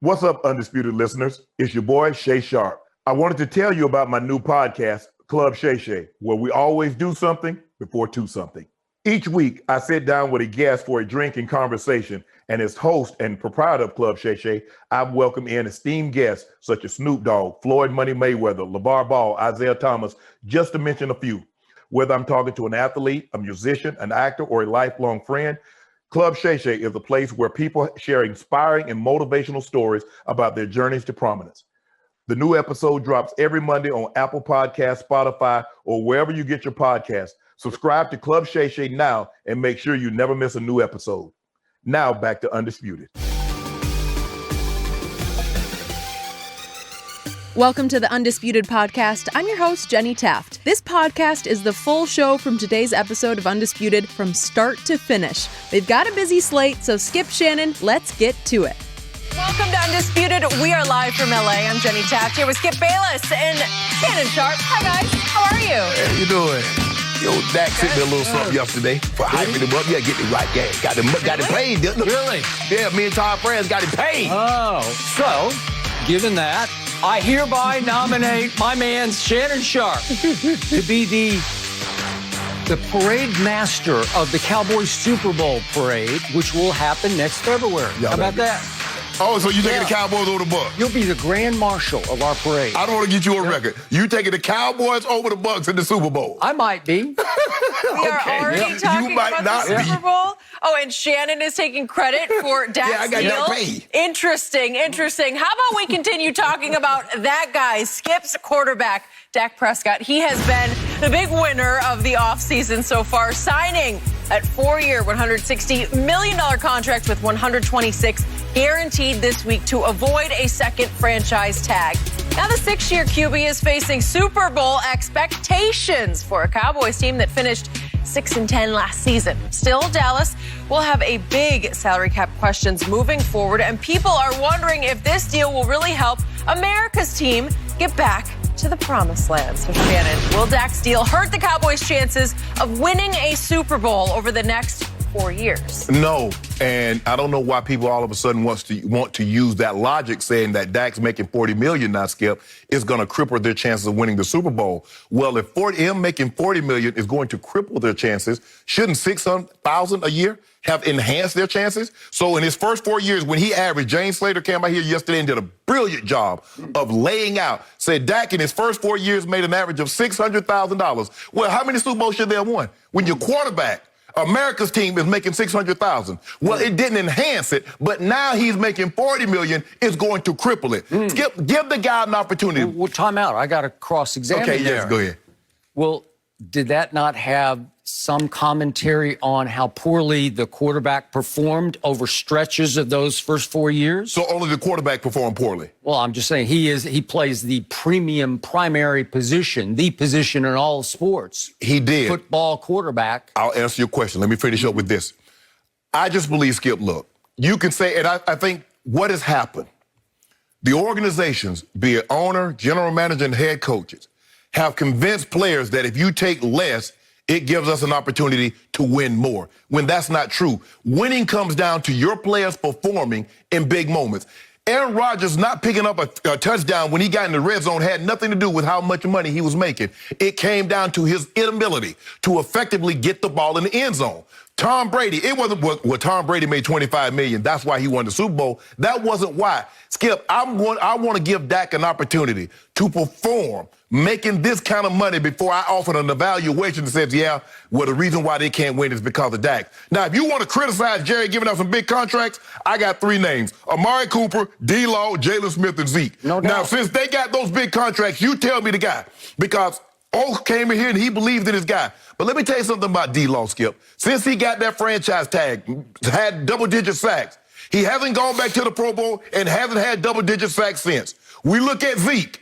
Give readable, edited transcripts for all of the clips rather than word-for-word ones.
What's up, Undisputed listeners? It's your boy, Shay Sharp. I wanted to tell you about my new podcast, Club Shay Shay, where we always do something before two something. Each week, I sit down with a guest for a drink and conversation, and as host and proprietor of Club Shay Shay, I've welcomed in esteemed guests such as Snoop Dogg, Floyd Money Mayweather, LeVar Ball, Isaiah Thomas, just to mention a few. Whether I'm talking to an athlete, a musician, an actor, or a lifelong friend, Club Shay Shay is a place where people share inspiring and motivational stories about their journeys to prominence. The new episode drops every Monday on Apple Podcasts, Spotify, or wherever you get your podcasts. Subscribe to Club Shay Shay now and make sure you never miss a new episode. Now back to Undisputed. Welcome to the Undisputed podcast. I'm your host, Jenny Taft. This podcast is the full show from today's episode of Undisputed from start to finish. They've got a busy slate, so skip Shannon. Let's get to it. Welcome to Undisputed. We are live from LA. I'm Jenny Taft here with Skip Bayless and Shannon Sharp. Hi, guys. How are you? How you doing? Yo, Dak sent me a little something yesterday for hyping him up. Yeah, get it right. Yeah, got him paid, didn't it? Really? Yeah, me and Todd Friends got him paid. Oh, so, given that, I hereby nominate my man Shannon Sharp to be the parade master of the Cowboys Super Bowl parade, which will happen next February. Yeah, how about that? Oh, so you taking the Cowboys over the Bucs? You'll be the grand marshal of our parade. I don't want to get you a record. You taking the Cowboys over the Bucs in the Super Bowl? I might be. We are already talking about the Super Bowl. Oh, and Shannon is taking credit for Dak's deal. Interesting. How about we continue talking about that guy, Skip's quarterback, Dak Prescott. He has been the big winner of the offseason so far, signing that 4-year, $160 million contract with $126 guaranteed this week to avoid a second franchise tag. Now the 6-year QB is facing Super Bowl expectations for a Cowboys team that finished 6-10 last season. Still, Dallas will have a big salary cap questions moving forward, and people are wondering if this deal will really help America's team get back to the promised land. So Shannon, will Dak's deal hurt the Cowboys' chances of winning a Super Bowl over the next 4 years? No, and I don't know why people all of a sudden want to use that logic, saying that Dak's making $40 million now, Skip, is going to cripple their chances of winning the Super Bowl. Well, if him making $40 million is going to cripple their chances, shouldn't $600,000 a year have enhanced their chances? So in his first 4 years, when he averaged, James Slater came out here yesterday and did a brilliant job of laying out, said Dak in his first 4 years made an average of $600,000. Well, how many Super Bowls should they have won? When your quarterback, America's team, is making $600,000. Well, it didn't enhance it, but now he's making $40 million. It's going to cripple it. Skip, give the guy an opportunity. Well, time out. I got to cross-examine Okay, there. yes, go ahead. Well, did that not have some commentary on how poorly the quarterback performed over stretches of those first 4 years? So only the quarterback performed poorly? Well, I'm just saying he plays the premium primary position, the position in all sports. He did. Football quarterback. I'll answer your question. Let me finish up with this. I just believe, Skip, look, you can say, and I think what has happened, the organizations, be it owner, general manager, and head coaches, have convinced players that if you take less, it gives us an opportunity to win more, when that's not true. Winning comes down to your players performing in big moments. Aaron Rodgers not picking up a touchdown when he got in the red zone had nothing to do with how much money he was making. It came down to his inability to effectively get the ball in the end zone. Tom Brady, it wasn't what Tom Brady made $25 million. That's why he won the Super Bowl. That wasn't why. Skip, I want to give Dak an opportunity to perform, making this kind of money before I offer an evaluation that says, yeah, well, the reason why they can't win is because of Dak. Now, if you want to criticize Jerry giving out some big contracts, I got 3 names: Amari Cooper, D-Law, Jalen Smith, and Zeke. No doubt. Now, since they got those big contracts, you tell me the guy, because Oak came in here and he believed in his guy. But let me tell you something about D-Law, Skip. Since he got that franchise tag, had double-digit sacks, he hasn't gone back to the Pro Bowl and hasn't had double-digit sacks since. We look at Zeke.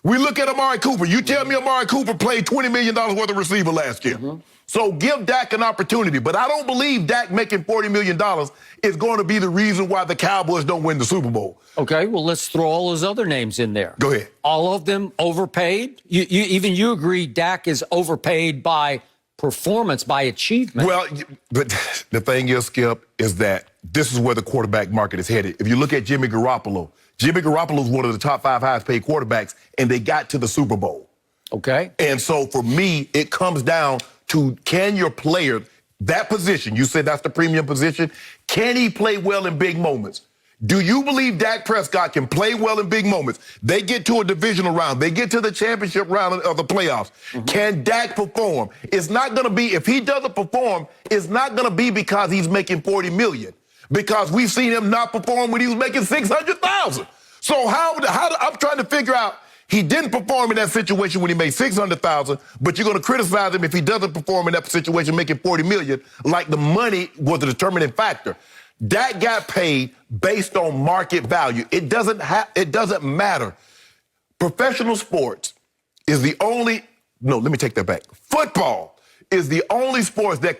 We look at Amari Cooper. You tell me Amari Cooper played $20 million worth of receiver last year. So give Dak an opportunity. But I don't believe Dak making $40 million is going to be the reason why the Cowboys don't win the Super Bowl. Okay, well, let's throw all those other names in there. Go ahead. All of them overpaid? Even you agree Dak is overpaid by performance, by achievement. Well, but the thing is, Skip, is that this is where the quarterback market is headed. If you look at Jimmy Garoppolo is one of the top 5 highest paid quarterbacks, and they got to the Super Bowl. Okay. And so for me, it comes down to, can your player, that position, you said that's the premium position, can he play well in big moments? Do you believe Dak Prescott can play well in big moments? They get to a divisional round. They get to the championship round of the playoffs. Mm-hmm. Can Dak perform? It's not going to be, if he doesn't perform, it's not going to be because he's making $40 million. Because we've seen him not perform when he was making $600,000. So I'm trying to figure out, he didn't perform in that situation when he made $600,000, but you're going to criticize him if he doesn't perform in that situation making $40 million, like the money was the determining factor. Dak got paid based on market value. It doesn't matter. Professional sports is the only, no, let me take that back. Football is the only sport that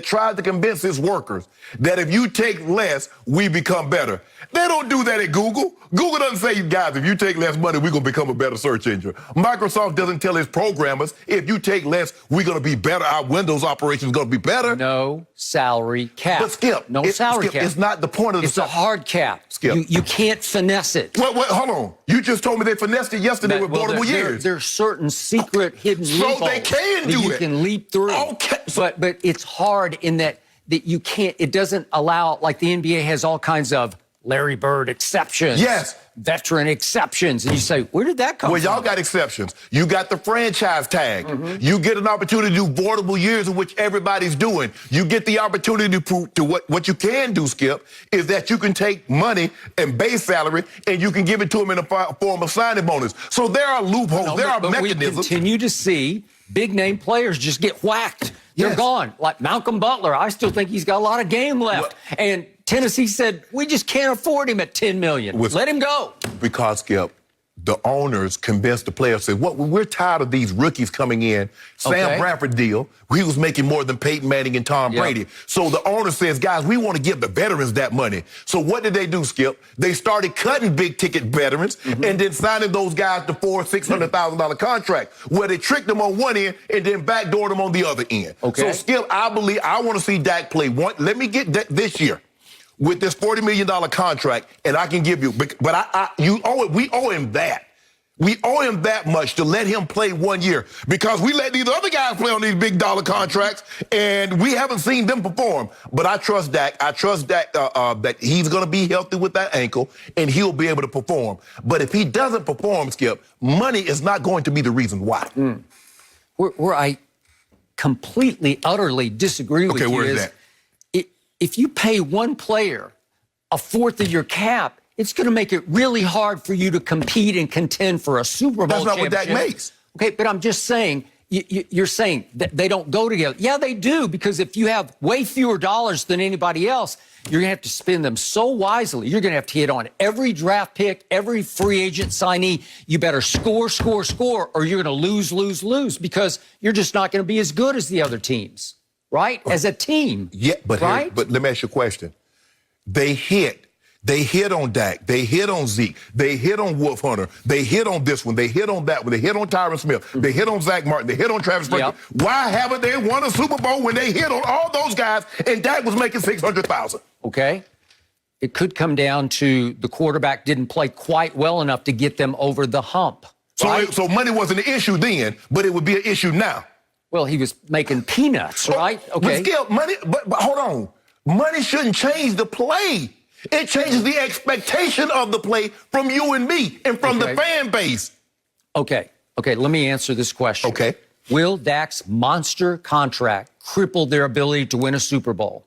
tries to convince its workers that if you take less, we become better. They don't do that at Google. Google doesn't say, guys, if you take less money, we're going to become a better search engine. Microsoft doesn't tell its programmers, if you take less, we're going to be better. Our Windows operation is going to be better. No salary cap. But Skip, salary cap. It's not the point of the It's a hard cap. Skip. You can't finesse it. Wait, hold on. You just told me they finessed it yesterday with multiple years. There's certain secret hidden loopholes. So they can do it. You can leap through. Okay. But it's hard in that you can't, it doesn't allow, like the NBA has all kinds of Larry Bird exceptions. Yes. Veteran exceptions. And you say, where did that come from? Well, y'all got exceptions. You got the franchise tag. Mm-hmm. You get an opportunity to do voidable years, in which everybody's doing. You get the opportunity to prove to what you can do, Skip, is that you can take money and base salary and you can give it to them in a form of signing bonus. So there are loopholes. There are mechanisms. We continue to see big name players just get whacked. They're gone. Like Malcolm Butler, I still think he's got a lot of game left. And Tennessee said, we just can't afford him at $10 million. Let him go. Because, Skip, the owners convinced the players, said, we're tired of these rookies coming in. Sam Bradford deal, he was making more than Peyton Manning and Tom Brady. So the owner says, guys, we want to give the veterans that money. So what did they do, Skip? They started cutting big-ticket veterans and then signing those guys to $600,000 contract, where they tricked them on one end and then backdoored them on the other end. So, Skip, I want to see Dak play one. Let me get this year with this $40 million contract, and I can give you, but we owe him that. We owe him that much to let him play 1 year, because we let these other guys play on these big dollar contracts, and we haven't seen them perform. But I trust Dak. I trust Dak that he's going to be healthy with that ankle, and he'll be able to perform. But if he doesn't perform, Skip, money is not going to be the reason why. Where I completely, utterly disagree with you where is that? If you pay one player a fourth of your cap, it's going to make it really hard for you to compete and contend for a Super Bowl championship. That's not what Dak makes. Okay, but I'm just saying, you're saying that they don't go together. Yeah, they do, because if you have way fewer dollars than anybody else, you're going to have to spend them so wisely. You're going to have to hit on every draft pick, every free agent signee. You better score, or you're going to lose, because you're just not going to be as good as the other teams. Right? As a team. Yeah, but let me ask you a question. They hit on Dak. They hit on Zeke. They hit on Wolf Hunter. They hit on this one. They hit on that one. They hit on Tyron Smith. They hit on Zach Martin. They hit on Travis Frederick. Why haven't they won a Super Bowl when they hit on all those guys and Dak was making $600,000? Okay. It could come down to the quarterback didn't play quite well enough to get them over the hump. Right? So money wasn't an issue then, but it would be an issue now. Well, he was making peanuts, right? Okay. But Skip, money, but hold on. Money shouldn't change the play. It changes the expectation of the play from you and me and from the fan base. Okay, let me answer this question. Okay. Will Dak's monster contract cripple their ability to win a Super Bowl?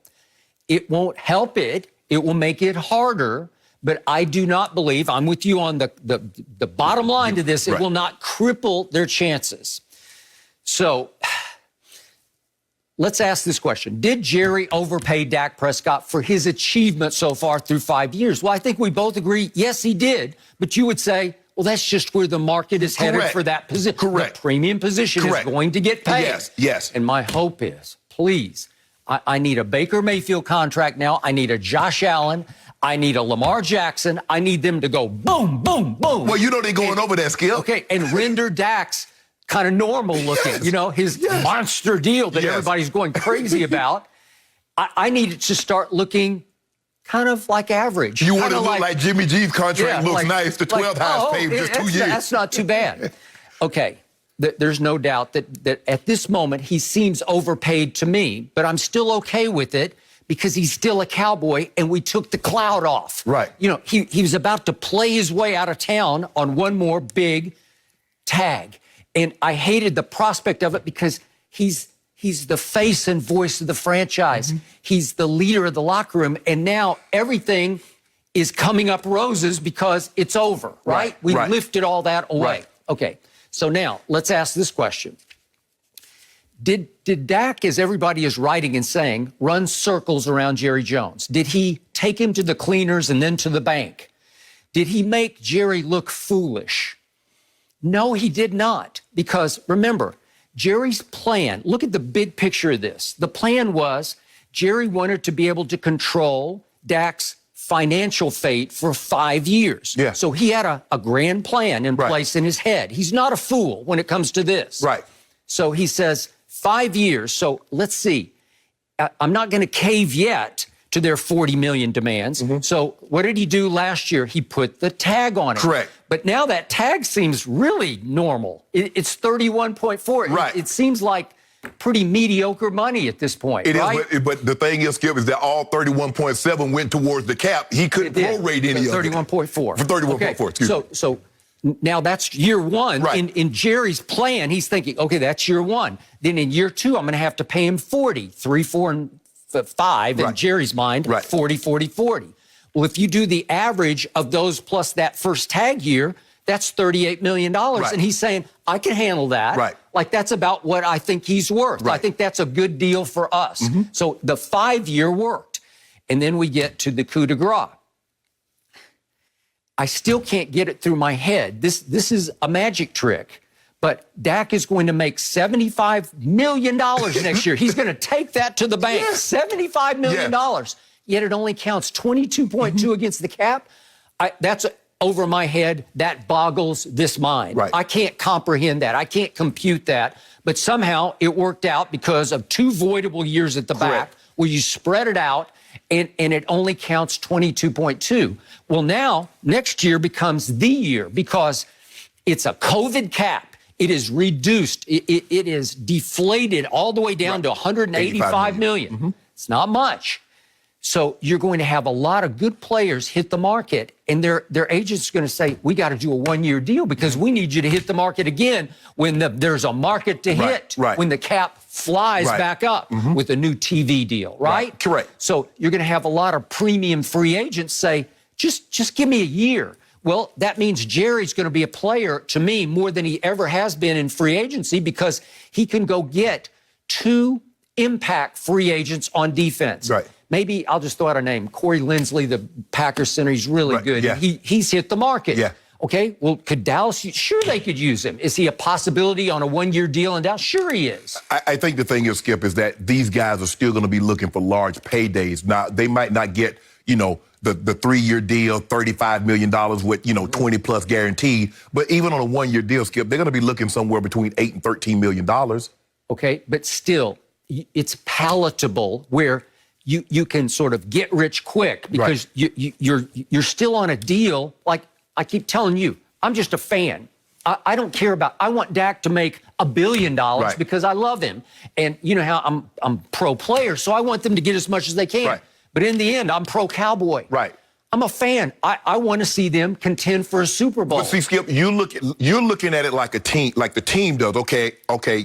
It won't help it. It will make it harder. But I do not believe, I'm with you on the bottom line to this, it will not cripple their chances. So let's ask this question. Did Jerry overpay Dak Prescott for his achievement so far through 5 years? Well, I think we both agree, yes, he did. But you would say, well, that's just where the market is headed for that position. Correct. The premium position is going to get paid. Yes. And my hope is, please, I need a Baker Mayfield contract now. I need a Josh Allen. I need a Lamar Jackson. I need them to go boom, boom, boom. Well, they're going over that, Skip. Okay, and render Dak's kind of normal looking, you know, his monster deal that everybody's going crazy about. I needed to start looking kind of like average. You want to look like Jimmy G's contract looks nice. The 12th highest paid just 2 years. That's not too bad. Okay, there's no doubt that at this moment he seems overpaid to me, but I'm still okay with it because he's still a Cowboy and we took the cloud off. Right. You know, he was about to play his way out of town on one more big tag. And I hated the prospect of it because he's the face and voice of the franchise. He's the leader of the locker room. And now everything is coming up roses because it's over, right? We lifted all that away. Okay, so now let's ask this question. Did Dak, as everybody is writing and saying, run circles around Jerry Jones? Did he take him to the cleaners and then to the bank? Did he make Jerry look foolish? No, he did not. Because remember, Jerry's plan, look at the big picture of this. The plan was Jerry wanted to be able to control Dak's financial fate for 5 years. Yeah. So he had a grand plan in place in his head. He's not a fool when it comes to this. Right. So he says 5 years. So let's see. I'm not going to cave yet to their $40 million demands. So what did he do last year? He put the tag on it. Correct. But now that tag seems really normal. It's 31.4. Right. It seems like pretty mediocre money at this point. It right? is, but the thing is, Skip, is that all 31.7 went towards the cap. He couldn't prorate any of it. 31.4. For 31.4, excuse me. So now that's year one. Right. In Jerry's plan, he's thinking, okay, that's year one. Then in year two, I'm going to have to pay him 40, 3, 4, and 5 in Jerry's mind, 40, 40, 40. Well, if you do the average of those plus that first tag year, that's $38 million. And he's saying, I can handle that. Right. Like, that's about what I think he's worth. I think that's a good deal for us. So the 5-year worked. And then we get to the coup de grace. I still can't get it through my head. This is a magic trick. But Dak is going to make $75 million next year. He's going to take that to the bank. $75 million. Yet it only counts 22.2 against the cap. That's over my head. That boggles this mind. I can't comprehend that. I can't compute that. But somehow it worked out because of 2 voidable years at the back where you spread it out and it only counts 22.2. Well, now next year becomes the year because it's a COVID cap. It is reduced. It is deflated all the way down to 185 million. It's not much. So you're going to have a lot of good players hit the market, and their agents are going to say, we got to do a 1-year deal because we need you to hit the market again when there's a market to hit, when the cap flies back up with a new TV deal, right? Correct. So you're going to have a lot of premium free agents say, just give me a year. Well, that means Jerry's going to be a player, to me, more than he ever has been in free agency because he can go get 2 impact free agents on defense. Maybe I'll just throw out a name. Corey Linsley, the Packers center, he's really good. He's hit the market. Okay, well, could Dallas, sure they could use him. Is he a possibility on a 1-year deal in Dallas? Sure he is. I think the thing is, Skip, is that these guys are still going to be looking for large paydays. Now, they might not get, you know, the 3-year deal, $35 million with, 20 plus guaranteed. But even on a 1-year deal, Skip, they're going to be looking somewhere between $8 and $13 million. Okay, but still, it's palatable where you can sort of get rich quick because you're still on a deal. Like I keep telling you, I'm just a fan. I don't care about, I want Dak to make $1 billion because I love him. And you know how I'm pro player, so I want them to get as much as they can. But in the end, I'm pro Cowboy. I'm a fan. I want to see them contend for a Super Bowl. But see, Skip, you're looking at it like a team, like the team does. Okay,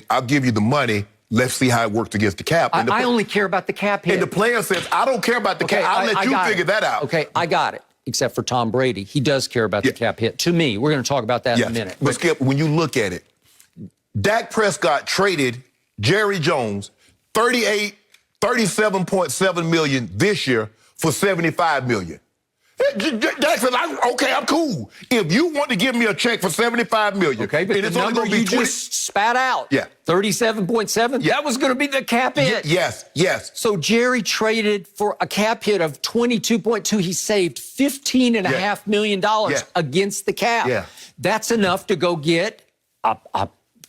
I'll give you the money. Let's see how it works against the cap. And I only care about the cap hit. And the player says, I don't care about the cap. I'll let you figure that out. Okay, I got it. Except for Tom Brady. He does care about the cap hit. To me, we're going to talk about that in a minute. But Skip, when you look at it, Dak Prescott traded Jerry Jones $37.7 million this year for $75 million. Dak said, okay, I'm cool. If you want to give me a check for $75 million, okay, but the number you just spat out, 37.7, that was going to be the cap hit. Yes. So Jerry traded for a cap hit of 22.2. He saved $15.5 million against the cap. That's enough to go get a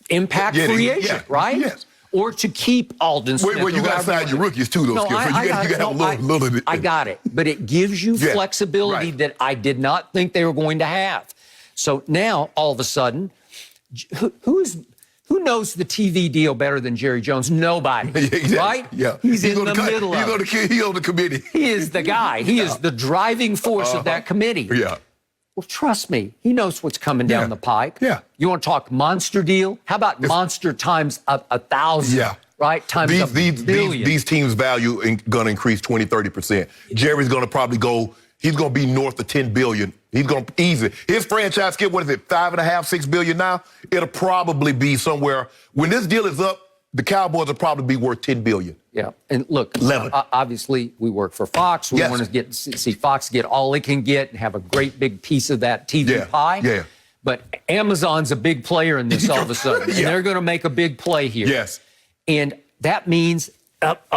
impact free agent, right? Yes. Or to keep Aldon Smith. Well, you got to sign your rookies too, though, Skip. So you got to have a little bit. I got it. But it gives you flexibility that I did not think they were going to have. So now, all of a sudden, who knows the TV deal better than Jerry Jones? Nobody, right? Yeah. He's in the middle of it. He's on the committee. He is the guy. He is the driving force of that committee. Yeah. Well, trust me, he knows what's coming down the pipe. Yeah. You want to talk monster deal? How about monster times 1,000? Yeah. Right? Times a billion. These teams' value going to increase 20, 30%. Jerry's going to probably he's going to be north of 10 billion. He's going to easy. His franchise, Skip, what is it, 5.5, $6 billion now? It'll probably be somewhere, when this deal is up, the Cowboys will probably be worth 10 billion. Yeah, and look, 11. Obviously, we work for Fox. We want to see Fox get all it can get and have a great big piece of that TV pie. Yeah. But Amazon's a big player in this all of a sudden, and they're going to make a big play here. Yes. And that means up.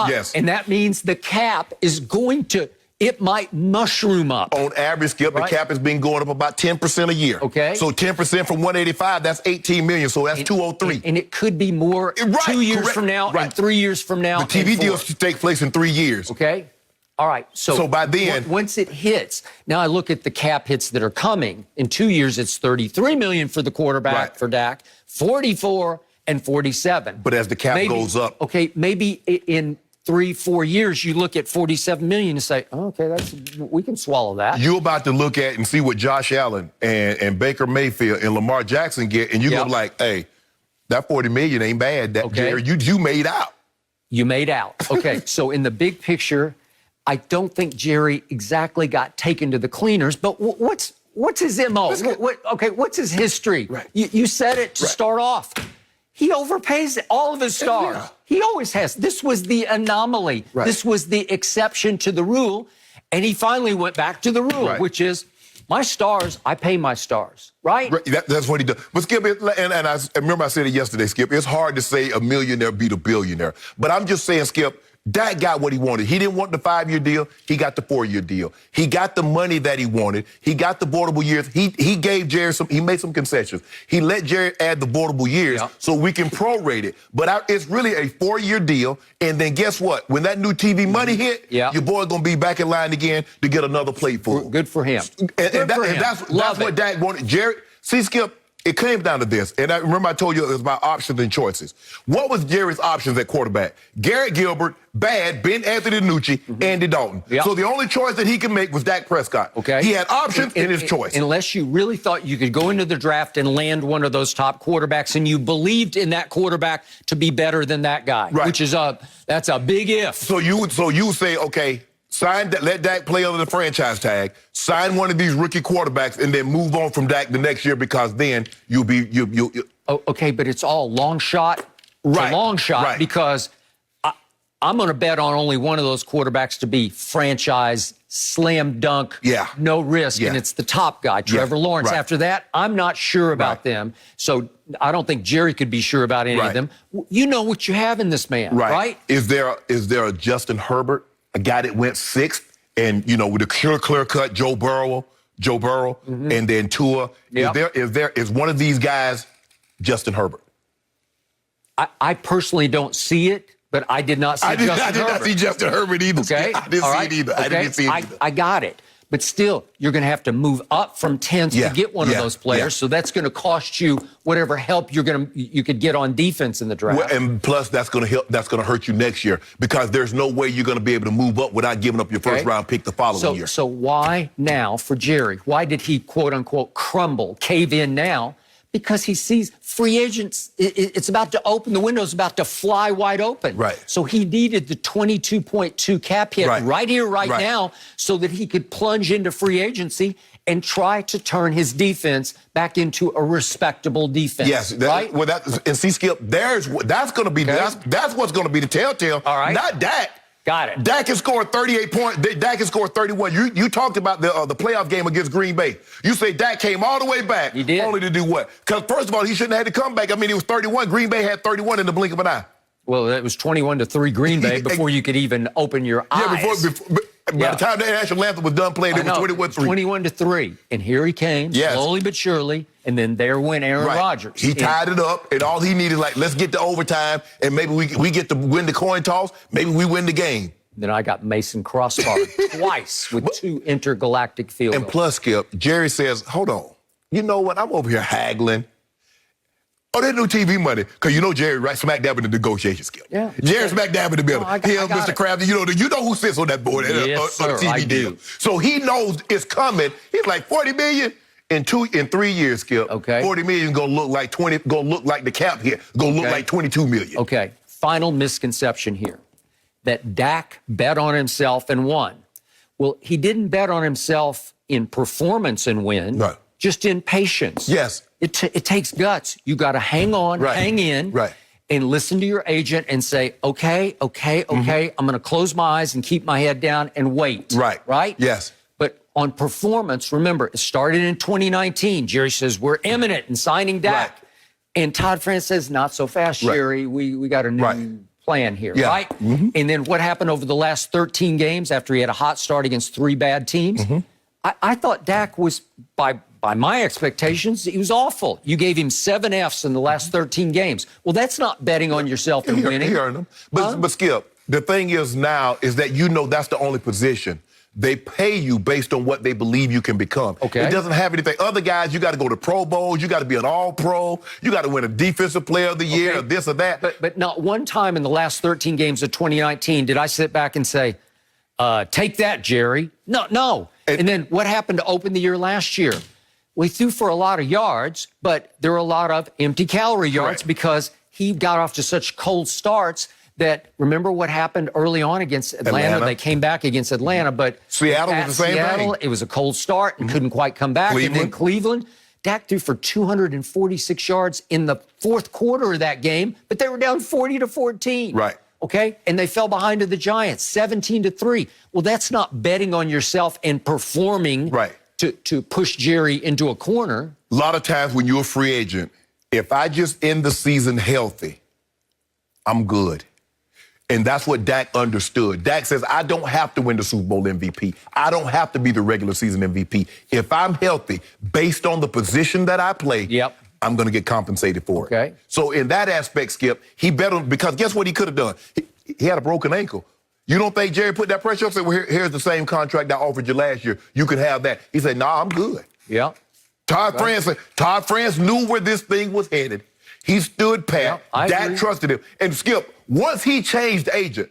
Yes. And that means the cap is going to, it might mushroom up. On average, Skip, the cap has been going up about 10% a year. Okay. So 10% from 185, that's 18 million. So that's 203. And it could be more 2 years from now and 3 years from now. The TV deals take place in 3 years. Okay. All right. So by then, once it hits, now I look at the cap hits that are coming. In 2 years, it's 33 million for the quarterback for Dak, 44 and 47. But as the cap goes up. Okay, maybe in 3-4 years, you look at 47 million and say, oh, okay, we can swallow that. You're about to look at and see what Josh Allen and Baker Mayfield and Lamar Jackson get, and you're going to be like, hey, that 40 million ain't bad. Jerry, you made out. You made out. Okay, so in the big picture, I don't think Jerry exactly got taken to the cleaners, but what's his MO? What's his history? Right. You said it to start off. He overpays all of his stars. Yeah. He always has. This was the anomaly. Right. This was the exception to the rule. And he finally went back to the rule, which is my stars, I pay my stars, right? That's what he does. But Skip, and I remember I said it yesterday, Skip, it's hard to say a millionaire beat a billionaire. But I'm just saying, Skip, Dak got what he wanted. He didn't want the 5-year deal. He got the 4-year deal. He got the money that he wanted. He got the voidable years. He gave Jerry he made some concessions. He let Jerry add the voidable years so we can prorate it. But it's really a 4-year deal. And then guess what? When that new TV money hit, your boy's going to be back in line again to get another plateful. Good for him. And that's what Dak wanted. Jerry, see, Skip, it came down to this, and I remember I told you it was about options and choices. What was Jerry's options at quarterback? Garrett Gilbert, bad, Ben Anthony DiNucci, Andy Dalton. Yep. So the only choice that he could make was Dak Prescott. Okay. He had options in his choice. Unless you really thought you could go into the draft and land one of those top quarterbacks, and you believed in that quarterback to be better than that guy, which is that's a big if. So you would say, okay, let Dak play under the franchise tag, sign one of these rookie quarterbacks, and then move on from Dak the next year because then you'll be... Okay, but it's all long shot because I'm going to bet on only one of those quarterbacks to be franchise, slam dunk, no risk, and it's the top guy, Trevor Lawrence. After that, I'm not sure about them, so I don't think Jerry could be sure about any of them. You know what you have in this man, right? Is there a Justin Herbert? A guy that went 6th, and with a clear cut Joe Burrow, and then Tua. Is one of these guys Justin Herbert? I personally don't see it, but I did not see Justin Herbert. I did not see Justin Herbert either. Okay, I didn't see it either. Okay. I didn't see it either. I got it. But still, you're going to have to move up from 10th to get one of those players. So that's going to cost you whatever help you could get on defense in the draft. Well, and plus, that's going to hurt you next year because there's no way you're going to be able to move up without giving up your first round pick the following year. So why now for Jerry? Why did he quote unquote crumble, cave in now? Because he sees free agents, it's about to open, the window's about to fly wide open. Right. So he needed the 22.2 cap hit right here, right now, so that he could plunge into free agency and try to turn his defense back into a respectable defense. Yes, right? Well, and see, Skip, that's going to be that's what's going to be the telltale. All right. Not Dak. Got it. Dak has scored 38 points. Dak has scored 31. You talked about the playoff game against Green Bay. You say Dak came all the way back. He did. Only to do what? Because, first of all, he shouldn't have had to come back. I mean, he was 31. Green Bay had 31 in the blink of an eye. Well, it was 21-3 Green Bay before you could even open your eyes. By the time the national anthem was done playing, it was 21-3. 21-3. And here he came, slowly but surely, and then there went Aaron Rodgers. He tied it up, and all he needed, let's get to overtime, and maybe we get to win the coin toss. Maybe we win the game. Then I got Mason crossbarred twice with 2 intergalactic field goals. And plus, Skip, Jerry says, hold on. You know what? I'm over here haggling. Oh, there's no TV money. Because you know Jerry right smack dab in the negotiation, Skip. Yeah. Jerry smack dab in the middle. Him, Mr. Krabs, you know who sits on that board Yes, on sir, TV I deal. do. So he knows it's coming. He's like, $40 million in 3 years, Skip. Okay. $40 million gonna look like 20, gonna look like the cap here. Gonna look like $22 million. Okay. Final misconception here. That Dak bet on himself and won. Well, he didn't bet on himself in performance and win, just in patience. Yes. It takes guts. You got to hang on, hang in, and listen to your agent and say, okay, I'm going to close my eyes and keep my head down and wait. Right? Yes. But on performance, remember, it started in 2019. Jerry says, we're imminent in signing Dak. And Todd France says, not so fast, Jerry. We got a new plan here, right? And then what happened over the last 13 games after he had a hot start against 3 bad teams? I thought Dak was, by my expectations, he was awful. You gave him 7 Fs in the last 13 games. Well, that's not betting on yourself and winning. He earned them. But Skip, the thing is now is that that's the only position. They pay you based on what they believe you can become. It doesn't have anything. Other guys, you got to go to Pro Bowls. You got to be an All-Pro. You got to win a Defensive Player of the Year or this or that. But not one time in the last 13 games of 2019 did I sit back and say, take that, Jerry. No. And then what happened to open the year last year? We threw for a lot of yards, but there were a lot of empty calorie yards because he got off to such cold starts that, remember what happened early on against Atlanta? They came back against Atlanta, but Seattle was the same thing. It was a cold start and couldn't quite come back. And then Cleveland, Dak threw for 246 yards in the fourth quarter of that game, but they were down 40-14. Right. Okay? And they fell behind to the Giants, 17-3. Well, that's not betting on yourself and performing to push Jerry into a corner. A lot of times when you're a free agent, if I just end the season healthy, I'm good. And that's what Dak understood. Dak says, I don't have to win the Super Bowl MVP. I don't have to be the regular season MVP. If I'm healthy, based on the position that I play, I'm going to get compensated for it. So in that aspect, Skip, he bet on, because guess what he could have done? He had a broken ankle. You don't think Jerry put that pressure up? Said, well, here's the same contract I offered you last year. You could have that. He said, I'm good. Todd France knew where this thing was headed. He stood pat. Dak trusted him. And Skip, once he changed agent,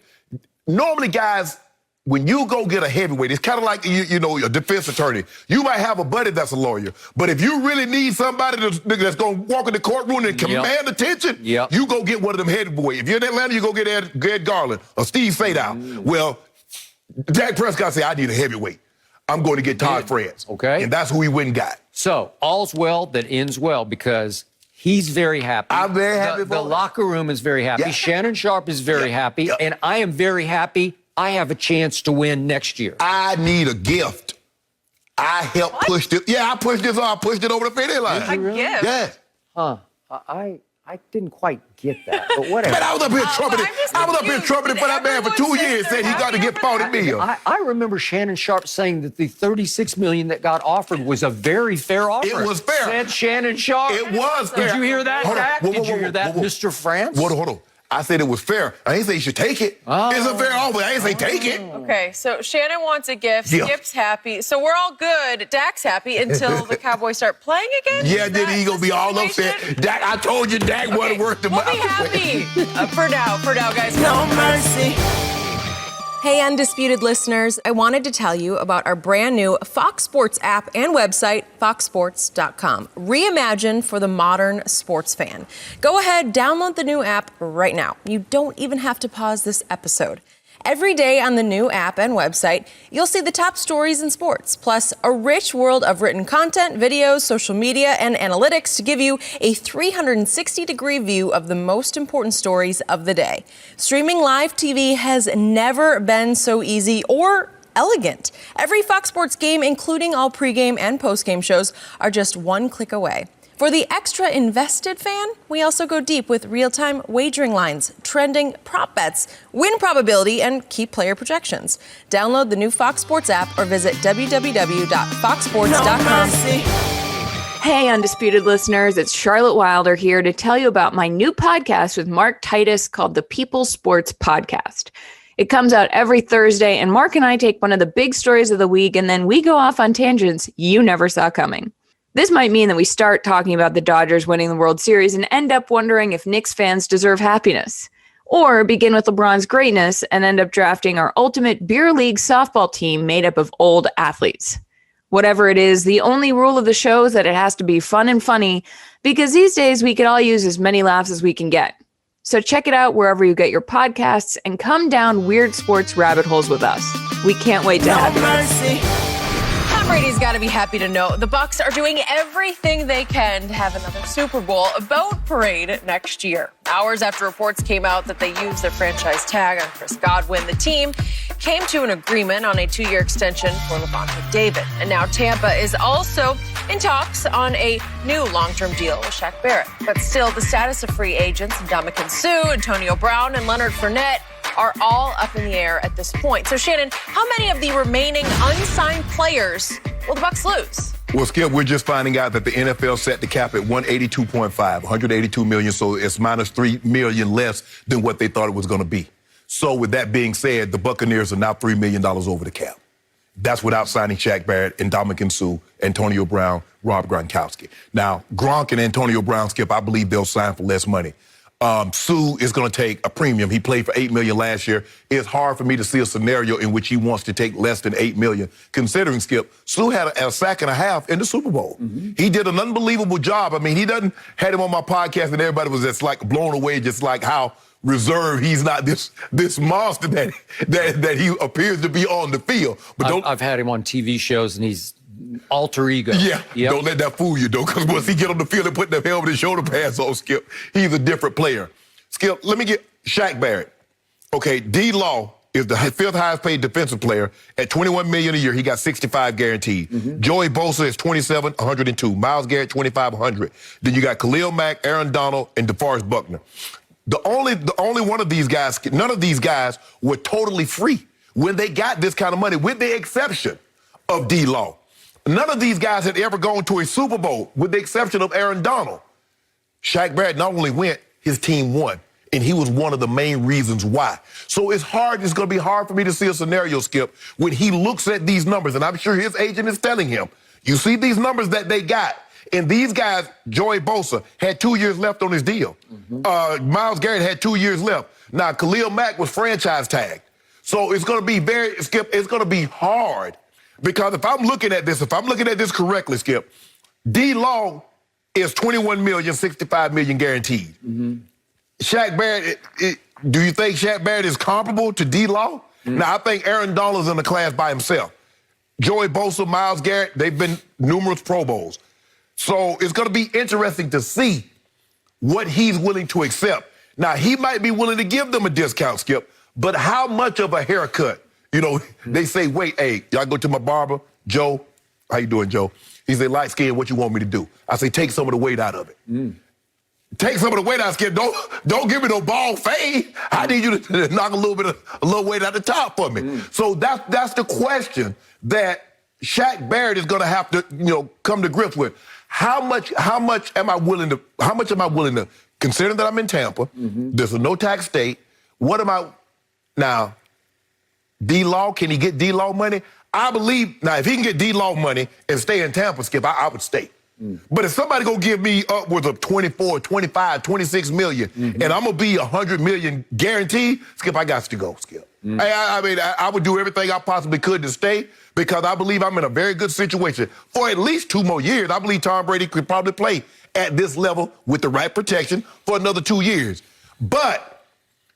normally guys, when you go get a heavyweight, it's kind of like, a defense attorney. You might have a buddy that's a lawyer, but if you really need somebody that's going to walk in the courtroom and command attention, you go get one of them heavyweights. If you're in Atlanta, you go get Ed Garland or Steve Sadow. Well, Dak Prescott said, I need a heavyweight. I'm going to get Todd France. And that's who he went and got. So, all's well that ends well, because he's very happy. I'm very happy. The locker room is very happy. Shannon Sharpe is very happy. And I am very happy I have a chance to win next year. I need a gift. I helped push this. I pushed this on. I pushed it over the finish line. A gift? Yes. I didn't quite get that, but whatever. Man, I was up here trumpeting. I was up here trumpeting for that man for 2 years, saying he got to get $40 million. I remember Shannon Sharpe saying that the $36 million that got offered was a very fair offer. It was fair. Said Shannon Sharpe. It was fair. Did you hear that, Dak? Did you hear that, Mr. France? Hold on. I said it was fair. I ain't say you should take it. It's a fair offer. I ain't say take it. Okay, so Shannon wants a gift. Skip's happy. So we're all good. Dak's happy until the Cowboys start playing again? Then he gonna be all upset. Dak, I told you Dak wasn't worth the money. We'll be happy for now, guys. No mercy. Hey, Undisputed listeners, I wanted to tell you about our brand new Fox Sports app and website, foxsports.com. Reimagined for the modern sports fan. Go ahead, download the new app right now. You don't even have to pause this episode. Every day on the new app and website, you'll see the top stories in sports, plus a rich world of written content, videos, social media, and analytics to give you a 360-degree view of the most important stories of the day. Streaming live TV has never been so easy or elegant. Every Fox Sports game, including all pregame and postgame shows, are just one click away. For the extra invested fan, we also go deep with real-time wagering lines, trending prop bets, win probability, and key player projections. Download the new Fox Sports app or visit www.foxsports.com. Hey, Undisputed listeners, it's Charlotte Wilder here to tell you about my new podcast with Mark Titus called the People Sports Podcast. It comes out every Thursday, and Mark and I take one of the big stories of the week, and then we go off on tangents you never saw coming. This might mean that we start talking about the Dodgers winning the World Series and end up wondering if Knicks fans deserve happiness. Or begin with LeBron's greatness and end up drafting our ultimate beer league softball team made up of old athletes. Whatever it is, the only rule of the show is that it has to be fun and funny, because these days we could all use as many laughs as we can get. So check it out wherever you get your podcasts and come down weird sports rabbit holes with us. We can't wait to have you. Tom Brady's got to be happy to know the Bucs are doing everything they can to have another Super Bowl boat parade next year. Hours after reports came out that they used their franchise tag on Chris Godwin, the team came to an agreement on a 2-year extension for Lavonte David. And now Tampa is also in talks on a new long-term deal with Shaq Barrett. But still, the status of free agents, Ndamukong Suh, Antonio Brown, and Leonard Fournette, are all up in the air at this point. So, Shannon, how many of the remaining unsigned players will the Bucs lose? Well, Skip, we're just finding out that the NFL set the cap at 182 million, so it's minus $3 million less than what they thought it was going to be. So, with that being said, the Buccaneers are now $3 million over the cap. That's without signing Shaq Barrett, Ndamukong Suh, Antonio Brown, Rob Gronkowski. Now, Gronk and Antonio Brown, Skip, I believe they'll sign for less money. Suh is going to take a premium. He played for $8 million last year. It's hard for me to see a scenario in which he wants to take less than $8 million, considering, Skip, Suh had a sack and a half in the Super Bowl. He did an unbelievable job. I mean, he had him on my podcast, and everybody was just like blown away, just like how reserved he's not this monster that he appears to be on the field. But I've had him on TV shows, and he's alter ego. Yeah, Don't let that fool you, though, because once he get on the field and put the helmet and shoulder pads on, Skip, he's a different player. Skip, let me get Shaq Barrett. Okay, D-Law is the 5th highest paid defensive player at $21 million a year. He got 65 guaranteed. Joey Bosa is 27, 102. Myles Garrett, 25, 100. Then you got Khalil Mack, Aaron Donald, and DeForest Buckner. The only one of these guys, none of these guys were totally free when they got this kind of money, with the exception of D-Law. None of these guys had ever gone to a Super Bowl, with the exception of Aaron Donald. Shaq Barrett not only went, his team won, and he was one of the main reasons why. So it's going to be hard for me to see a scenario, Skip, when he looks at these numbers, and I'm sure his agent is telling him, you see these numbers that they got, and these guys, Joey Bosa, had 2 years left on his deal. Myles Garrett had 2 years left. Now, Khalil Mack was franchise tagged. So it's going to be Skip, it's going to be hard. Because if I'm looking at this correctly, Skip, D-Law is $21 million, $65 million guaranteed. Shaq Barrett, do you think Shaq Barrett is comparable to D-Law? Now, I think Aaron Donald's in the class by himself. Joey Bosa, Myles Garrett, they've been numerous Pro Bowls. So it's going to be interesting to see what he's willing to accept. Now, he might be willing to give them a discount, Skip, but how much of a haircut? You know, they say, wait, hey, y'all go to my barber, Joe. How you doing, Joe? He say, light skin, what you want me to do? I say, take some of the weight out of it. Take some of the weight out, Skip. Don't give me no bald fade. I need you to knock a little weight out the top for me. So that's the question that Shaq Barrett is going to have to, come to grips with. How much am I willing to, considering that I'm in Tampa, there's a no-tax state, now, D-Law, can he get D-Law money? I believe, now, if he can get D-Law money and stay in Tampa, Skip, I would stay. But if somebody gonna give me upwards of 24, 25, 26 million, and I'm gonna be 100 million guaranteed, Skip, I got to go, Skip. I would do everything I possibly could to stay, because I believe I'm in a very good situation. For at least 2 more years, I believe Tom Brady could probably play at this level with the right protection for another 2 years. But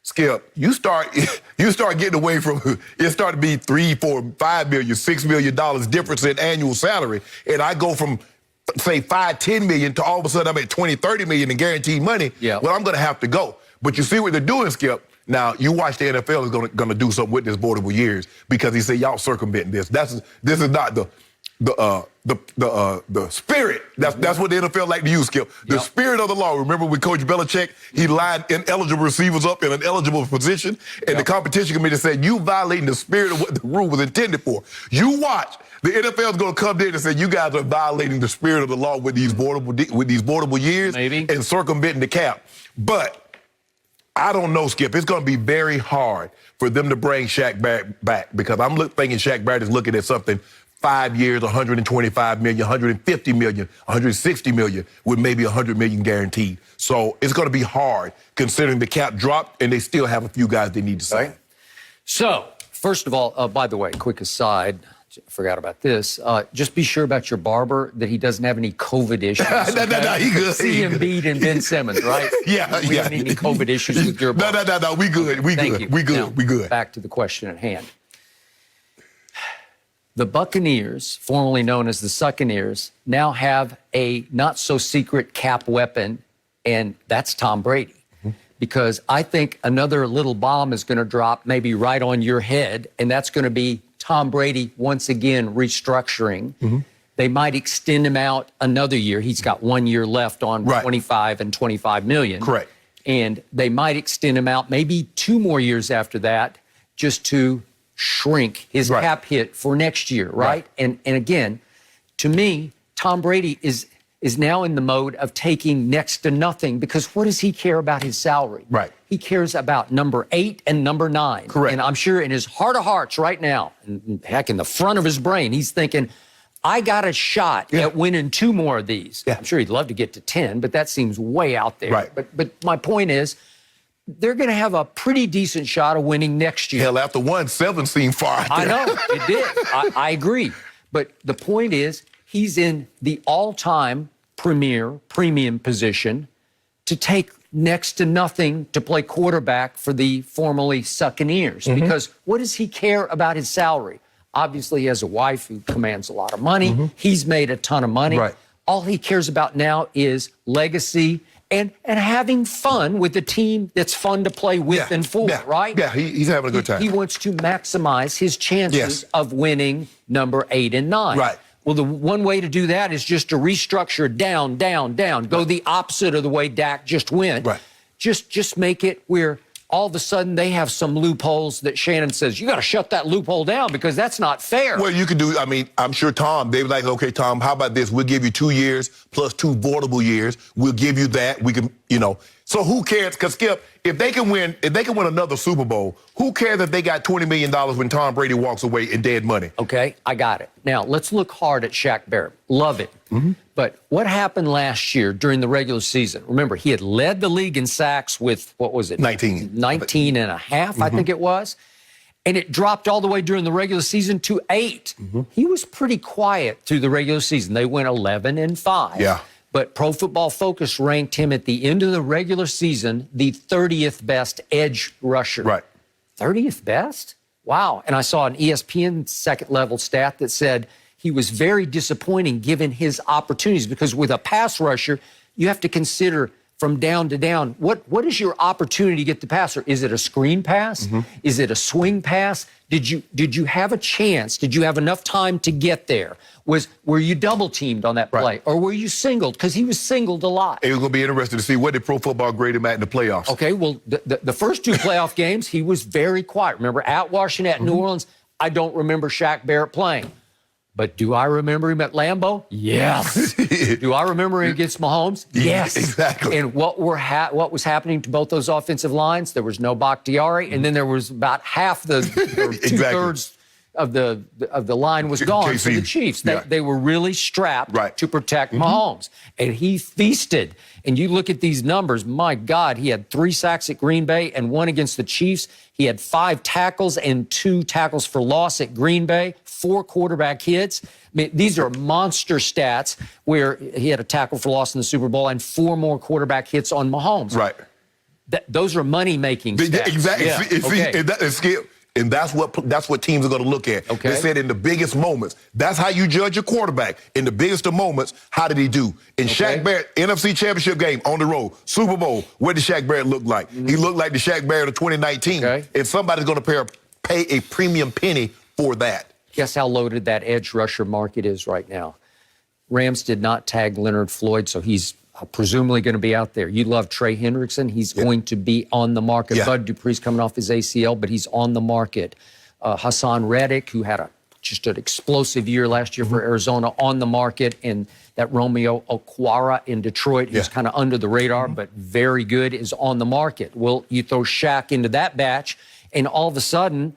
Skip, you start getting away from, it started to be $3, $4, $5 million, $6 million difference in annual salary. And I go from, say, $5, $10 million to all of a sudden I'm at $20, $30 million in guaranteed money. Well, I'm going to have to go. But you see what they're doing, Skip. Now, you watch the NFL is going to do something with this board over years, because he said, y'all circumventing this. This is not the the spirit. That's what the NFL like to use, Skip. The spirit of the law. Remember with Coach Belichick, he lined ineligible receivers up in an eligible position, and the competition committee said, you violating the spirit of what the rule was intended for. You watch. The NFL is going to come there and say, you guys are violating the spirit of the law with these voidable years and circumventing the cap. But I don't know, Skip. It's going to be very hard for them to bring Shaq back because I'm thinking Shaq Barrett is looking at something 5 years, 125 million, 150 million, 160 million with maybe 100 million guaranteed. So it's going to be hard considering the cap dropped and they still have a few guys they need to sign. So, first of all, by the way, quick aside, I forgot about this. Just be sure about your barber that he doesn't have any COVID issues. No, he good. See Embiid and Ben Simmons, right? Yeah. We don't need any COVID issues with your barber. No, we good. We good. Back to the question at hand. The Buccaneers, formerly known as the Succaneers, now have a not-so-secret cap weapon, and that's Tom Brady. Because I think another little bomb is going to drop maybe right on your head, and that's going to be Tom Brady once again restructuring. They might extend him out another year. He's got 1 year left on 25 and 25 million. Correct. And they might extend him out maybe 2 more years after that just to shrink his cap hit for next year, right? And again, to me, Tom Brady is now in the mode of taking next to nothing because what does he care about his salary? Right. He cares about number 8 and number 9. Correct. And I'm sure in his heart of hearts right now, and heck, in the front of his brain, he's thinking, I got a shot at winning 2 more of these. I'm sure he'd love to get to 10, but that seems way out there. Right. But my point is, they're going to have a pretty decent shot of winning next year. Hell, after 1, 7 seemed far out there. I know, it did. I agree. But the point is, he's in the all-time premium position to take next to nothing to play quarterback for the formerly Succaneers. Because what does he care about his salary? Obviously, he has a wife who commands a lot of money. He's made a ton of money. All he cares about now is legacy and having fun with a team that's fun to play with and for, right? Yeah, he's having a good time. He wants to maximize his chances of winning number 8 and 9. Right. Well, the one way to do that is just to restructure down, go the opposite of the way Dak just went. Right. Just make it where all of a sudden they have some loopholes that Shannon says, you got to shut that loophole down because that's not fair. Well, you could do, I mean, I'm sure Tom, they were like, okay, Tom, how about this? We'll give you 2 years plus 2 voidable years. We'll give you that. We can, So who cares? Because, Skip, if they can win another Super Bowl, who cares if they got $20 million when Tom Brady walks away in dead money? Okay, I got it. Now, let's look hard at Shaq Barrett. Love it. But what happened last year during the regular season? Remember, he had led the league in sacks with, what was it? 19 and a half, I think it was. And it dropped all the way during the regular season to 8. He was pretty quiet through the regular season. They went 11-5. Yeah. But Pro Football Focus ranked him at the end of the regular season the 30th best edge rusher. Right. 30th best? Wow. And I saw an ESPN second-level stat that said he was very disappointing given his opportunities because with a pass rusher, you have to consider from down to down, what is your opportunity to get the passer? Is it a screen pass? Is it a swing pass? Did you have a chance? Did you have enough time to get there? Were you double teamed on that play? Or were you singled? Because he was singled a lot. It was going to be interesting to see what did Pro Football grade him at in the playoffs. Okay, well, the first 2 playoff games, he was very quiet. Remember, at Washington, at New Orleans, I don't remember Shaq Barrett playing. But do I remember him at Lambeau? Yes. Do I remember him against Mahomes? Yes. Exactly. And what was happening to both those offensive lines? There was no Bakhtiari, and then there was about half the 2/3 of the line was gone for the Chiefs. They were really strapped to protect Mahomes, and he feasted. And you look at these numbers, my God, he had 3 sacks at Green Bay and 1 against the Chiefs. He had 5 tackles and 2 tackles for loss at Green Bay, 4 quarterback hits. I mean, these are monster stats where he had a tackle for loss in the Super Bowl and 4 more quarterback hits on Mahomes. Right. Those are money-making stats. Exactly. Yeah, And that's what teams are going to look at. Okay. They said in the biggest moments. That's how you judge a quarterback. In the biggest of moments, how did he do? In Shaq Barrett, NFC Championship game on the road, Super Bowl, what did Shaq Barrett look like? He looked like the Shaq Barrett of 2019. And somebody's going to pay a premium penny for that. Guess how loaded that edge rusher market is right now. Rams did not tag Leonard Floyd, so he's presumably going to be out there. You love Trey Hendrickson. He's going to be on the market. Bud Dupree's coming off his ACL, but he's on the market. Hassan Reddick, who had just an explosive year last year for Arizona, on the market. And that Romeo Okwara in Detroit, who's kind of under the radar, but very good, is on the market. Well, you throw Shaq into that batch, and all of a sudden,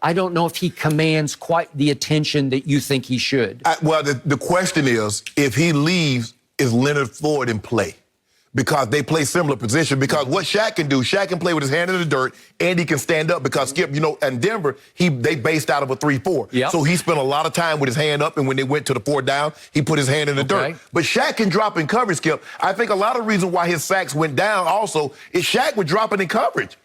I don't know if he commands quite the attention that you think he should. Well, the question is, if he leaves, is Leonard Floyd in play? Because they play similar position. Because what Shaq can do, Shaq can play with his hand in the dirt, and he can stand up. Because, Skip, you know, in Denver, they based out of a 3-4. So he spent a lot of time with his hand up, and when they went to the 4th down, he put his hand in the dirt. But Shaq can drop in coverage, Skip. I think a lot of the reason why his sacks went down also is Shaq was dropping in coverage.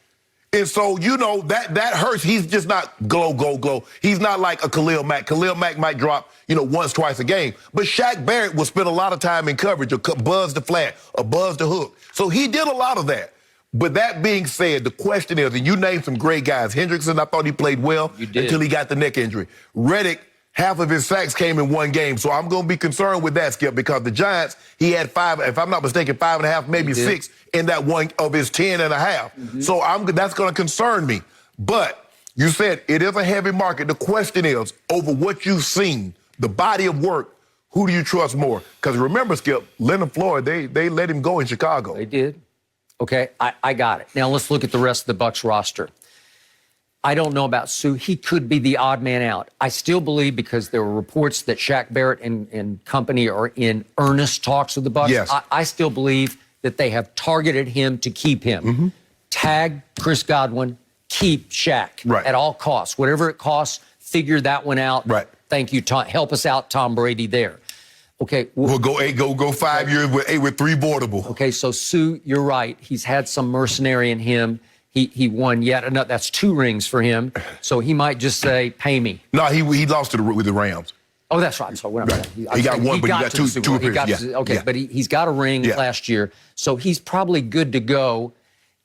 And so, you know, that hurts. He's just not glow. He's not like a Khalil Mack. Khalil Mack might drop, you know, once, twice a game. But Shaq Barrett will spend a lot of time in coverage, or buzz the flat, or buzz the hook. So he did a lot of that. But that being said, the question is, and you named some great guys. Hendrickson, I thought he played well until he got the neck injury. Reddick, half of his sacks came in one game. So I'm going to be concerned with that, Skip, because the Giants, he had 5, if I'm not mistaken, 5.5, maybe 6 in that one of his 10.5. So that's going to concern me. But you said it is a heavy market. The question is, over what you've seen, the body of work, who do you trust more? Because remember, Skip, Leonard Floyd, they let him go in Chicago. They did. Okay, I got it. Now let's look at the rest of the Bucs roster. I don't know about Sue. He could be the odd man out. I still believe, because there were reports that Shaq Barrett and company are in earnest talks with the Bucs. I still believe that they have targeted him to keep him. Tag Chris Godwin, keep Shaq at all costs. Whatever it costs, figure that one out. Thank you, Tom. Help us out, Tom Brady, there. Okay. We'll go 5 years with 3 boardable. Okay, so Sue, you're right. He's had some mercenary in him. He won yet another. That's 2 rings for him. So he might just say, pay me. No, he lost with the Rams. Oh, that's right. So he got one, but he got two appearances. Okay, but he's got a ring last year. So he's probably good to go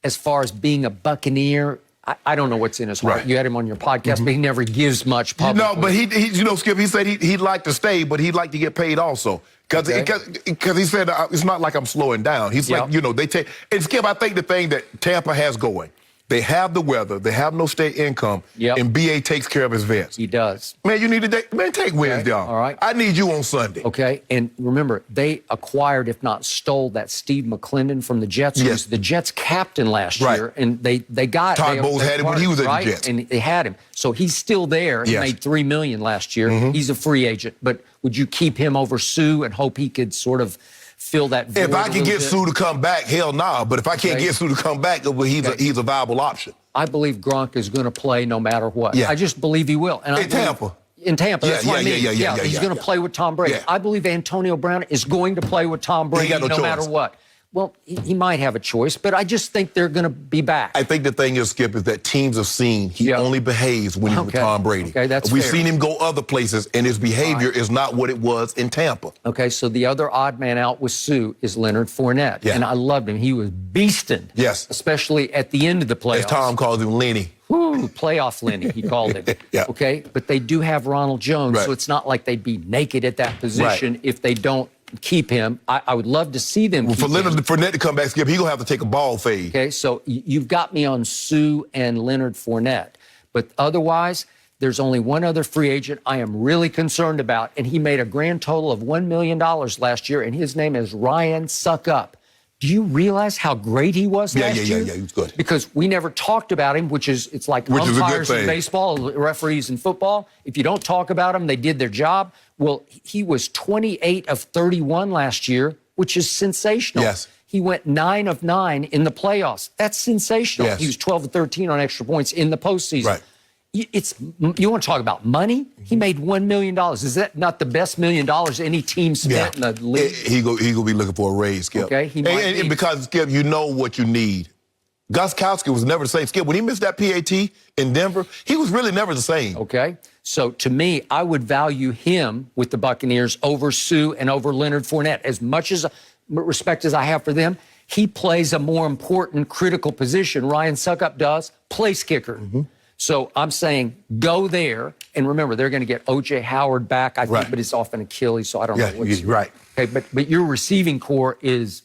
as far as being a Buccaneer. I don't know what's in his heart. You had him on your podcast, but he never gives much publicly. No, but he you know, Skip, he said he'd like to stay, but he'd like to get paid also. Because he said, it's not like I'm slowing down. He's like, you know, they take... And Skip, I think the thing that Tampa has going, they have the weather, they have no state income, and BA takes care of his vets. He does. Man, you need to take Wednesday off. All right. I need you on Sunday. Okay, and remember, they acquired, if not stole, that Steve McClendon from the Jets, who was the Jets captain last year, and they got... Todd Bowles had him when he was at the Jets. And they had him. So he's still there. He made $3 million last year. He's a free agent. But would you keep him over Sue and hope he could sort of fill that void? If I can get Sue to come back, hell nah. But if I can't get Sue to come back, he's a viable option. I believe Gronk is going to play no matter what. I just believe he will. And in Tampa. In Tampa, that's what I mean. He's going to play with Tom Brady. I believe Antonio Brown is going to play with Tom Brady no matter what. Well, he might have a choice, but I just think they're going to be back. I think the thing is, Skip, is that teams have seen he only behaves when he's with Tom Brady. Okay, that's We've fair. seen him go other places, and his behavior is not what it was in Tampa. Okay, so the other odd man out with Sue is Leonard Fournette. And I loved him. He was beasting. Especially at the end of the playoffs. As Tom calls him, Lenny. Woo, playoff Lenny, he called him. Okay, but they do have Ronald Jones, so it's not like they'd be naked at that position if they don't keep him. I would love to see them keep for Leonard him. Fournette to come back, Skip, he's going to have to take a ball fade. Okay, so you've got me on Sue and Leonard Fournette. But otherwise, there's only one other free agent I am really concerned about, and he made a grand total of $1 million last year, and his name is Ryan Suckup. Do you realize how great he was last year? Yeah, he was good. Because we never talked about him, it's like umpires in baseball, referees in football. If you don't talk about them, they did their job. Well, he was 28 of 31 last year, which is sensational. He went 9 of 9 in the playoffs. That's sensational. He was 12 of 13 on extra points in the postseason. You want to talk about money? He made $1 million. Is that not the best $1 million any team spent in the league? He go be looking for a raise, Skip. Okay, and because, Skip, you know what you need. Gostkowski was never the same. Skip, when he missed that PAT in Denver, he was really never the same. Okay, so to me, I would value him with the Buccaneers over Sue and over Leonard Fournette. As much as respect as I have for them, he plays a more important, critical position. Ryan Suckup does, place kicker. So I'm saying go there. And remember, they're going to get O.J. Howard back, I think, but it's off an Achilles, so I don't know what's... Right. Okay, but your receiving core is...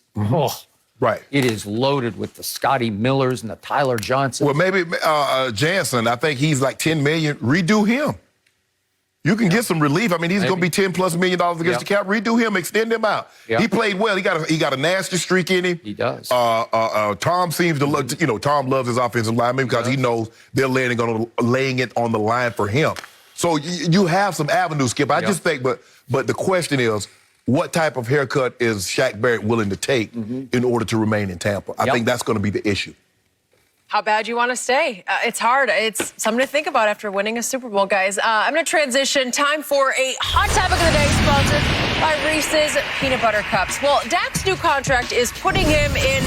Right. It is loaded with the Scotty Millers and the Tyler Johnsons. Well, maybe Jansen, I think he's like $10 million. Redo him. You can get some relief. I mean, he's going to be $10+ million against the cap. Redo him, extend him out. He played well. He got a nasty streak in him. He does. Tom seems to love, Tom loves his offensive lineman because he knows they're laying it on the line for him. So you have some avenues, Skip. I just think, but the question is, what type of haircut is Shaq Barrett willing to take in order to remain in Tampa? I think that's going to be the issue. How bad you want to stay? It's hard. It's something to think about after winning a Super Bowl, guys. I'm going to transition. Time for a hot topic of the day, sponsored by Reese's Peanut Butter Cups. Well, Dak's new contract is putting him in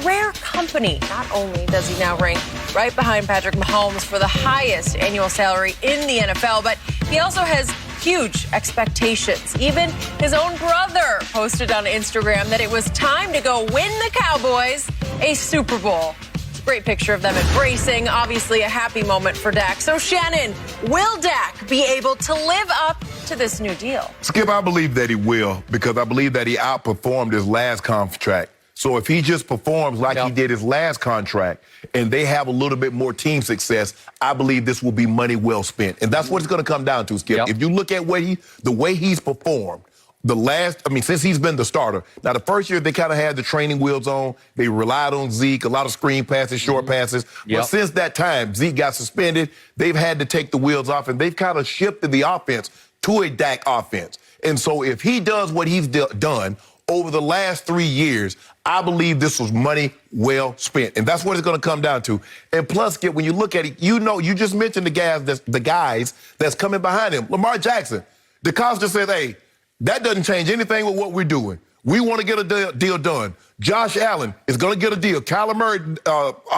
rare company. Not only does he now rank right behind Patrick Mahomes for the highest annual salary in the NFL, but he also has huge expectations. Even his own brother posted on Instagram that it was time to go win the Cowboys a Super Bowl. It's a great picture of them embracing. Obviously a happy moment for Dak. So Shannon, will Dak be able to live up to this new deal? Skip, I believe that he will, because I believe that he outperformed his last contract. So if he just performs like he did his last contract and they have a little bit more team success, I believe this will be money well spent. And that's what it's going to come down to, Skip. If you look at the way he's performed, since he's been the starter. Now, the first year, they kind of had the training wheels on. They relied on Zeke, a lot of screen passes, short passes. But since that time, Zeke got suspended. They've had to take the wheels off, and they've kind of shifted the offense to a Dak offense. And so if he does what he's done over the last 3 years, I believe this was money well spent. And that's what it's going to come down to. And plus, Skip, when you look at it, you just mentioned the guys that's coming behind him. Lamar Jackson. DeCosta says, hey, that doesn't change anything with what we're doing. We want to get a deal done. Josh Allen is going to get a deal. Kyler Murray,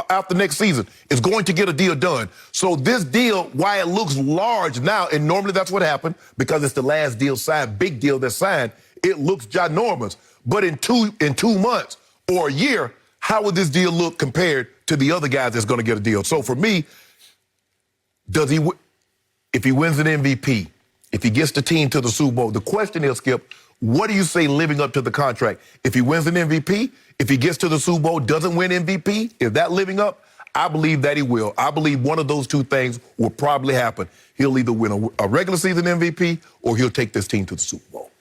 after next season, is going to get a deal done. So this deal, why it looks large now, and normally that's what happened because it's the last deal signed, big deal that's signed, it looks ginormous. But in two months or a year, how would this deal look compared to the other guys that's going to get a deal? So for me, if he wins an MVP, if he gets the team to the Super Bowl, the question is, Skip, what do you say living up to the contract? If he wins an MVP, if he gets to the Super Bowl, doesn't win MVP, is that living up? I believe that he will. I believe one of those two things will probably happen. He'll either win a regular season MVP or he'll take this team to the Super Bowl.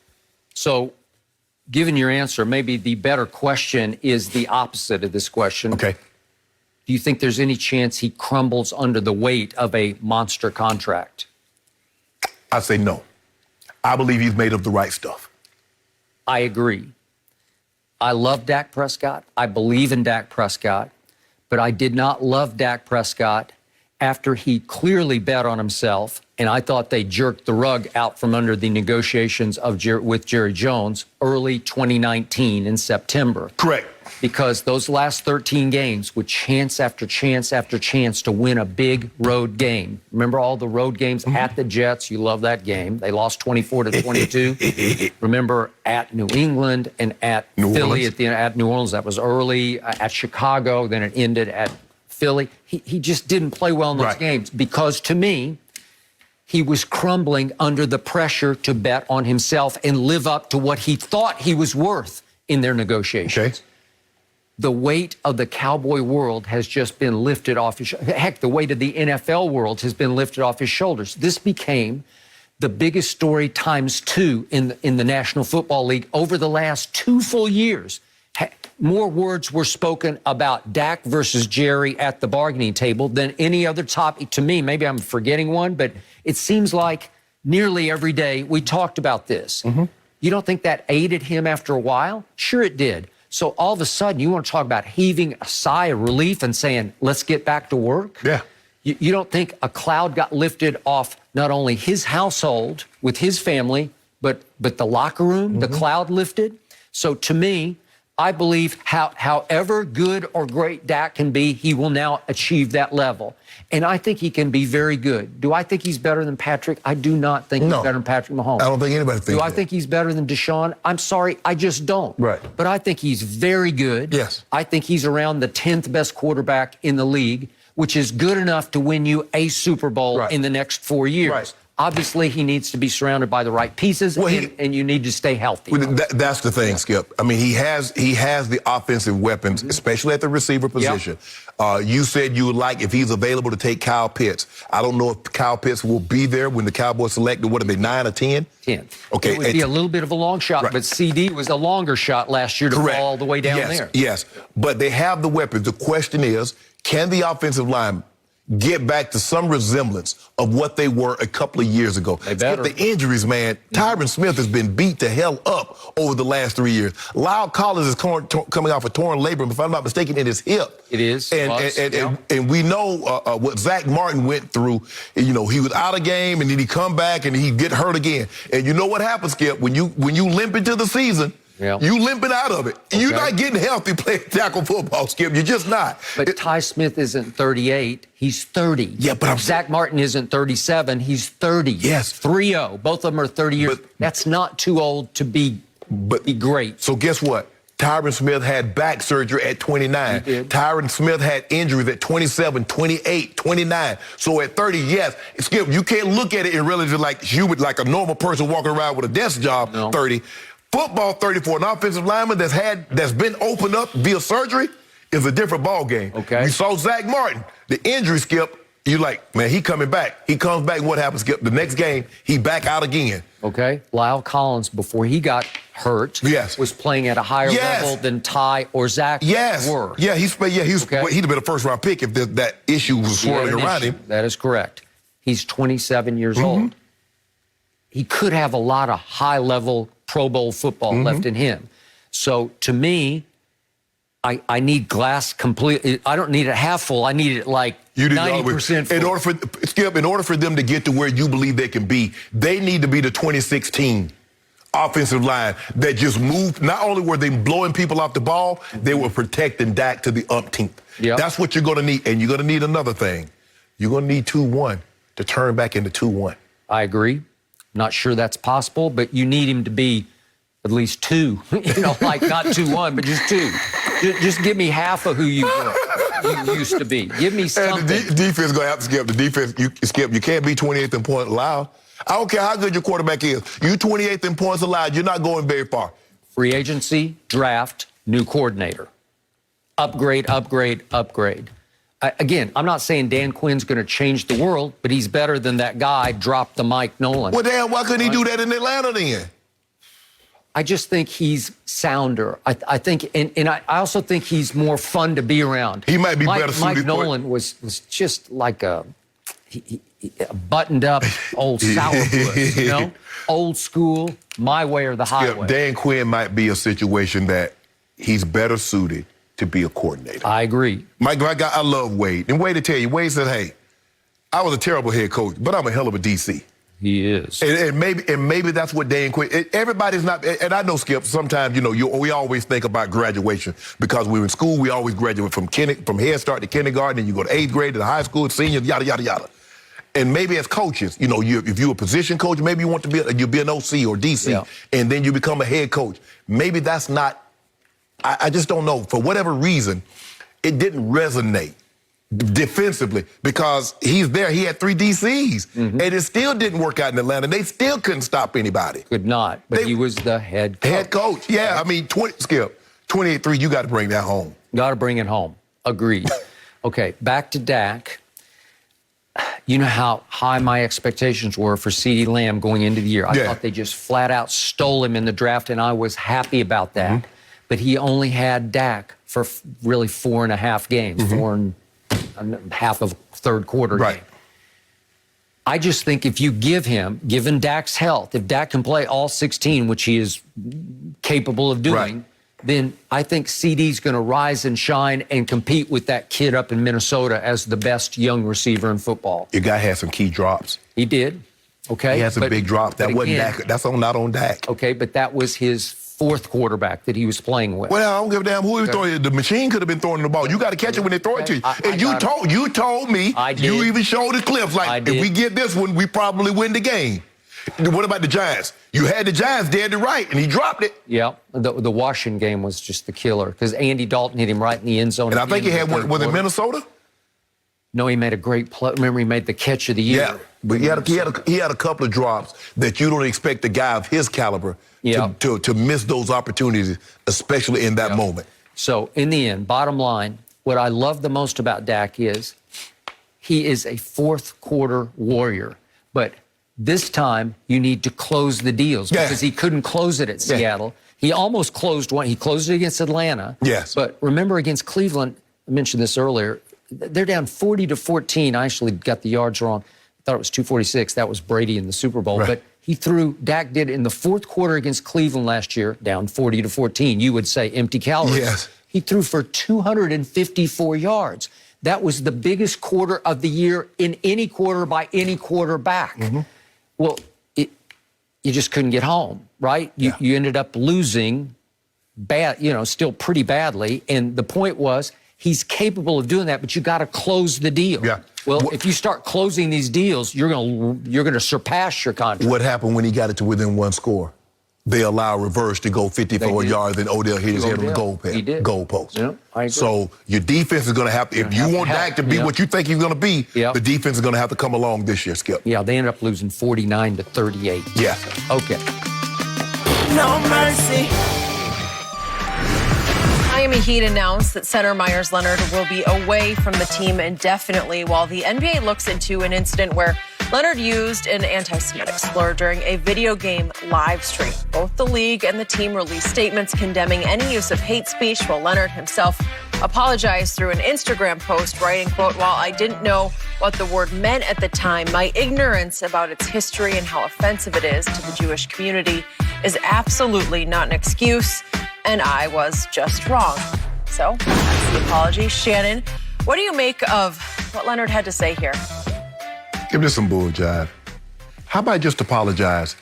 So, given your answer, maybe the better question is the opposite of this question. Okay. Do you think there's any chance he crumbles under the weight of a monster contract? I say no. I believe he's made of the right stuff. I agree. I love Dak Prescott. I believe in Dak Prescott. But I did not love Dak Prescott after he clearly bet on himself, and I thought they jerked the rug out from under the negotiations with Jerry Jones early 2019 in September. Correct. Because those last 13 games with chance after chance after chance to win a big road game. Remember all the road games at the Jets? You love that game. They lost 24-22. Remember at New England and at Philly at New Orleans. That was early. At Chicago, then it ended at Philly. He just didn't play well in those games because, to me, he was crumbling under the pressure to bet on himself and live up to what he thought he was worth in their negotiations. Okay. The weight of the Cowboy world has just been lifted off his shoulders. Heck, the weight of the NFL world has been lifted off his shoulders. This became the biggest story times 2 in the National Football League over the last 2 full years. More words were spoken about Dak versus Jerry at the bargaining table than any other topic. To me, maybe I'm forgetting one, but it seems like nearly every day we talked about this. You don't think that aided him after a while? Sure it did. So all of a sudden, you want to talk about heaving a sigh of relief and saying, let's get back to work? Yeah. You don't think a cloud got lifted off not only his household with his family, but the locker room, the cloud lifted? So to me, I believe however good or great Dak can be, he will now achieve that level. And I think he can be very good. Do I think he's better than Patrick? I do not think he's better than Patrick Mahomes. I don't think anybody thinks that. Do I think he's better than Deshaun? I'm sorry, I just don't. Right. But I think he's very good. Yes. I think he's around the 10th best quarterback in the league which is good enough to win you a Super Bowl in the next 4 years. Right. Obviously, he needs to be surrounded by the right pieces, and you need to stay healthy. Well, that's the thing, Skip. I mean, he has the offensive weapons, especially at the receiver position. You said you would like, if he's available, to take Kyle Pitts. I don't know if Kyle Pitts will be there when the Cowboys select, what are they, 9 or 10? 10. Okay. It would be a little bit of a long shot, but CD was a longer shot last year to fall all the way down there. Yes, but they have the weapons. The question is, can the offensive line get back to some resemblance of what they were a couple of years ago? They better. The injuries, man. Tyron Smith has been beat to hell up over the last 3 years. Lyle Collins is coming off a torn labrum, if I'm not mistaken, in his hip. It is. And we know what Zach Martin went through. You know, he was out of game, and then he come back, and he'd get hurt again. And you know what happens, Skip? When you limp into the season, you limping out of it. You're not getting healthy playing tackle football, Skip. You're just not. But Ty Smith isn't 38. He's 30. Yeah, but Zach Martin isn't 37. He's 30. Yes. 3-0. Both of them are 30 years. But that's not too old to be great. So guess what? Tyron Smith had back surgery at 29. Tyron Smith had injuries at 27, 28, 29. So at 30, yes, Skip, you can't look at it in relative like you would, like a normal person walking around with a desk job, 30. Football 30 for an offensive lineman that's been opened up via surgery is a different ball game. Okay. We saw Zach Martin, the injury, Skip. You like, man, he coming back. He comes back, and what happens, Skip? The next game, he back out again. Okay. Lyle Collins, before he got hurt, was playing at a higher level than Ty or Zach were. Yeah, he'd have been a first-round pick if that issue was swirling around him. That is correct. He's 27 years old. He could have a lot of high-level Pro Bowl football left in him. So, to me, I need glass completely. I don't need it half full. I need it like 90% full. In order for them to get to where you believe they can be, they need to be the 2016 offensive line that just moved. Not only were they blowing people off the ball, they were protecting Dak to the umpteenth. That's what you're going to need. And you're going to need another thing. You're going to need 2-1 to turn back into 2-1. I agree. Not sure that's possible, but you need him to be at least 2. You know, like not 2-1, but just 2. Just give me half of who you used to be. Give me something. And the defense going to have to skip. The defense, Skip, you can't be 28th in points allowed. I don't care how good your quarterback is. You 28th in points allowed, you're not going very far. Free agency, draft, new coordinator. Upgrade, upgrade, upgrade. Again, I'm not saying Dan Quinn's going to change the world, but he's better than that guy dropped the Mike Nolan. Well, damn, why couldn't he do that in Atlanta then? I just think he's sounder. I think, and I also think he's more fun to be around. He might be better suited. Mike Nolan was just like a buttoned-up old sourpuss, you know? Old school, my way or the highway. Dan Quinn might be a situation that he's better suited to be a coordinator. I agree. I love Wade. And Wade to tell you, Wade said, hey, I was a terrible head coach, but I'm a hell of a DC. He is. And maybe that's what Dan Quinn, everybody's not, and I know, Skip, sometimes, you know, we always think about graduation because we were in school, we always graduate from Head Start to kindergarten, and you go to 8th grade to the high school, senior, yada, yada, yada. And maybe as coaches, you know, if you're a position coach, maybe you want to you'll be an OC or DC, and then you become a head coach. Maybe that's not, I just don't know. For whatever reason, it didn't resonate defensively because he's there. He had 3 DCs, and it still didn't work out in Atlanta. They still couldn't stop anybody. Could not, but he was the head coach. Head coach, yeah. I mean, Skip, 28-3, you got to bring that home. Got to bring it home. Agreed. Okay, back to Dak. You know how high my expectations were for CeeDee Lamb going into the year. I thought they just flat out stole him in the draft, and I was happy about that. But he only had Dak for really 4.5 games, 4.5 of third quarter game. I just think if you give him, given Dak's health, if Dak can play all 16, which he is capable of doing, then I think CeeDee's going to rise and shine and compete with that kid up in Minnesota as the best young receiver in football. Your guy had some key drops. He did. Okay. He had some big drops. That wasn't Dak. That's not on Dak. Okay, but that was his 4th quarterback that he was playing with. Well, I don't give a damn who he was throwing. The machine could have been throwing the ball. You got to catch it when they throw it to you. And you told me, you even showed the clips, like, if we get this one, we probably win the game. What about the Giants? You had the Giants dead to right, and he dropped it. Yeah, the Washington game was just the killer because Andy Dalton hit him right in the end zone. And I think he had one, was it Minnesota? No, he made a great play. Remember, he made the catch of the year. Yeah, but he had a couple of drops that you don't expect a guy of his caliber to miss those opportunities, especially in that moment. So, in the end, bottom line, what I love the most about Dak is he is a fourth quarter warrior. But this time, you need to close the deals because he couldn't close it at Seattle. He almost closed one. He closed it against Atlanta. Yes. But remember, against Cleveland, I mentioned this earlier, they're down 40-14. I actually got the yards wrong. I thought it was 246. That was Brady in the Super Bowl. But Dak did in the fourth quarter against Cleveland last year, down 40-14. You would say empty calories. Yes. He threw for 254 yards. That was the biggest quarter of the year in any quarter by any quarterback. Well, you just couldn't get home, right? You ended up losing still pretty badly. And the point was, he's capable of doing that, but you got to close the deal. Yeah. Well, if you start closing these deals, you're gonna surpass your contract. What happened when he got it to within one score? They allow reverse to go 54 yards, and Odell hit his head on the goal post. Yeah, I agree. So your defense is going to have to, if you want Dak to be what you think he's going to be, the defense is going to have to come along this year, Skip. Yeah, they ended up losing 49-38. Yeah. Okay. No mercy. Miami Heat announced that center Meyers Leonard will be away from the team indefinitely while the NBA looks into an incident where Leonard used an anti-Semitic slur during a video game live stream. Both the league and the team released statements condemning any use of hate speech, while Leonard himself apologized through an Instagram post, writing, quote, "While I didn't know what the word meant at the time, my ignorance about its history and how offensive it is to the Jewish community is absolutely not an excuse, and I was just wrong." So, that's the apology. Shannon, what do you make of what Leonard had to say here? Give this some bull jive. How about just apologize?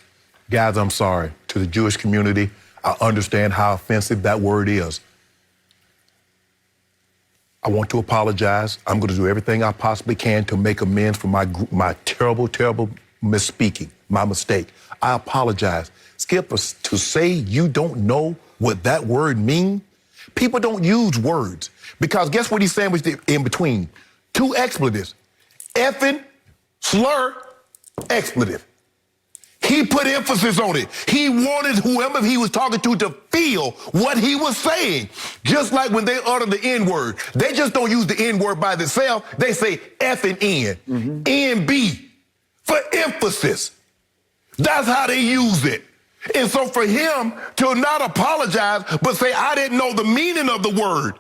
Guys, I'm sorry. To the Jewish community, I understand how offensive that word is. I want to apologize. I'm going to do everything I possibly can to make amends for my terrible, terrible misspeaking, my mistake. I apologize. Skip, to say you don't know what that word means, people don't use words. Because guess what he sandwiched in between? Two expletives. Effing, slur, expletive. He put emphasis on it. He wanted whoever he was talking to feel what he was saying. Just like when they utter the N-word. They just don't use the N-word by themselves. They say F and N. N-B for emphasis. That's how they use it. And so for him to not apologize, but say, I didn't know the meaning of the word.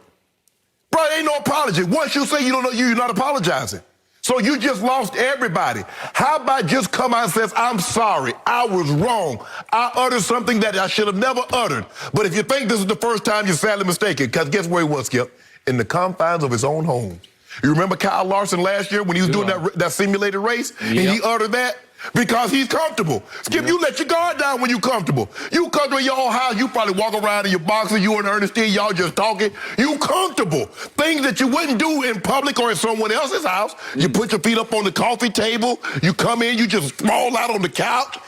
Bro, ain't no apology. Once you say you don't know, you're not apologizing. So you just lost everybody. How about just come out and says, I'm sorry, I was wrong. I uttered something that I should have never uttered. But if you think this is the first time, you're sadly mistaken, because guess where he was, Skip? In the confines of his own home. You remember Kyle Larson last year when he was doing that simulated race? And he uttered that? Because he's comfortable. Skip, you let your guard down when you're comfortable. You comfortable in your own house, you probably walk around in your boxer, you and Ernestine, y'all just talking. You comfortable. Things that you wouldn't do in public or in someone else's house. You put your feet up on the coffee table, you come in, you just sprawl out on the couch.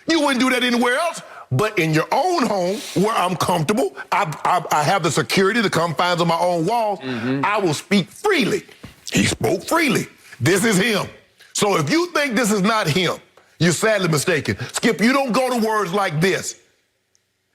You wouldn't do that anywhere else. But in your own home, where I'm comfortable, I have the security, the confines of my own walls, I will speak freely. He spoke freely. This is him. So if you think this is not him, you're sadly mistaken. Skip, you don't go to words like this.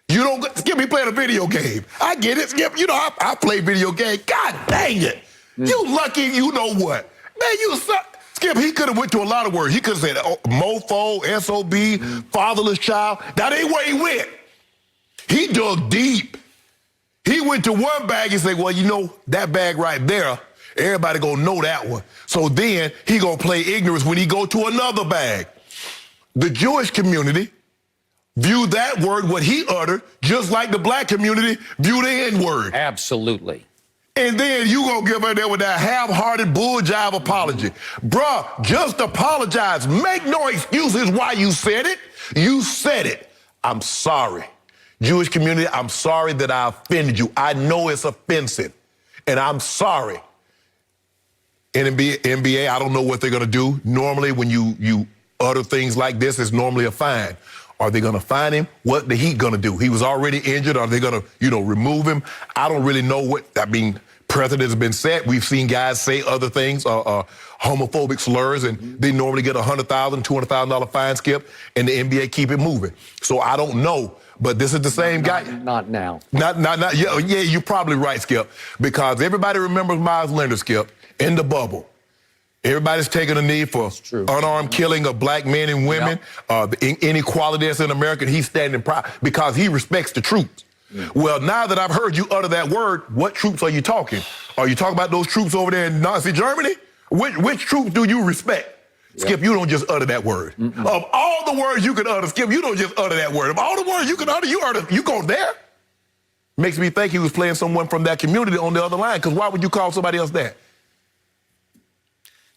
You don't go, Skip, he playing a video game. I get it, Skip. You know, I play video game. God dang it. You lucky you know what. Man, you suck. Skip, he could have went to a lot of words. He could have said mofo, SOB, fatherless child. That ain't where he went. He dug deep. He went to one bag and said, well, you know, that bag right there, everybody gonna know that one. So then he gonna play ignorance when he go to another bag. The Jewish community view that word, what he uttered, just like the black community view the N-word. Absolutely. And then you gonna give her there with that half-hearted bull jive apology. Bruh, just apologize. Make no excuses why you said it. You said it. I'm sorry. Jewish community, I'm sorry that I offended you. I know it's offensive, and I'm sorry. In NBA, I don't know what they're gonna do. Normally, when you utter things like this, it's normally a fine. Are they gonna fine him? What the Heat gonna do? He was already injured. Are they gonna, remove him? I don't really know what, precedent has been set. We've seen guys say other things, homophobic slurs, and they normally get a $100,000, $200,000 fine, Skip, and the NBA keep it moving. So I don't know, but this is the same guy. Not now. Not. Yeah, you're probably right, Skip, because everybody remembers Meyers Leonard, Skip, in the bubble. Everybody's taking a knee for unarmed killing of black men and women, the inequality that's in America. He's standing proud because he respects the troops. Well, now that I've heard you utter that word, what troops are you talking? Are you talking about those troops over there in Nazi Germany? Which troops do you respect? Skip, you don't just utter that word. Of all the words you can utter, Skip, you don't just utter that word. Of all the words you can utter, you go there? Makes me think he was playing someone from that community on the other line, because why would you call somebody else that?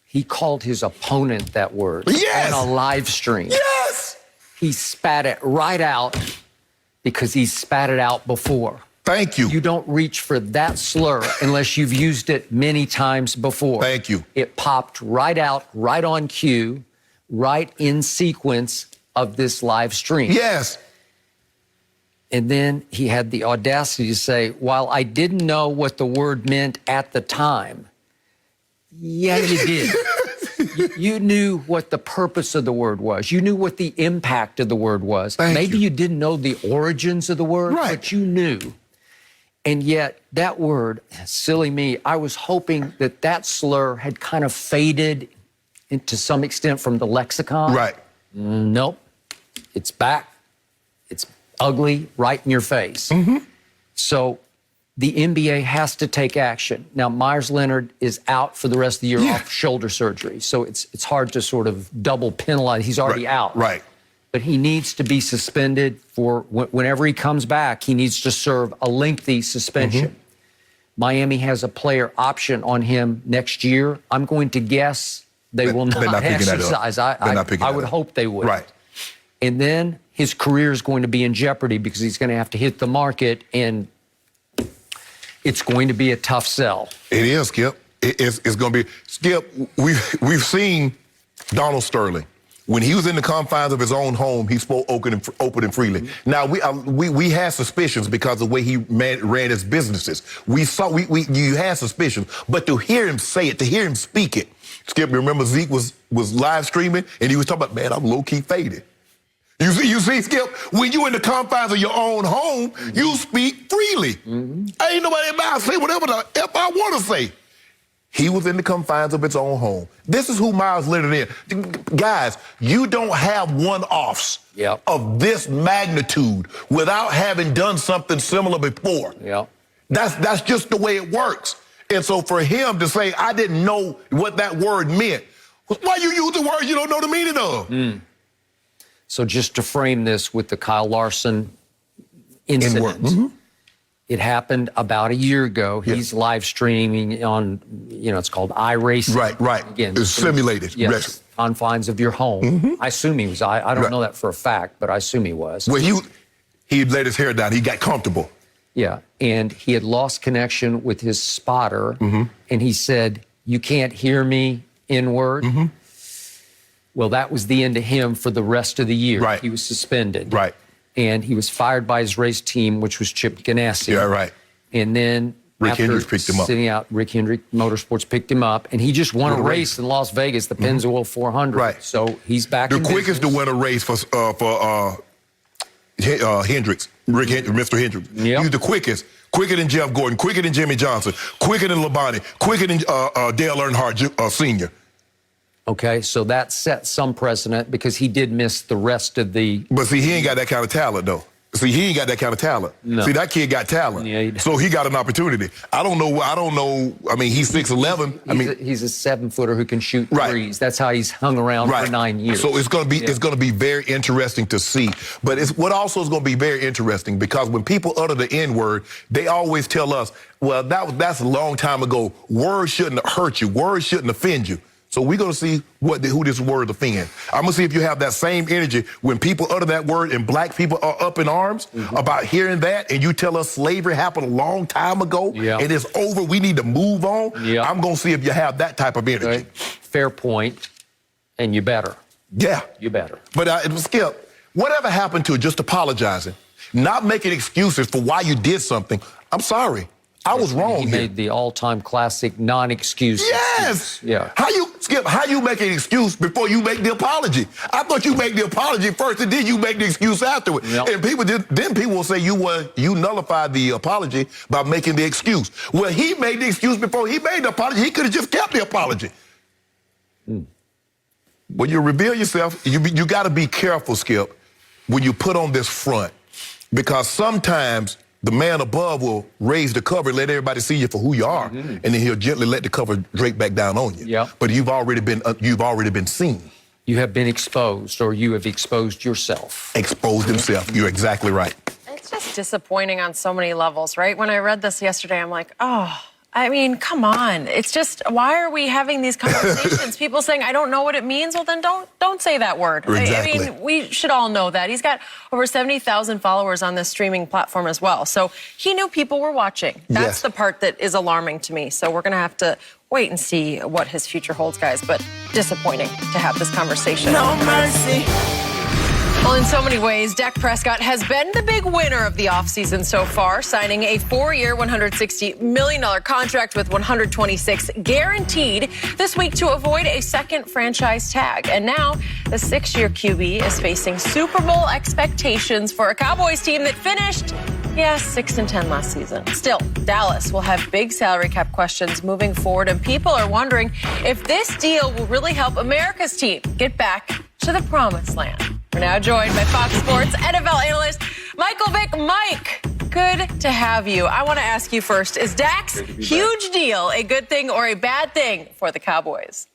He called his opponent that word on a live stream. Yes! He spat it right out because he spat it out before. Thank you. You don't reach for that slur unless you've used it many times before. Thank you. It popped right out, right on cue, right in sequence of this live stream. Yes. And then he had the audacity to say, while I didn't know what the word meant at the time, yeah, you did. You knew what the purpose of the word was. You knew what the impact of the word was. Maybe you didn't know the origins of the word, but you knew. And yet that word, silly me, I was hoping that that slur had kind of faded to some extent from the lexicon. Right. Nope. It's back. It's ugly, right in your face. So the NBA has to take action. Now, Meyers Leonard is out for the rest of the year off shoulder surgery. So it's hard to sort of double penalize. He's already out. Right. But he needs to be suspended for whenever he comes back, he needs to serve a lengthy suspension. Miami has a player option on him next year. I'm going to guess they will not exercise. I would hope they would. Right. And then his career is going to be in jeopardy because he's going to have to hit the market, and it's going to be a tough sell. It is, Skip. It's going to be. Skip, we've seen Donald Sterling. When he was in the confines of his own home, he spoke open and freely. Now, we had suspicions because of the way he ran his businesses. You had suspicions, but to hear him say it, to hear him speak it, Skip, remember Zeke was live streaming, and he was talking about, man, I'm low-key faded. You see, Skip, when you in the confines of your own home, you speak freely. Ain't nobody about to say whatever the F I want to say. He was in the confines of its own home. This is who Meyers Leonard is. Guys, you don't have one-offs of this magnitude without having done something similar before. That's just the way it works. And so for him to say, I didn't know what that word meant, why you use the word you don't know the meaning of? So just to frame this with the Kyle Larson incident, it happened about a year ago. He's live streaming on, it's called iRacing. Right. Again, it's simulated. Yes, confines of your home. I assume he was. I don't know that for a fact, but I assume he was. Well, he let his hair down. He got comfortable. Yeah, and he had lost connection with his spotter, and he said, "You can't hear me, N-word." Well, that was the end of him for the rest of the year. Right. He was suspended. Right. And he was fired by his race team, which was Chip Ganassi. Yeah, right. And then Rick Hendricks picked him up. Sitting out, Rick Hendricks Motorsports picked him up, and he just won a race in Las Vegas, the Pennzoil 400. Right. So he's back. The quickest to win a race for Hendricks, Mr. Hendricks. He was the quickest. Quicker than Jeff Gordon, quicker than Jimmy Johnson, quicker than Labonte, quicker than Dale Earnhardt Sr. Okay, so that set some precedent because he did miss the rest of the... But see, he ain't got that kind of talent, though. See, he ain't got that kind of talent. No. See, that kid got talent. Yeah, he does. So he got an opportunity. I don't know. I mean, he's 6'11". He's a 7-footer who can shoot threes. That's how he's hung around for 9 years. So it's going to be very interesting to see. But what also is going to be very interesting, because when people utter the N-word, they always tell us, well, that's a long time ago. Words shouldn't hurt you. Words shouldn't offend you. So we're going to see who this word offends. I'm going to see if you have that same energy when people utter that word and black people are up in arms about hearing that, and you tell us slavery happened a long time ago and it's over, we need to move on. I'm going to see if you have that type of energy. Okay. Fair point, and you better. Yeah. You better. But Skip, whatever happened to just apologizing, not making excuses for why you did something? I'm sorry. I was wrong. He made the all-time classic non-excuse. Yes. Yeah. Skip, how you make an excuse before you make the apology? I thought you make the apology first and then you make the excuse afterward. Yep. And people will say you nullified the apology by making the excuse. Well, he made the excuse before he made the apology. He could have just kept the apology. When you reveal yourself, you got to be careful, Skip, when you put on this front, because sometimes the man above will raise the cover, let everybody see you for who you are, and then he'll gently let the cover drape back down on you. Yep. But you've already been seen. You have been exposed, or you have exposed yourself. Exposed himself. You're exactly right. It's just disappointing on so many levels, right? When I read this yesterday, I'm like, oh, I mean, come on. It's just, why are we having these conversations? People saying, I don't know what it means. Well, then don't say that word. Exactly. I mean, we should all know that. He's got over 70,000 followers on this streaming platform as well. So he knew people were watching. That's the part that is alarming to me. So we're going to have to wait and see what his future holds, guys. But disappointing to have this conversation. No mercy. Well, in so many ways, Dak Prescott has been the big winner of the offseason so far, signing a 4-year, $160 million contract with 126 guaranteed this week to avoid a second franchise tag. And now the 6-year QB is facing Super Bowl expectations for a Cowboys team that finished, 6-10 last season. Still, Dallas will have big salary cap questions moving forward, and people are wondering if this deal will really help America's team get back to the promised land. We're now joined by Fox Sports NFL analyst Michael Vick. Mike, good to have you. I want to ask you first, is Dak's huge deal a good thing or a bad thing for the Cowboys?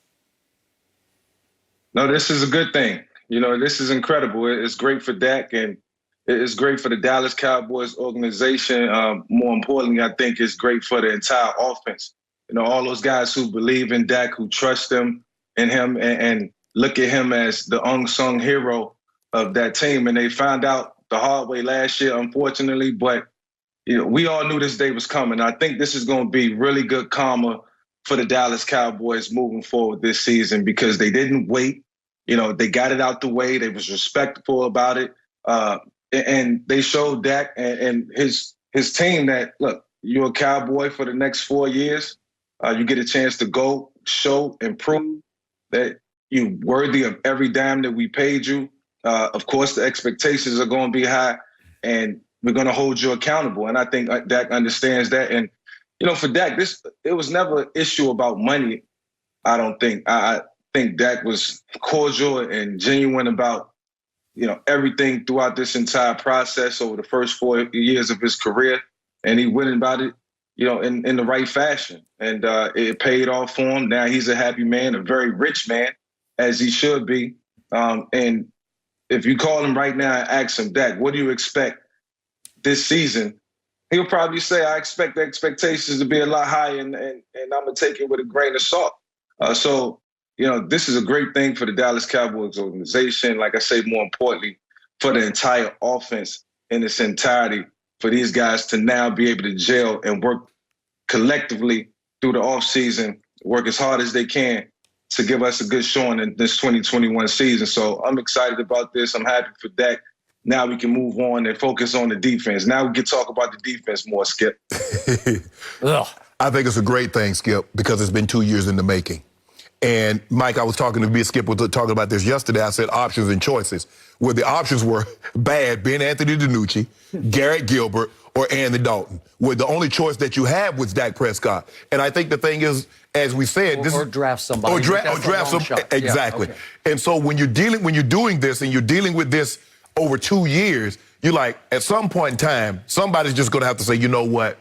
No, this is a good thing. You know, this is incredible. It's great for Dak, and it's great for the Dallas Cowboys organization. More importantly, I think it's great for the entire offense. You know, all those guys who believe in Dak, who trust him and look at him as the unsung hero of that team. And they found out the hard way last year, unfortunately. But you know, we all knew this day was coming. I think this is going to be really good karma for the Dallas Cowboys moving forward this season, because they didn't wait. You know, they got it out the way. They was respectful about it. And they showed Dak and his team that, look, you're a Cowboy for the next 4 years. You get a chance to go, show, and prove that you're worthy of every dime that we paid you. Of course, the expectations are going to be high, and we're going to hold you accountable. And I think Dak understands that. And, you know, for Dak, it was never an issue about money, I don't think. I think Dak was cordial and genuine about, you know, everything throughout this entire process over the first 4 years of his career. And he went about it, you know, in the right fashion. And it paid off for him. Now he's a happy man, a very rich man, as he should be. And if you call him right now and ask him, Dak, what do you expect this season? He'll probably say, I expect the expectations to be a lot higher, and I'm going to take it with a grain of salt. So, you know, this is a great thing for the Dallas Cowboys organization. Like I say, more importantly, for the entire offense in its entirety, for these guys to now be able to gel and work collectively through the offseason, work as hard as they can to give us a good showing in this 2021 season. So I'm excited about this. I'm happy for Dak. Now we can move on and focus on the defense. Now we can talk about the defense more, Skip. I think it's a great thing, Skip, because it's been 2 years in the making. And Mike, I was talking to me and Skip was talking about this yesterday. I said options and choices. Where the options were bad, Ben Anthony DiNucci, Garrett Gilbert, or Andy Dalton. Where the only choice that you had was Dak Prescott. And I think the thing is, as we said, or draft somebody. Or draft somebody. Exactly. Yeah, okay. And so when you're doing this and you're dealing with this over 2 years, you're like, at some point in time, somebody's just going to have to say, you know what?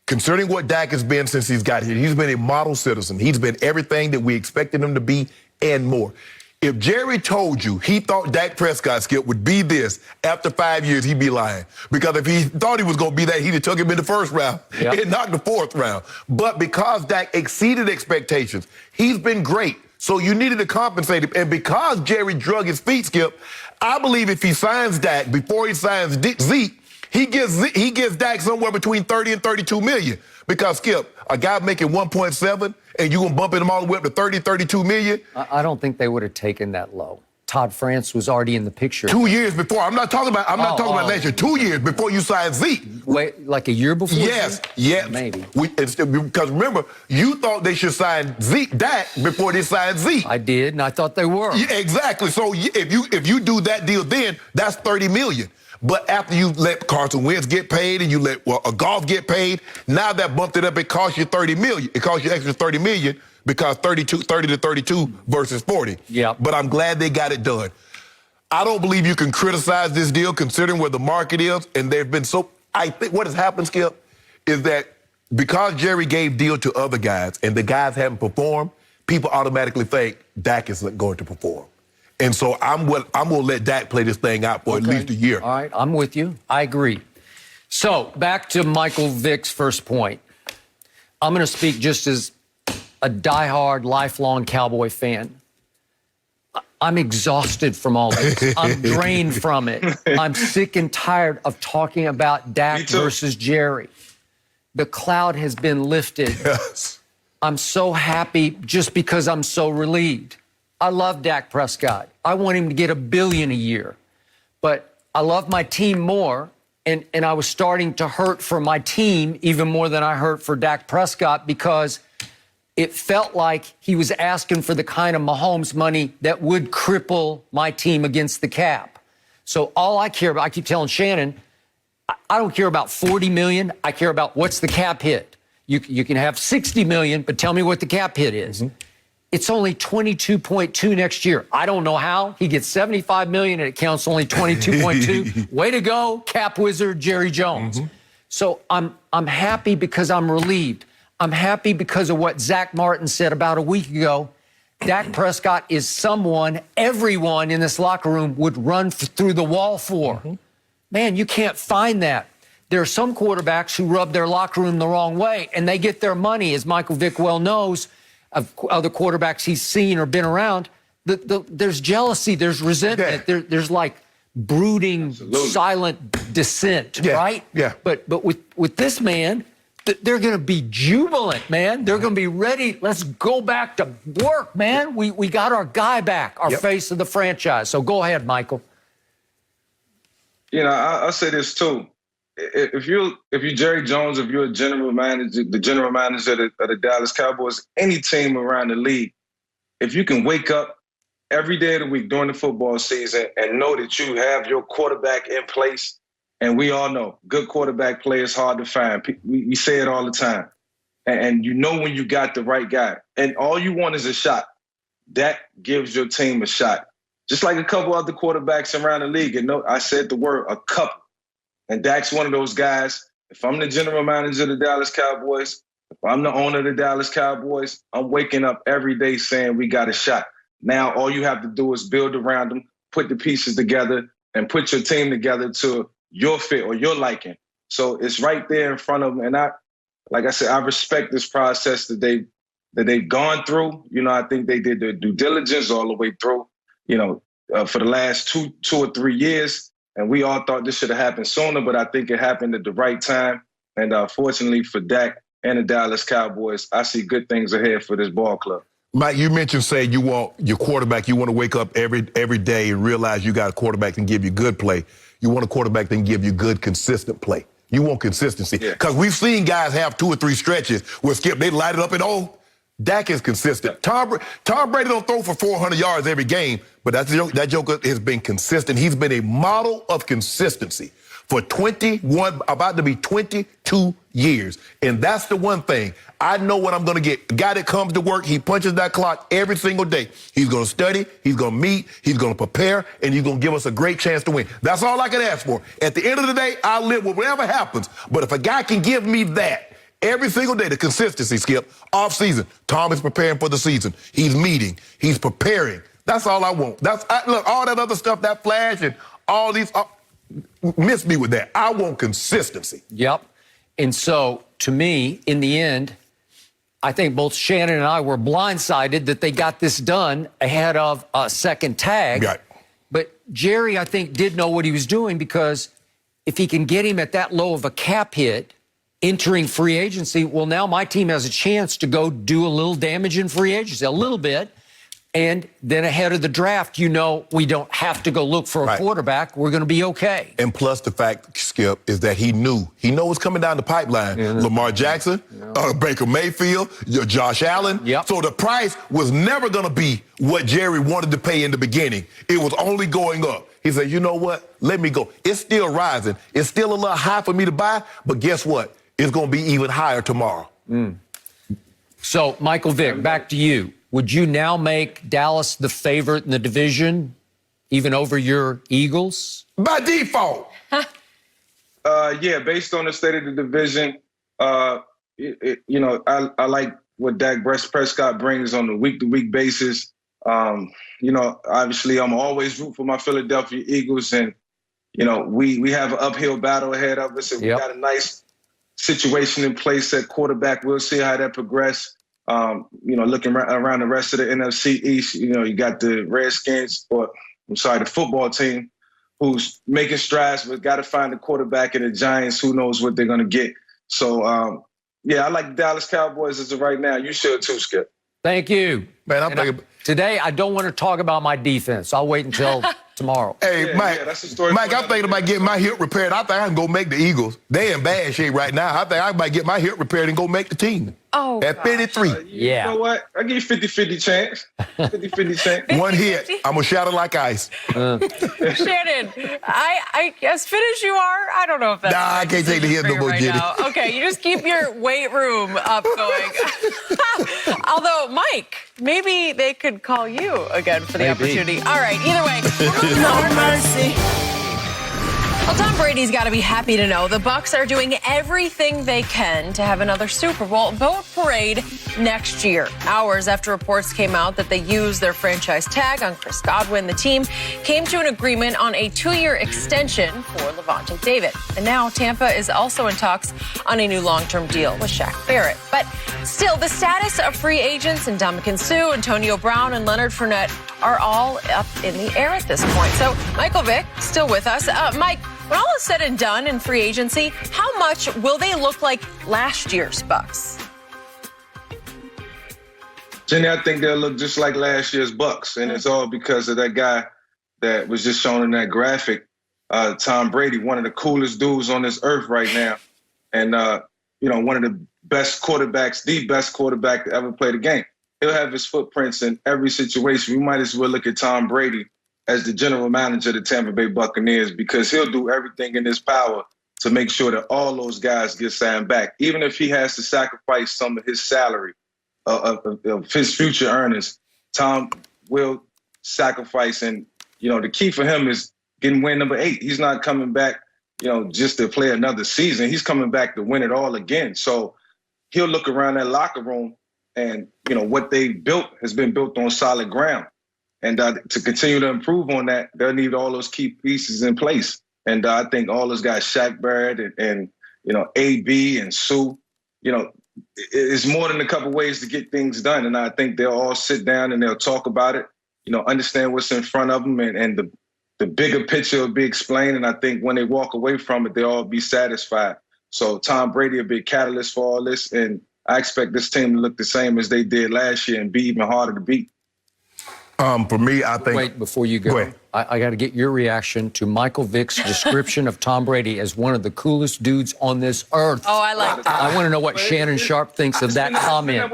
Concerning what Dak has been since he's got here, he's been a model citizen. He's been everything that we expected him to be and more. If Jerry told you he thought Dak Prescott, Skip, would be this after 5 years, he'd be lying. Because if he thought he was going to be that, he'd have took him in the first round and knocked the fourth round. But because Dak exceeded expectations, he's been great. So you needed to compensate him. And because Jerry drug his feet, Skip, I believe if he signs Dak before he signs Zeke, he gives Dak somewhere between 30 and 32 million. Because, Skip, a guy making 1.7 and you going to bump him all the way up to 30, 32 million? I don't think they would have taken that low. Todd France was already in the picture. 2 years before. I'm not talking about last year. 2 years before you signed Zeke. Wait, like a year before? Yes, Zeke? yes. Maybe. Because remember, you thought they should sign Dak before they signed Zeke. I did, and I thought they were. Yeah, exactly. So if you do that deal then, that's $30 million. But after you let Carson Wentz get paid and you let a Goff get paid, now that bumped it up, it cost you $30 million. It cost you extra $30 million because 30 to 32 versus 40. Yeah. But I'm glad they got it done. I don't believe you can criticize this deal considering where the market is, and they've been so. I think what has happened, Skip, is that because Jerry gave deal to other guys and the guys haven't performed, people automatically think Dak is going to perform. And so I'm going to let Dak play this thing out for at least a year. All right, I'm with you. I agree. So back to Michael Vick's first point. I'm going to speak just as a diehard, lifelong Cowboy fan. I'm exhausted from all this. I'm drained from it. I'm sick and tired of talking about Dak versus Jerry. The cloud has been lifted. Yes. I'm so happy just because I'm so relieved. I love Dak Prescott. I want him to get $1 billion a year. But I love my team more, and I was starting to hurt for my team even more than I hurt for Dak Prescott because it felt like he was asking for the kind of Mahomes money that would cripple my team against the cap. So all I care about, I keep telling Shannon, I don't care about $40 million. I care about what's the cap hit. You can have $60 million, but tell me what the cap hit is. Mm-hmm. It's only 22.2 next year. I don't know how. He gets $75 million and it counts only 22.2. Way to go, cap wizard Jerry Jones. Mm-hmm. So I'm happy because I'm relieved. I'm happy because of what Zach Martin said about a week ago. Dak Prescott is someone everyone in this locker room would run through the wall for. Mm-hmm. Man, you can't find that. There are some quarterbacks who rub their locker room the wrong way, and they get their money, as Michael Vick well knows, of other quarterbacks he's seen or been around. There's jealousy, there's resentment, there's like brooding, silent dissent, right? Yeah. But with this man, they're going to be jubilant, man. They're going to be ready. Let's go back to work, man. We got our guy back, our face of the franchise. So go ahead, Michael. You know, I'll say this too. If you're Jerry Jones, if you're a general manager, the general manager of the Dallas Cowboys, any team around the league, if you can wake up every day of the week during the football season and know that you have your quarterback in place, and we all know good quarterback play is hard to find. We say it all the time. And you know when you got the right guy. And all you want is a shot. That gives your team a shot. Just like a couple other quarterbacks around the league. And I said the word, a couple. And Dak's one of those guys. If I'm the general manager of the Dallas Cowboys, if I'm the owner of the Dallas Cowboys, I'm waking up every day saying we got a shot. Now all you have to do is build around them, put the pieces together, and put your team together to your fit or your liking. So it's right there in front of them. And like I said, I respect this process that they've gone through. You know, I think they did their due diligence all the way through, for the last two or 3 years. And we all thought this should have happened sooner, but I think it happened at the right time. And fortunately for Dak and the Dallas Cowboys, I see good things ahead for this ball club. Mike, you mentioned saying you want your quarterback, you want to wake up every day and realize you got a quarterback that can give you good play. You want a quarterback that can give you good, consistent play. You want consistency. Because we've seen guys have 2 or 3 stretches where Skip, they light it up and Dak is consistent. Tom Brady don't throw for 400 yards every game, but that joker has been consistent. He's been a model of consistency for about to be 22 years. And that's the one thing. I know what I'm going to get. A guy that comes to work, he punches that clock every single day. He's going to study, he's going to meet, he's going to prepare, and he's going to give us a great chance to win. That's all I can ask for. At the end of the day, I'll live with whatever happens. But if a guy can give me that, every single day, the consistency, Skip, off season. Tom is preparing for the season. He's meeting. He's preparing. That's all I want. Look, all that other stuff, that flash and all these, miss me with that. I want consistency. Yep. And so, to me, in the end, I think both Shannon and I were blindsided that they got this done ahead of a second tag. Right. But Jerry, I think, did know what he was doing because if he can get him at that low of a cap hit, entering free agency, well, now my team has a chance to go do a little damage in free agency, a little bit. And then ahead of the draft, we don't have to go look for a quarterback. We're going to be okay. And plus the fact, Skip, is that he knows what's coming down the pipeline. Yeah. Lamar Jackson, Baker Mayfield, Josh Allen. Yep. So the price was never going to be what Jerry wanted to pay in the beginning. It was only going up. He said, you know what? Let me go. It's still rising. It's still a little high for me to buy, but guess what? It's going to be even higher tomorrow. So, Michael Vick, back to you. Would you now make Dallas the favorite in the division, even over your Eagles? By default. Yeah, based on the state of the division, I like what Dak Prescott brings on a week-to-week basis. Obviously, I'm always root for my Philadelphia Eagles, and we have an uphill battle ahead of us, and we got a nice situation in place at quarterback. We'll see how that progresses. Looking around the rest of the NFC East, you got the Redskins, the football team, who's making strides, but got to find a quarterback, and the Giants, who knows what they're going to get. So, I like the Dallas Cowboys as of right now. You should too, Skip. Thank you. Man, today, I don't want to talk about my defense. I'll wait until tomorrow. Hey, Mike, that's the story. Mike, I'm thinking about getting my hip repaired. I think I can go make the Eagles. They in bad shape right now. I think I might get my hip repaired and go make the team. Oh, at 53. You know what? I give you 50-50 chance. 50-50 chance. One hit. I'm going to shatter like ice. Shannon, I as fit as you are, I don't know if that's I can't take the hit no more, Jenny. Okay, you just keep your weight room up going. Although, Mike, maybe they could call you again for the opportunity. All right, either way. No mercy. Well, Tom Brady's got to be happy to know the Bucs are doing everything they can to have another Super Bowl boat parade next year. Hours after reports came out that they used their franchise tag on Chris Godwin, the team came to an agreement on a 2-year extension for Lavonte David. And now Tampa is also in talks on a new long-term deal with Shaq Barrett. But still, the status of free agents and Ndamukong Suh, Antonio Brown, and Leonard Fournette are all up in the air at this point. So Michael Vick, still with us. Mike, when all is said and done in free agency, how much will they look like last year's Bucs? Jenny, I think they'll look just like last year's Bucs, and it's all because of that guy that was just shown in that graphic, Tom Brady, one of the coolest dudes on this earth right now, and one of the best quarterbacks, the best quarterback to ever play the game. He'll have his footprints in every situation. We might as well look at Tom Brady as the general manager of the Tampa Bay Buccaneers, because he'll do everything in his power to make sure that all those guys get signed back, even if he has to sacrifice some of his salary, of his future earnings. Tom will sacrifice, and the key for him is getting win number 8. He's not coming back, just to play another season. He's coming back to win it all again. So he'll look around that locker room, and what they built has been built on solid ground. And to continue to improve on that, they'll need all those key pieces in place. And I think all those guys, Shaq Barrett and AB and Sue, it's more than a couple ways to get things done. And I think they'll all sit down and they'll talk about it, understand what's in front of them, and the bigger picture will be explained. And I think when they walk away from it, they'll all be satisfied. So Tom Brady will be a catalyst for all this. And I expect this team to look the same as they did last year and be even harder to beat. For me, I think... Wait, before you go I got to get your reaction to Michael Vick's description of Tom Brady as one of the coolest dudes on this earth. Oh, I like that. I want to know what Shannon Sharp thinks of that comment.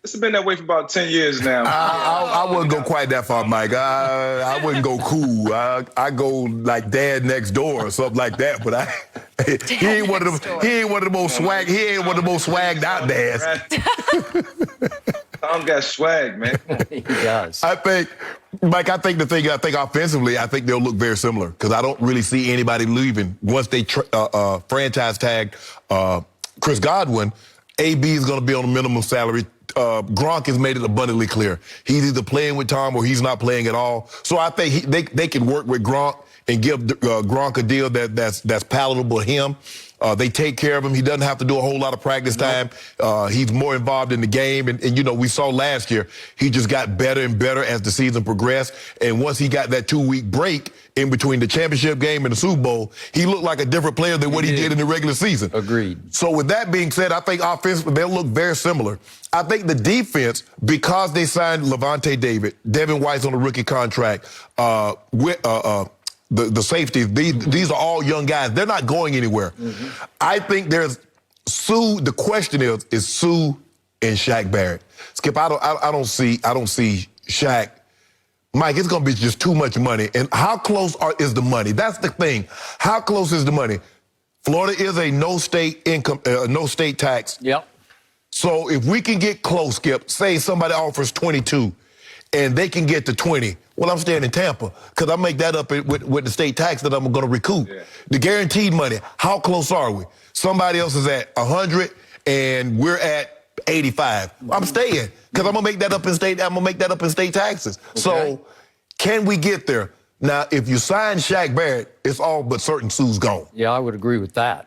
It's been that way for about 10 years now. I wouldn't go quite that far, Mike. I wouldn't go cool. I go like Dad Next Door or something like that. But he ain't one of the most swag. He ain't one of the most swagged out dads. Tom got swag, man. He does. I think offensively, I think they'll look very similar, because I don't really see anybody leaving once they franchise tag Chris Godwin. AB is going to be on a minimum salary. Gronk has made it abundantly clear he's either playing with Tom or he's not playing at all. So I think they can work with Gronk and give Gronk a deal that's palatable to him. They take care of him. He doesn't have to do a whole lot of practice time. He's more involved in the game. And, you know, we saw last year, he just got better and better as the season progressed. And once he got that 2-week break in between the championship game and the Super Bowl, he looked like a different player than what he did in the regular season. Agreed. So with that being said, I think offensively, they'll look very similar. I think the defense, because they signed Lavonte David, Devin White's on a rookie contract, the safeties, these are all young guys. They're not going anywhere. I think there's Sue. The question is Sue and Shaq Barrett. Skip, I don't see Shaq. Mike, it's going to be just too much money. And how close is the money? That's the thing. How close is the money? Florida is a no state income, no state tax. Yep. So if we can get close, Skip, say somebody offers 22 and they can get to 20, well, I'm staying in Tampa because I make that up with the state tax that I'm going to recoup. Yeah. The guaranteed money, how close are we? Somebody else is at 100 and we're at 85. I'm staying because I'm going to make that up in state taxes. Okay. So can we get there? Now, if you sign Shaq Barrett, it's all but certain Sue's gone. Yeah, I would agree with that.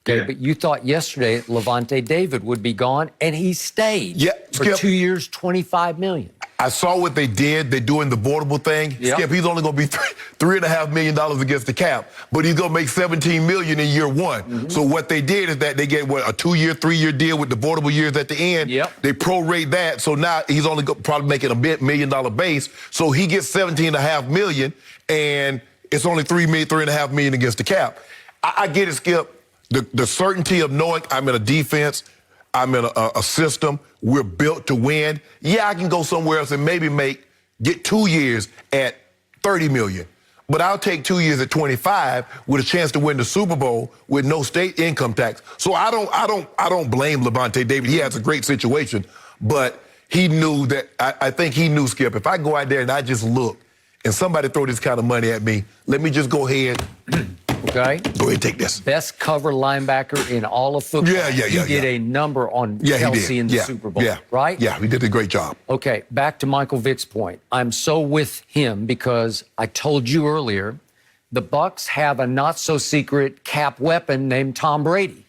Okay, but you thought yesterday Lavonte David would be gone, and he stayed for 2 years, $25 million. I saw what they did. They're doing the voidable thing. Yep. Skip, he's only going to be $3.5 million against the cap, but he's going to make $17 million in year one. So what they did is that they get, a 2-year, 3-year deal with the voidable years at the end. Yep. They prorate that, so now he's only probably making a $1 million base, so he gets $17.5 million, and it's only $3.5 million against the cap. I get it, Skip. The certainty of knowing I'm in a defense, I'm in a system, we're built to win. Yeah, I can go somewhere else and maybe get 2 years at $30 million. But I'll take 2 years at 25 with a chance to win the Super Bowl with no state income tax. So I don't blame Lavonte David. He has a great situation, but he knew that I think he knew, Skip, if I go out there and I just look and somebody throw this kind of money at me, let me just go ahead. Okay. Go ahead and take this. Best cover linebacker in all of football. He did a number on Kelsey in the Super Bowl, right? Yeah, he did a great job. Okay, back to Michael Vick's point. I'm so with him because I told you earlier, the Bucs have a not-so-secret cap weapon named Tom Brady.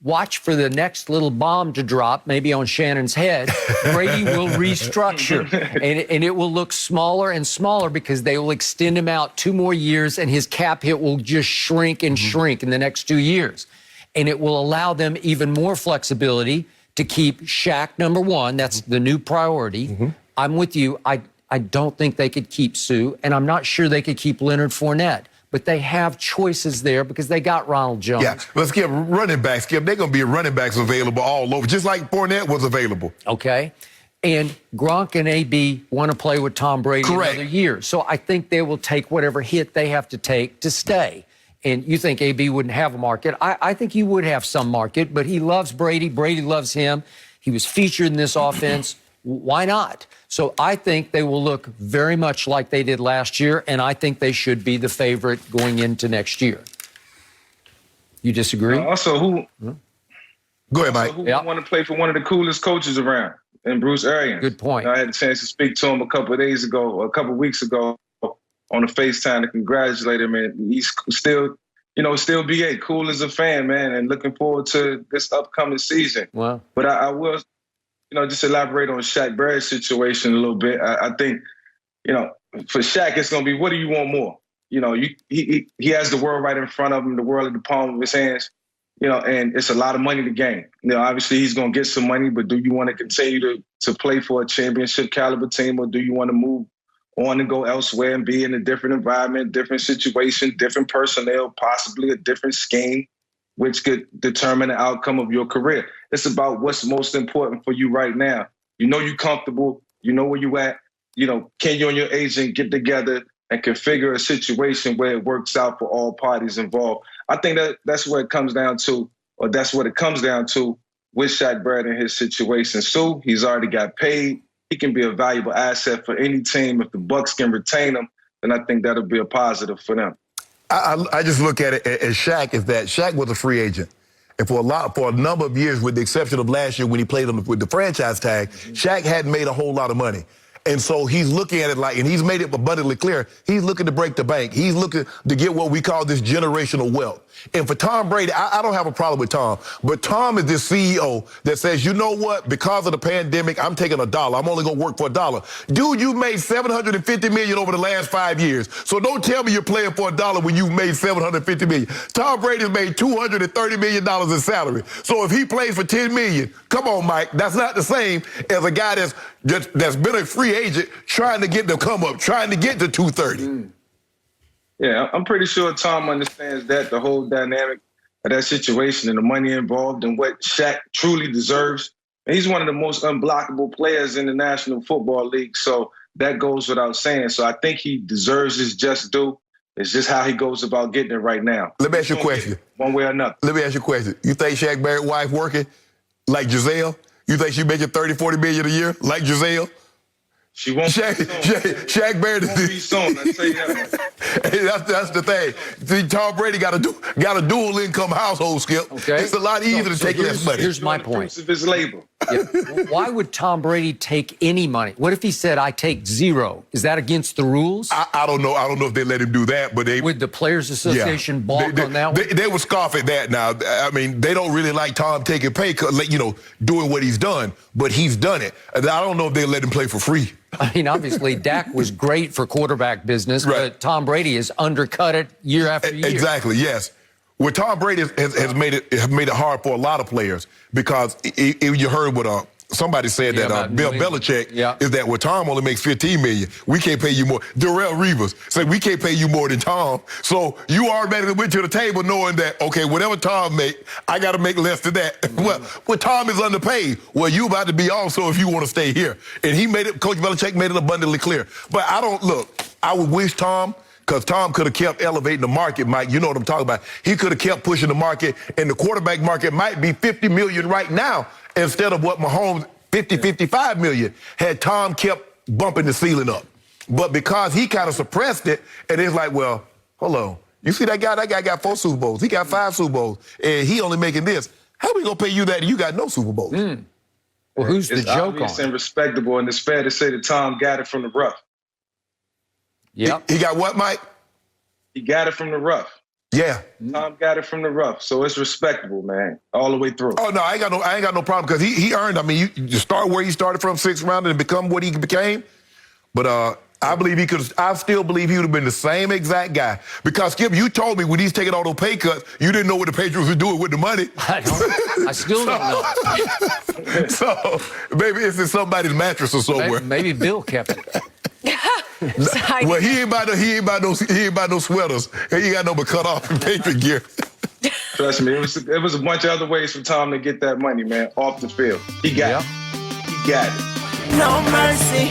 Watch for the next little bomb to drop, maybe on Shannon's head. Brady will restructure, and it will look smaller and smaller because they will extend him out 2 more years, and his cap hit will just shrink and shrink in the next 2 years. And it will allow them even more flexibility to keep Shaq number 1. That's the new priority. I'm with you. I don't think they could keep Sue, and I'm not sure they could keep Leonard Fournette. But they have choices there because they got Ronald Jones. Yeah, let's give running backs. Skip, they're going to be running backs available all over, just like Fournette was available. Okay. And Gronk and AB want to play with Tom Brady another year. So I think they will take whatever hit they have to take to stay. And you think AB wouldn't have a market. I think he would have some market, but he loves Brady. Brady loves him. He was featured in this offense. Why not? So I think they will look very much like they did last year, and I think they should be the favorite going into next year. You disagree? Go ahead, Mike. Who want to play for one of the coolest coaches around, and Bruce Arians? Good point. I had a chance to speak to him a couple of weeks ago on a FaceTime to congratulate him, and he's still BA, cool as a fan, man, and looking forward to this upcoming season. Wow. But I will, just elaborate on Shaq Barrett's situation a little bit. I think, for Shaq, it's going to be, what do you want more? He has the world right in front of him, the world at the palm of his hands, and it's a lot of money to gain. Obviously he's going to get some money, but do you want to continue to play for a championship caliber team, or do you want to move on and go elsewhere and be in a different environment, different situation, different personnel, possibly a different scheme, which could determine the outcome of your career? It's about what's most important for you right now. You're comfortable. You know where you at. Can you and your agent get together and configure a situation where it works out for all parties involved? I think that's what it comes down to with Shaq Barrett and his situation. Sue, he's already got paid. He can be a valuable asset for any team. If the Bucs can retain him, then I think that'll be a positive for them. I just look at it as Shaq is that Shaq was a free agent. And for a number of years, with the exception of last year when he played with the franchise tag, Shaq hadn't made a whole lot of money. And so he's looking at it like, and he's made it abundantly clear, he's looking to break the bank. He's looking to get what we call this generational wealth. And for Tom Brady, I don't have a problem with Tom, but Tom is this CEO that says, you know what, because of the pandemic, I'm taking $1. I'm only going to work for $1. Dude, you made $750 million over the last 5 years. So don't tell me you're playing for $1 when you've made $750 million. Tom Brady's made $230 million in salary. So if he plays for $10 million, come on, Mike, that's not the same as a guy that's been a free agent trying to get the come up, trying to get to 230. Yeah, I'm pretty sure Tom understands that, the whole dynamic of that situation and the money involved and what Shaq truly deserves. And he's one of the most unblockable players in the National Football League, so that goes without saying. So I think he deserves his just due. It's just how he goes about getting it right now. Let me ask you a question. One way or another. Let me ask you a question. You think Shaq Barrett's wife working like Giselle? You think she making $30-40 million a year like Giselle? She won't Shaq Barrett be soon. I tell you that. Hey, that's the thing. See, Tom Brady got a dual income household, Skip. Okay. It's a lot easier to take less money. Here's my point. Of his labor. Yeah. Why would Tom Brady take any money? What if he said, I take zero? Is that against the rules? I don't know. I don't know if they let him do that, but they... Would the Players Association balk on that one? They would scoff at that now. I mean, they don't really like Tom taking pay cut, doing what he's done, but he's done it. And I don't know if they let him play for free. I mean, obviously, Dak was great for quarterback business, right. But Tom Brady has undercut it year after year. Exactly, yes. Well, Tom Brady has made it hard for a lot of players because you heard what somebody said that Bill Belichick is that Tom only makes $15 million. We can't pay you more. Darrelle Revis said we can't pay you more than Tom. So you automatically went to the table knowing that, okay, whatever Tom make, I got to make less than that. Mm-hmm. Well, Tom is underpaid. Well, you about to be also if you want to stay here. And Coach Belichick made it abundantly clear. But I would wish Tom, because Tom could have kept elevating the market, Mike. You know what I'm talking about. He could have kept pushing the market, and the quarterback market might be $50 million right now instead of what Mahomes, $55 million, had Tom kept bumping the ceiling up. But because he kind of suppressed it, and it's like, well, hold on. You see that guy? That guy got 4 Super Bowls. He got 5 Super Bowls, and he only making this. How we going to pay you that and you got no Super Bowls? Well, who's the joke on? It's respectable, and it's fair to say that Tom got it from the rough. Yep. He got what, Mike? He got it from the rough. Yeah. Tom got it from the rough, so it's respectable, man, all the way through. Oh, no, I ain't got no problem because he earned. I mean, you start where he started from 6th round and become what he became. But I believe I still believe he would have been the same exact guy. Because, Skip, you told me when he's taking all those pay cuts, you didn't know what the Patriots were doing with the money. I still don't know. So, maybe it's in somebody's mattress or somewhere. Maybe Bill kept it. Well, he ain't about no sweaters. He ain't got no but cut off and Patriot gear. Trust me, it was a bunch of other ways for Tom to get that money, man, off the field. He got it. He got it. No mercy.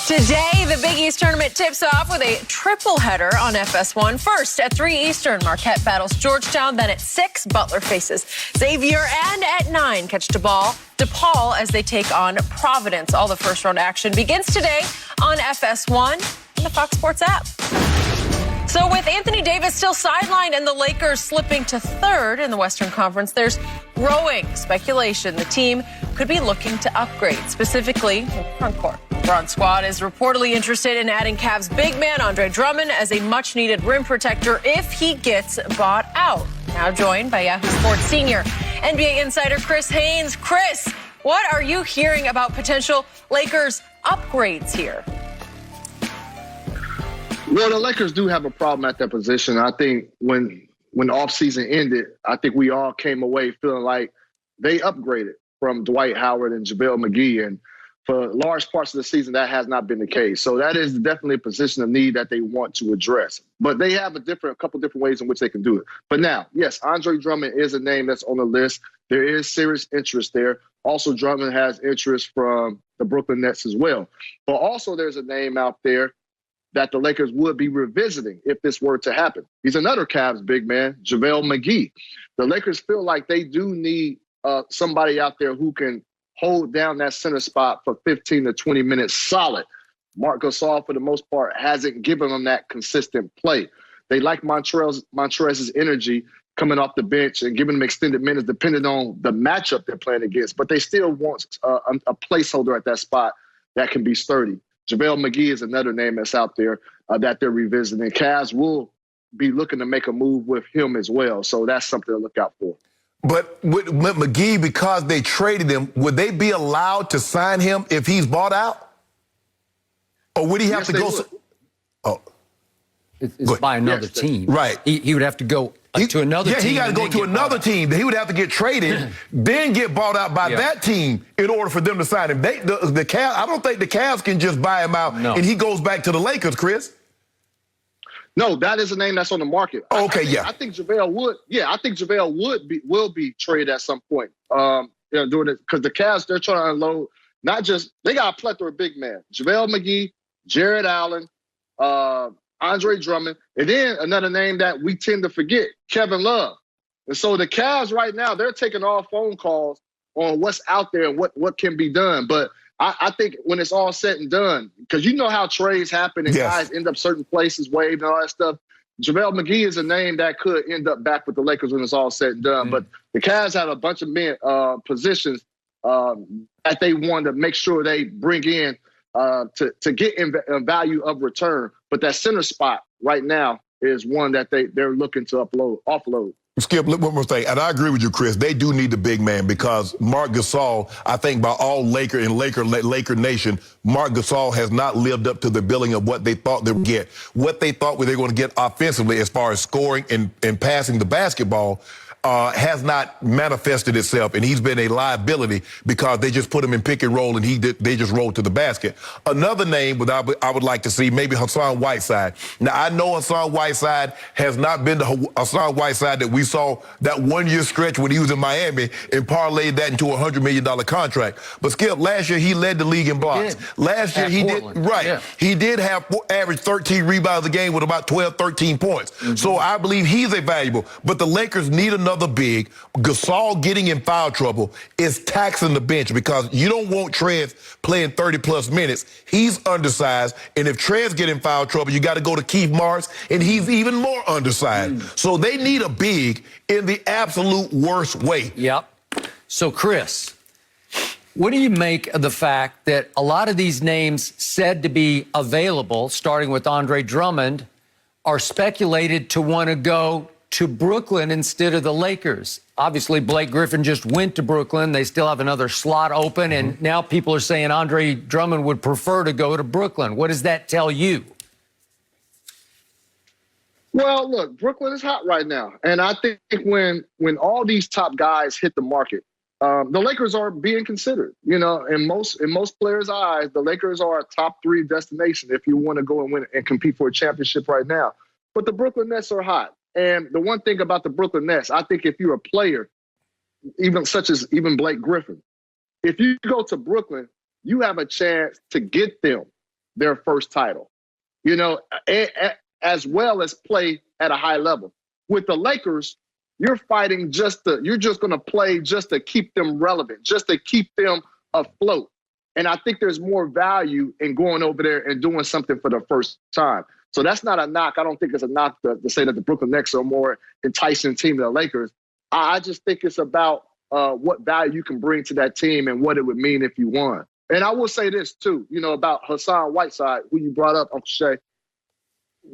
Today, the Big East tournament tips off with a triple header on FS1. First, at 3 Eastern, Marquette battles Georgetown. Then at 6, Butler faces Xavier. And at 9, catch DePaul as they take on Providence. All the first-round action begins today on FS1 and the Fox Sports app. So with Anthony Davis still sidelined and the Lakers slipping to 3rd in the Western Conference, there's growing speculation the team could be looking to upgrade, specifically in the front court. LeBron's squad is reportedly interested in adding Cavs big man Andre Drummond as a much-needed rim protector if he gets bought out. Now joined by Yahoo Sports senior NBA insider Chris Haynes. Chris, what are you hearing about potential Lakers upgrades here? Well, the Lakers do have a problem at that position. I think when the offseason ended, I think we all came away feeling like they upgraded from Dwight Howard and JaVale McGee. And for large parts of the season, that has not been the case. So that is definitely a position of need that they want to address. But they have a couple different ways in which they can do it. But now, yes, Andre Drummond is a name that's on the list. There is serious interest there. Also, Drummond has interest from the Brooklyn Nets as well. But also there's a name out there that the Lakers would be revisiting if this were to happen. He's another Cavs big man, JaVale McGee. The Lakers feel like they do need somebody out there who can hold down that center spot for 15 to 20 minutes solid. Marc Gasol, for the most part, hasn't given them that consistent play. They like Montrezl's energy coming off the bench and giving them extended minutes depending on the matchup they're playing against, but they still want a placeholder at that spot that can be sturdy. JaVale McGee is another name that's out there that they're revisiting. Cavs will be looking to make a move with him as well. So that's something to look out for. But with McGee, because they traded him, would they be allowed to sign him if he's bought out? Or would he have to go? It's by another team. Right. He would have to go to another team. Yeah, he got to go to another team. He would have to get traded, then get bought out by that team in order for them to sign him. The Cavs, I don't think the Cavs can just buy him out and he goes back to the Lakers, Chris. No, that is a name that's on the market. Okay, I think JaVale would. Yeah, I think JaVale will be traded at some point. Doing it because the Cavs, they're trying to unload. Not just they got a plethora of big men: JaVale McGee, Jared Allen, Andre Drummond, and then another name that we tend to forget, Kevin Love. And so the Cavs right now, they're taking all phone calls on what's out there and what can be done. But I think when it's all said and done, because you know how trades happen and guys end up certain places, waived and all that stuff. JaVale McGee is a name that could end up back with the Lakers when it's all said and done. But the Cavs have a bunch of men positions that they want to make sure they bring in to get in value of return. But that center spot right now is one that they're looking to offload. Skip, one more thing, and I agree with you, Chris. They do need the big man because Marc Gasol, I think by all Laker Nation, Marc Gasol has not lived up to the billing of what they thought they would get. What they thought they were going to get offensively as far as scoring and passing the basketball has not manifested itself, and he's been a liability because they just put him in pick and roll and they just rolled to the basket. Another name I would like to see, maybe Hassan Whiteside. Now, I know Hassan Whiteside has not been the Hassan Whiteside that we saw that 1 year stretch when he was in Miami and parlayed that into a $100 million contract. But Skip, last year he led the league in blocks. Last year he Portland. He did have average 13 rebounds a game with about 12, 13 points. So I believe he's a valuable. But the Lakers need another big. Gasol getting in foul trouble is taxing the bench because you don't want Trez playing 30-plus minutes. He's undersized, and if Trez get in foul trouble, you got to go to Keith Morris, and he's even more undersized. So they need a big in the absolute worst way. Yep. So, Chris, what do you make of the fact that a lot of these names said to be available, starting with Andre Drummond, are speculated to want to go to Brooklyn instead of the Lakers? Obviously, Blake Griffin just went to Brooklyn. They still have another slot open, and now people are saying Andre Drummond would prefer to go to Brooklyn. What does that tell you? Well, look, Brooklyn is hot right now, and I think when all these top guys hit the market, the Lakers are being considered. You know, in most players' eyes, the Lakers are a top 3 destination if you want to go and win and compete for a championship right now. But the Brooklyn Nets are hot. And the one thing about the Brooklyn Nets, I think if you're a player, such as Blake Griffin, if you go to Brooklyn, you have a chance to get them their first title, you know, as well as play at a high level. With the Lakers, you're fighting you're just going to play just to keep them relevant, just to keep them afloat. And I think there's more value in going over there and doing something for the first time. So that's not a knock. I don't think it's a knock to say that the Brooklyn Nets are a more enticing team than the Lakers. I just think it's about what value you can bring to that team and what it would mean if you won. And I will say this, too, you know, about Hassan Whiteside, who you brought up, Uncle Shay.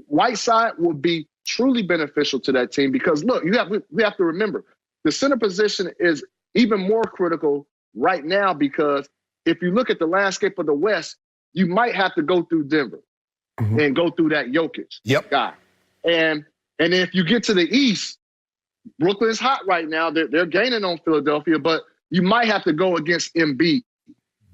Whiteside will be truly beneficial to that team because, look, we have to remember, the center position is even more critical right now because if you look at the landscape of the West, you might have to go through Denver. And go through that Jokic guy. And if you get to the East, Brooklyn's hot right now. They're gaining on Philadelphia, but you might have to go against Embiid.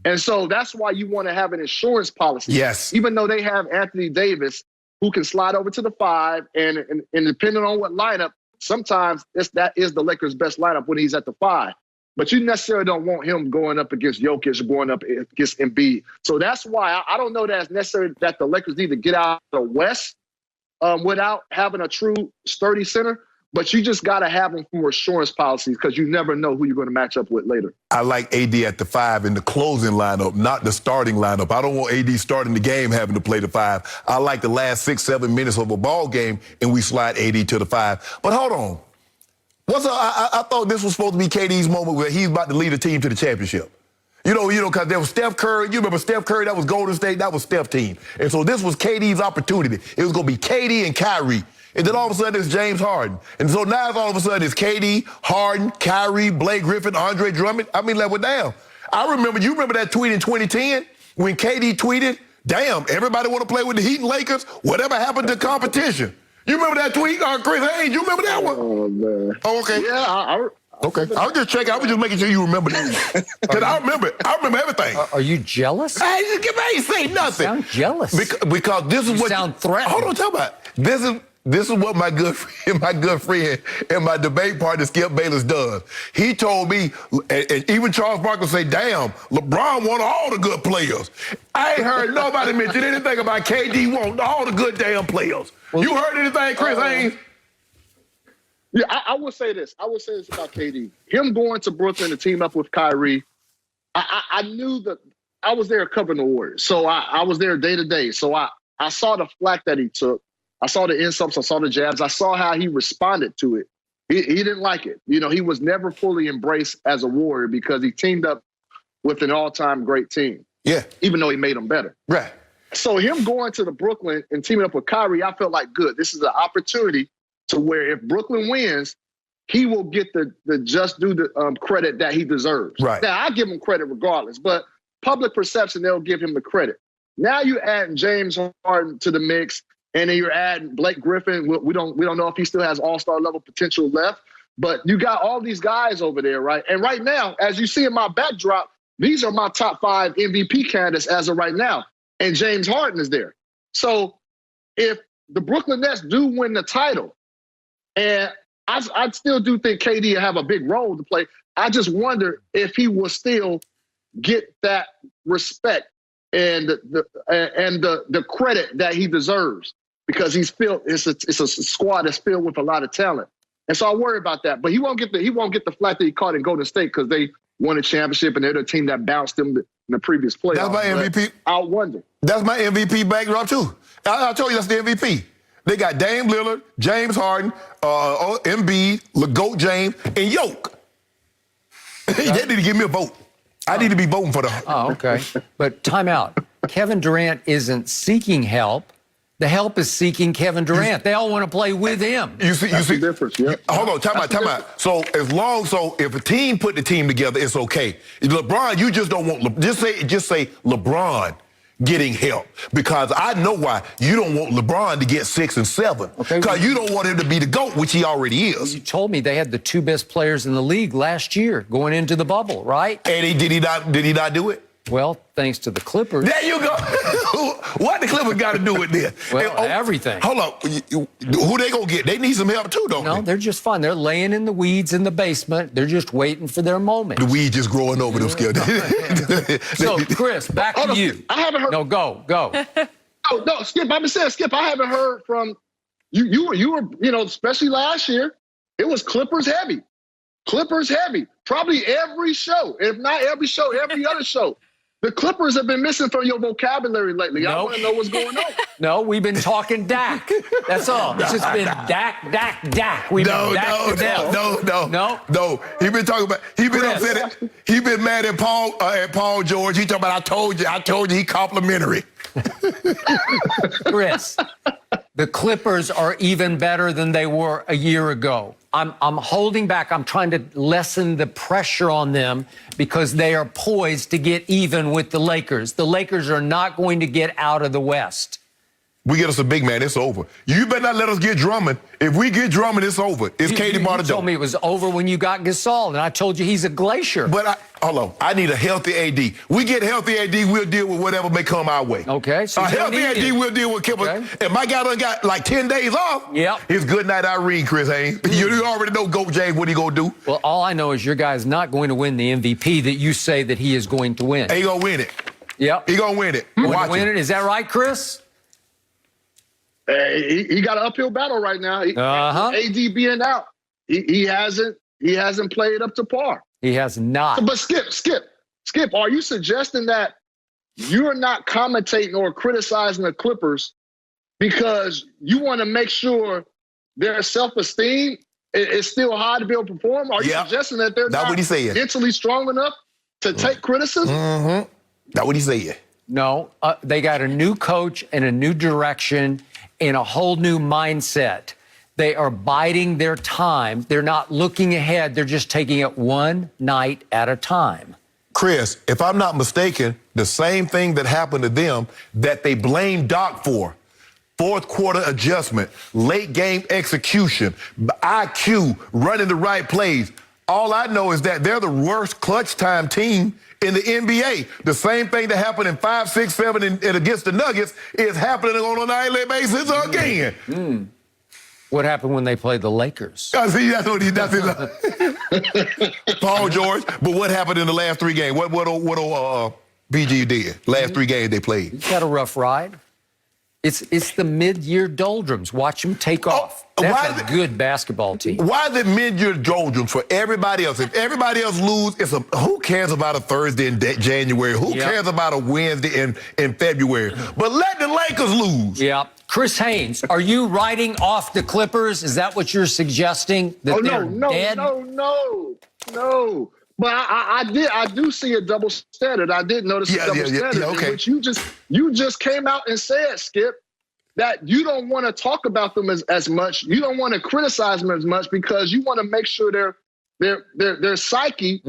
And so that's why you want to have an insurance policy. Yes. Even though they have Anthony Davis, who can slide over to the 5, and depending on what lineup, sometimes that is the Lakers' best lineup when he's at the 5. But you necessarily don't want him going up against Jokic or going up against Embiid. So that's why I don't know that it's necessary that the Lakers need to get out of the West without having a true sturdy center. But you just got to have them for insurance policies because you never know who you're going to match up with later. I like AD at the 5 in the closing lineup, not the starting lineup. I don't want AD starting the game having to play the 5. I like the last 6-7 minutes of a ball game, and we slide AD to the 5. But hold on. I thought this was supposed to be KD's moment where he's about to lead a team to the championship. Because there was Steph Curry. You remember Steph Curry? That was Golden State. That was Steph's team. And so this was KD's opportunity. It was going to be KD and Kyrie. And then all of a sudden it's James Harden. And so now all of a sudden it's KD, Harden, Kyrie, Blake Griffin, Andre Drummond. I mean, level down. You remember that tweet in 2010 when KD tweeted, damn, everybody want to play with the Heat and Lakers? Whatever happened to competition? You remember that tweet, Chris Haynes? You remember that one? Oh, man. Oh, okay. Yeah, Okay. I was just checking. I was just making sure you remember that. Because I remember everything. Are you jealous? I ain't say nothing. You sound jealous. Because this is you what... sound threatened. Hold on, tell me. This is what my good friend and my debate partner Skip Bayless does. He told me, and even Charles Barkley say, damn, LeBron won all the good players. I ain't heard nobody mention anything about KD won all the good damn players. Well, you heard anything, Chris Haynes? Yeah, I would say this. I would say this about KD. Him going to Brooklyn to team up with Kyrie, I knew that I was there covering the Warriors. So I was there day to day. So I saw the flack that he took. I saw the insults. I saw the jabs. I saw how he responded to it. He didn't like it. He was never fully embraced as a Warrior because he teamed up with an all-time great team. Yeah. Even though he made them better. Right. So him going to the Brooklyn and teaming up with Kyrie, I felt like, good. This is an opportunity to where if Brooklyn wins, he will get the just due the credit that he deserves. Right. Now, I give him credit regardless, but public perception, they'll give him the credit. Now you add James Harden to the mix, and then you're adding Blake Griffin. We don't know if he still has all-star level potential left, but you got all these guys over there, right? And right now, as you see in my backdrop, these are my top 5 MVP candidates as of right now, and James Harden is there. So if the Brooklyn Nets do win the title, and I still do think KD will have a big role to play, I just wonder if he will still get that respect and the credit that he deserves, because it's a squad that's filled with a lot of talent. And so I worry about that. But he won't get the flack that he caught in Golden State because they won a championship and they're the team that bounced him in the previous playoffs. That's my MVP. I wonder. That's my MVP backdrop too. I told you that's the MVP. They got Dame Lillard, James Harden, Embiid, LeGoat James, and Yoke. They need to give me a vote. I need to be voting for them. Oh, okay. But time out. Kevin Durant isn't seeking help. The help is seeking Kevin Durant. They all want to play with him. You see the difference, yeah. Hold on, time out. So if a team put the team together, it's okay. LeBron, you just don't want, just say LeBron getting help, because I know why you don't want LeBron to get 6 and 7. Okay. Because you don't want him to be the GOAT, which he already is. You told me they had the 2 best players in the league last year going into the bubble, right? And did he not do it? Well, thanks to the Clippers. There you go. What the Clippers got to do with this? Well, everything. Hold on. Who they going to get? They need some help too, don't they? No, they're just fine. They're laying in the weeds in the basement. They're just waiting for their moment. The weeds just growing over them skills. So, Chris, back to you. I haven't heard. No, go. Oh, no, Skip, I've been saying, Skip, I haven't heard from you. You were, especially last year, it was Clippers heavy. Clippers heavy. Probably every show. If not every show, every other show. The Clippers have been missing from your vocabulary lately. Nope. I want to know what's going on. No, we've been talking Dak. That's all. It's just been Dak. No. He been talking about. He been upset. He been mad at Paul George. He talking about. I told you. He complimentary. Chris, the Clippers are even better than they were a year ago. I'm holding back. I'm trying to lessen the pressure on them because they are poised to get even with the Lakers. The Lakers are not going to get out of the West. We get us a big man, it's over. You better not let us get Drummond. If we get Drummond, it's over. It's Katie Martin. You told me it was over when you got Gasol, and I told you he's a glacier. But hold on, I need a healthy AD. We get healthy AD, we'll deal with whatever may come our way. Okay. So a healthy AD, we'll deal with Kipper. Okay. And my guy done got like 10 days off. Yep. It's good night, Irene, Chris Haynes. You already know Goat James, what he gonna do. Well, all I know is your guy's not going to win the MVP that you say that he is going to win. He gonna win it. Yep. He gonna win it. Watch it. Is that right, Chris? He got an uphill battle right now. AD being out, he hasn't played up to par. He has not. But Skip, are you suggesting that you're not commentating or criticizing the Clippers because you want to make sure their self-esteem is still high to be able to perform? Are you suggesting that they're not mentally strong enough to take criticism? Mm-hmm. That's what he said. No, they got a new coach and a new direction and a whole new mindset. They are biding their time. They're not looking ahead. They're just taking it one night at a time. Chris, if I'm not mistaken, the same thing that happened to them that they blamed Doc for, fourth quarter adjustment, late game execution, IQ, running the right plays. All I know is that they're the worst clutch time team in the NBA. The same thing that happened in 5, 6, 7 and against the Nuggets is happening on a nightly basis again. What happened when they played the Lakers? I see, that's Paul George. But what happened in the last 3 games? What BG did? Last 3 games they played. He's got a rough ride. It's the mid-year doldrums. Watch them take off. That's a good basketball team. Why the mid-year doldrums for everybody else? If everybody else lose, who cares about a Thursday in January? Who cares about a Wednesday in February? But let the Lakers lose. Yeah. Chris Haynes, are you writing off the Clippers? Is that what you're suggesting? That dead? No. But I do see a double standard. I did notice a double standard, in which you just came out and said, Skip, that you don't want to talk about them as much. You don't want to criticize them as much because you want to make sure their psyche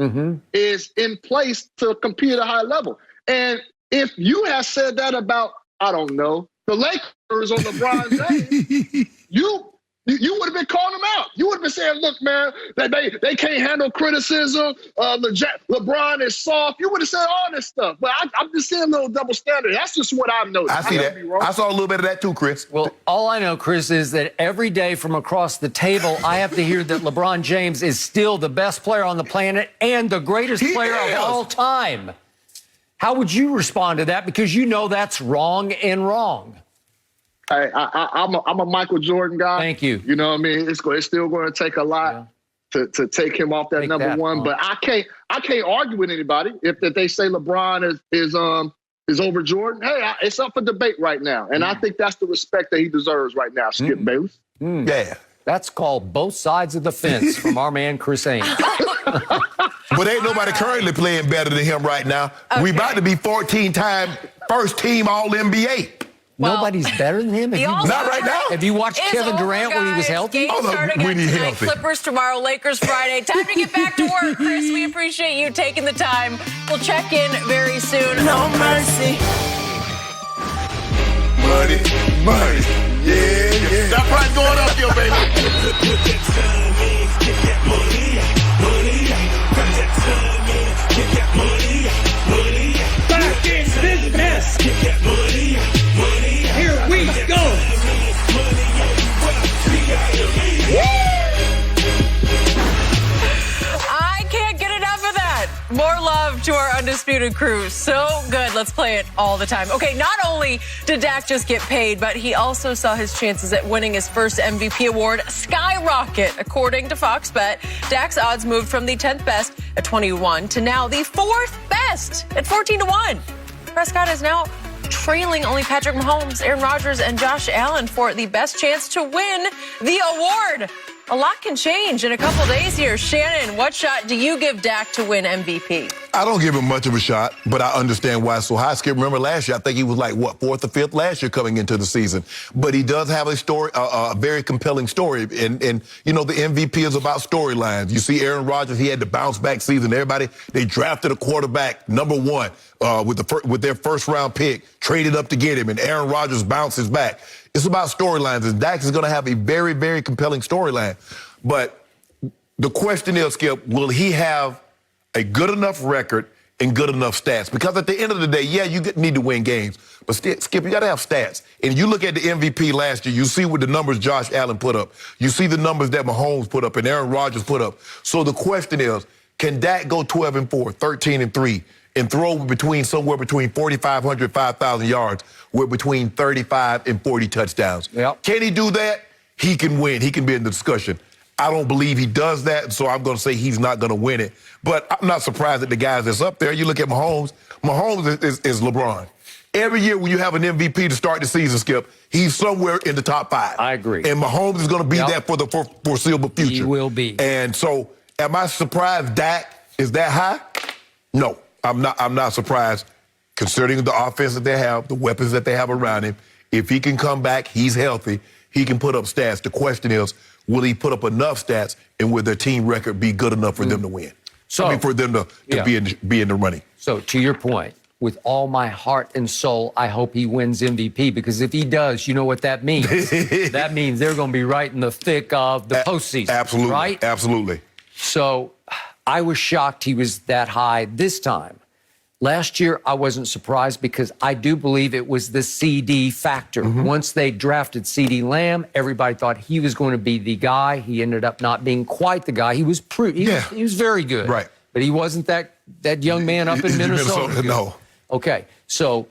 is in place to compete at a high level. And if you had said that about, I don't know, the Lakers or LeBron James, you would have been calling them out. You would have been saying, look, man, they can't handle criticism. LeBron is soft. You would have said all this stuff. But I'm just seeing a little double standard. That's just what I've noticed. I see that. I saw a little bit of that too, Chris. Well, all I know, Chris, is that every day from across the table, I have to hear that LeBron James is still the best player on the planet and the greatest player of all time. How would you respond to that? Because you know that's wrong and wrong. I'm a Michael Jordan guy. Thank you. You know what I mean? It's still going to take a lot to take him off that number one. But I can't argue with anybody if they say LeBron is over Jordan. Hey, it's up for debate right now, and I think that's the respect that he deserves right now. Skip Bayless. Yeah, that's called both sides of the fence from our man Chris Haynes. But ain't nobody currently playing better than him right now. Okay. We about to be 14-time first team All-NBA. Well, nobody's better than him? Not right now. Have you watched Kevin Durant when he was healthy? Game start again tonight. Clippers tomorrow, Lakers Friday. Time to get back to work, Chris. We appreciate you taking the time. We'll check in very soon. No mercy. Money. Yeah. That price going up here, baby. Back in business. Here we go. I can't get enough of that. More love to our Undisputed crew. So good. Let's play it all the time. Okay, not only did Dak just get paid, but he also saw his chances at winning his first MVP award skyrocket. According to Fox Bet, Dak's odds moved from the 10th best at 21 to now the 4th best at 14-1. Prescott is now trailing only Patrick Mahomes, Aaron Rodgers, and Josh Allen for the best chance to win the award. A lot can change in a couple days here. Shannon, what shot do you give Dak to win MVP? I don't give him much of a shot, but I understand why it's so high. Skip, remember last year, I think he was like, 4th or 5th last year coming into the season. But he does have a story, a very compelling story. And you know, the MVP is about storylines. You see Aaron Rodgers, he had the bounce-back season. Everybody, they drafted a quarterback, number 1, with their first-round pick, traded up to get him, and Aaron Rodgers bounces back. It's about storylines, and Dak is going to have a very, very compelling storyline. But the question is, Skip, will he have a good enough record and good enough stats? Because at the end of the day, yeah, you need to win games. But, Skip, you got to have stats. And you look at the MVP last year, you see what the numbers Josh Allen put up. You see the numbers that Mahomes put up and Aaron Rodgers put up. So the question is, can Dak go 12-4, 13-3, and throw somewhere between 4,500, 5,000 yards with between 35 and 40 touchdowns? Yep. Can he do that? He can win. He can be in the discussion. I don't believe he does that, so I'm going to say he's not going to win it. But I'm not surprised at the guys that's up there. You look at Mahomes. Mahomes is LeBron. Every year when you have an MVP to start the season, Skip, he's somewhere in the top 5. I agree. And Mahomes is going to be that for the foreseeable future. He will be. And so am I surprised Dak is that high? No, I'm not surprised, considering the offense that they have, the weapons that they have around him. If he can come back, he's healthy, he can put up stats. The question is, will he put up enough stats, and will their team record be good enough for them to win? So, for them to be in the running. So, to your point, with all my heart and soul, I hope he wins MVP, because if he does, you know what that means? That means they're going to be right in the thick of the postseason. Absolutely. Right? Absolutely. So I was shocked he was that high this time. Last year, I wasn't surprised because I do believe it was the CD factor. Once they drafted CD Lamb, everybody thought he was going to be the guy. He ended up not being quite the guy. He was he was very good. Right. But he wasn't that young man up in Minnesota. No. Okay, so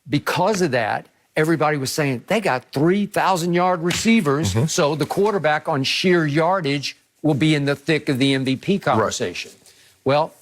because of that, everybody was saying they got 3,000-yard receivers, so the quarterback on sheer yardage will be in the thick of the MVP conversation. Right. Well,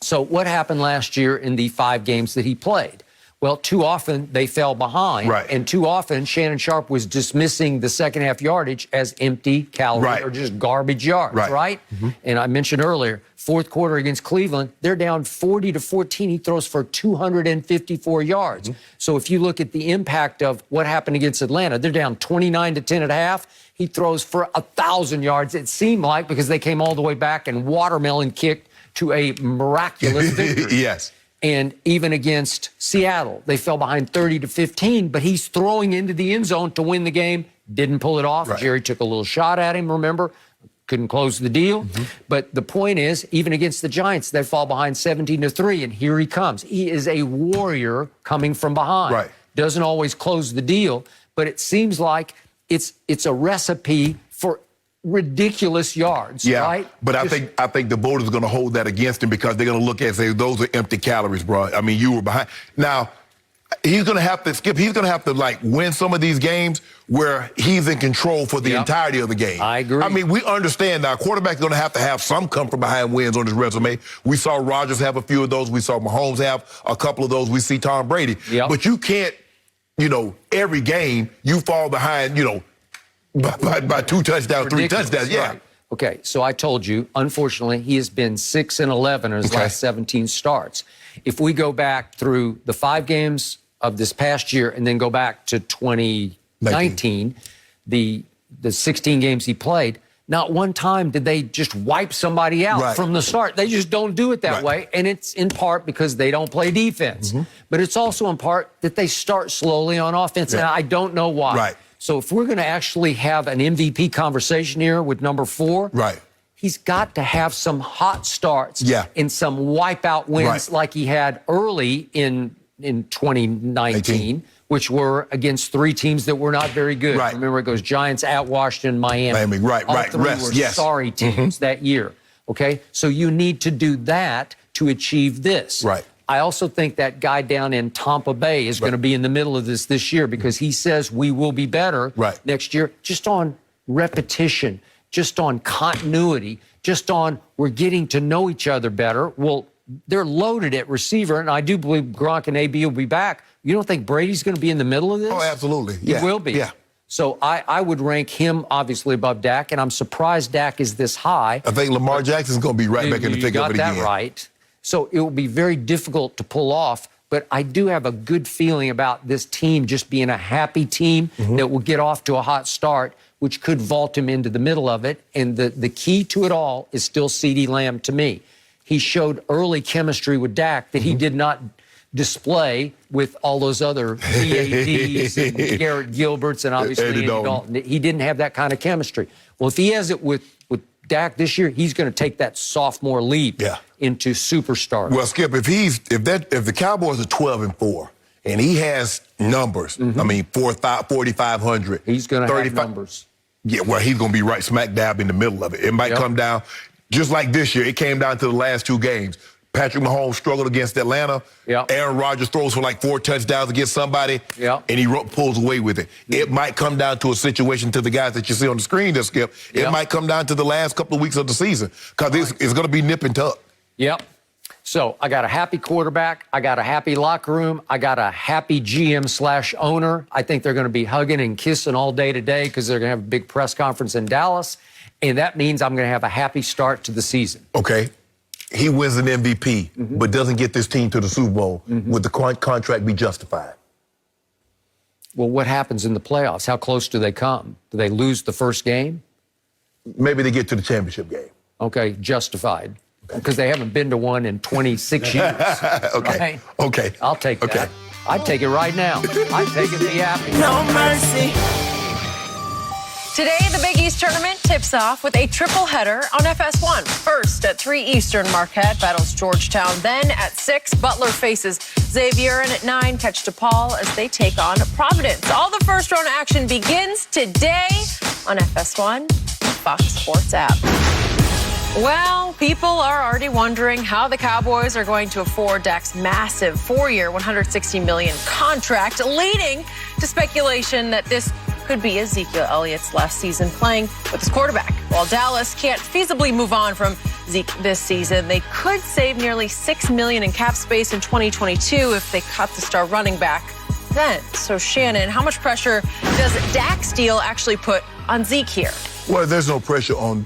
so what happened last year in the 5 games that he played? Well, too often they fell behind, and too often Shannon Sharp was dismissing the second-half yardage as empty calories or just garbage yards, right? And I mentioned earlier, fourth quarter against Cleveland, they're down 40-14. He throws for 254 yards. So if you look at the impact of what happened against Atlanta, they're down 29-10 at half. He throws for 1,000 yards, it seemed like, because they came all the way back and watermelon kicked to a miraculous victory. Yes. And even against Seattle, they fell behind 30-15, but he's throwing into the end zone to win the game. Didn't pull it off. Jerry took a little shot at him, remember? Couldn't close the deal. But the point is, even against the Giants, they fall behind 17-3, and here he comes. He is a warrior coming from behind. Doesn't always close the deal, but it seems like it's a recipe for ridiculous yards, right? But I think the voters are going to hold that against him, because they're going to look at and say, those are empty calories, bro. I mean, you were behind. Now, he's going to have to, Skip, he's going to have to, like, win some of these games where he's in control for the entirety of the game. I agree. I mean, we understand now, quarterback's going to have some come from behind wins on his resume. We saw Rodgers have a few of those. We saw Mahomes have a couple of those. We see Tom Brady. But you can't, every game you fall behind, by 2 touchdowns, 3 touchdowns, Okay, so I told you, unfortunately, he has been 6-11 in his last 17 starts. If we go back through the 5 games of this past year and then go back to 2019, the 16 games he played, not one time did they just wipe somebody out from the start. They just don't do it that way, and it's in part because they don't play defense. But it's also in part that they start slowly on offense, and I don't know why. So if we're going to actually have an MVP conversation here with number 4, he's got to have some hot starts and some wipeout wins like he had early in 2019, which were against 3 teams that were not very good. Remember, it goes Giants, at Washington, Miami. All 3 were sorry teams that year. Okay, so you need to do that to achieve this. I also think that guy down in Tampa Bay is going to be in the middle of this year, because he says we will be better next year, just on repetition, just on continuity, just on we're getting to know each other better. Well, they're loaded at receiver, and I do believe Gronk and AB will be back. You don't think Brady's going to be in the middle of this? Oh, absolutely. He will be. So I would rank him, obviously, above Dak, and I'm surprised Dak is this high. I think Lamar Jackson's going to be right back in the thick of it again. You got that right. So it will be very difficult to pull off, but I do have a good feeling about this team just being a happy team that will get off to a hot start, which could vault him into the middle of it. And the key to it all is still CeeDee Lamb to me. He showed early chemistry with Dak that he did not display with all those other PADs and Garrett Gilberts and obviously Andy Dalton. He didn't have that kind of chemistry. Well, if he has it with Dak this year, he's going to take that sophomore leap into superstar. Well, Skip, if the Cowboys are 12-4 and he has numbers, I mean 4,500, he's going to have numbers. Yeah, well, he's going to be right smack dab in the middle of it. It might come down, just like this year, it came down to the last 2 games. Patrick Mahomes struggled against Atlanta. Aaron Rodgers throws for like 4 touchdowns against somebody, and he pulls away with it. It might come down to a situation, to the guys that you see on the screen there, Skip. It might come down to the last couple of weeks of the season, because it's going to be nip and tuck. So I got a happy quarterback. I got a happy locker room. I got a happy GM/owner. I think they're going to be hugging and kissing all day today, because they're going to have a big press conference in Dallas. And that means I'm going to have a happy start to the season. Okay. he wins an MVP, but doesn't get this team to the Super Bowl, would the contract be justified? Well, what happens in the playoffs? How close do they come? Do they lose the first game? Maybe they get to the championship game. Okay, justified. Because they haven't been to one in 26 years. Okay. Right? Okay. I'll take that. I'd take it right now. I'd take it, be happy. No mercy. Today, the Big East tournament tips off with a triple header on FS1. First, at 3 Eastern, Marquette battles Georgetown. Then, at 6, Butler faces Xavier. And at 9, catch DePaul as they take on Providence. All the first-round action begins today on FS1, Fox Sports app. Well, people are already wondering how the Cowboys are going to afford Dak's massive 4-year, $160 million contract, leading to speculation that this could be Ezekiel Elliott's last season playing with his quarterback. While Dallas can't feasibly move on from Zeke this season, they could save nearly $6 million in cap space in 2022 if they cut the star running back then. So, Shannon, how much pressure does Dak's deal actually put on Zeke here? Well, there's no pressure on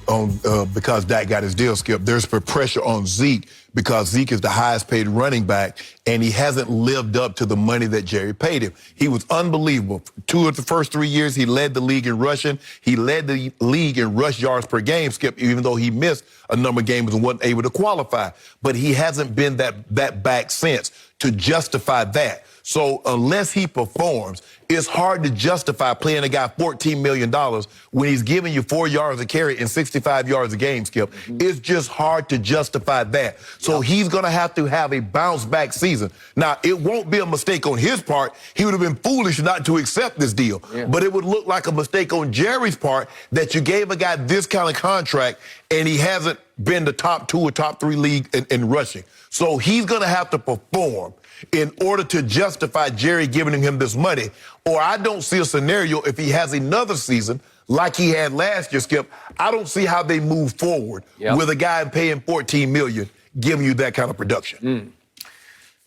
because Dak got his deal, Skip. There's pressure on Zeke because Zeke is the highest paid running back, and he hasn't lived up to the money that Jerry paid him. He was unbelievable. 2 of the first 3 years, he led the league in rushing. He led the league in rush yards per game, Skip, even though he missed a number of games and wasn't able to qualify. But he hasn't been that back since to justify that. So unless he performs, it's hard to justify paying a guy $14 million when he's giving you 4 yards a carry and 65 yards a game, Skip. It's just hard to justify that. So he's going to have a bounce-back season. Now, it won't be a mistake on his part. He would have been foolish not to accept this deal. Yeah. But it would look like a mistake on Jerry's part that you gave a guy this kind of contract and he hasn't been the top 2 or top 3 league in rushing. So he's going to have to perform in order to justify Jerry giving him this money. Or I don't see a scenario if he has another season like he had last year, Skip. I don't see how they move forward with a guy paying $14 million giving you that kind of production.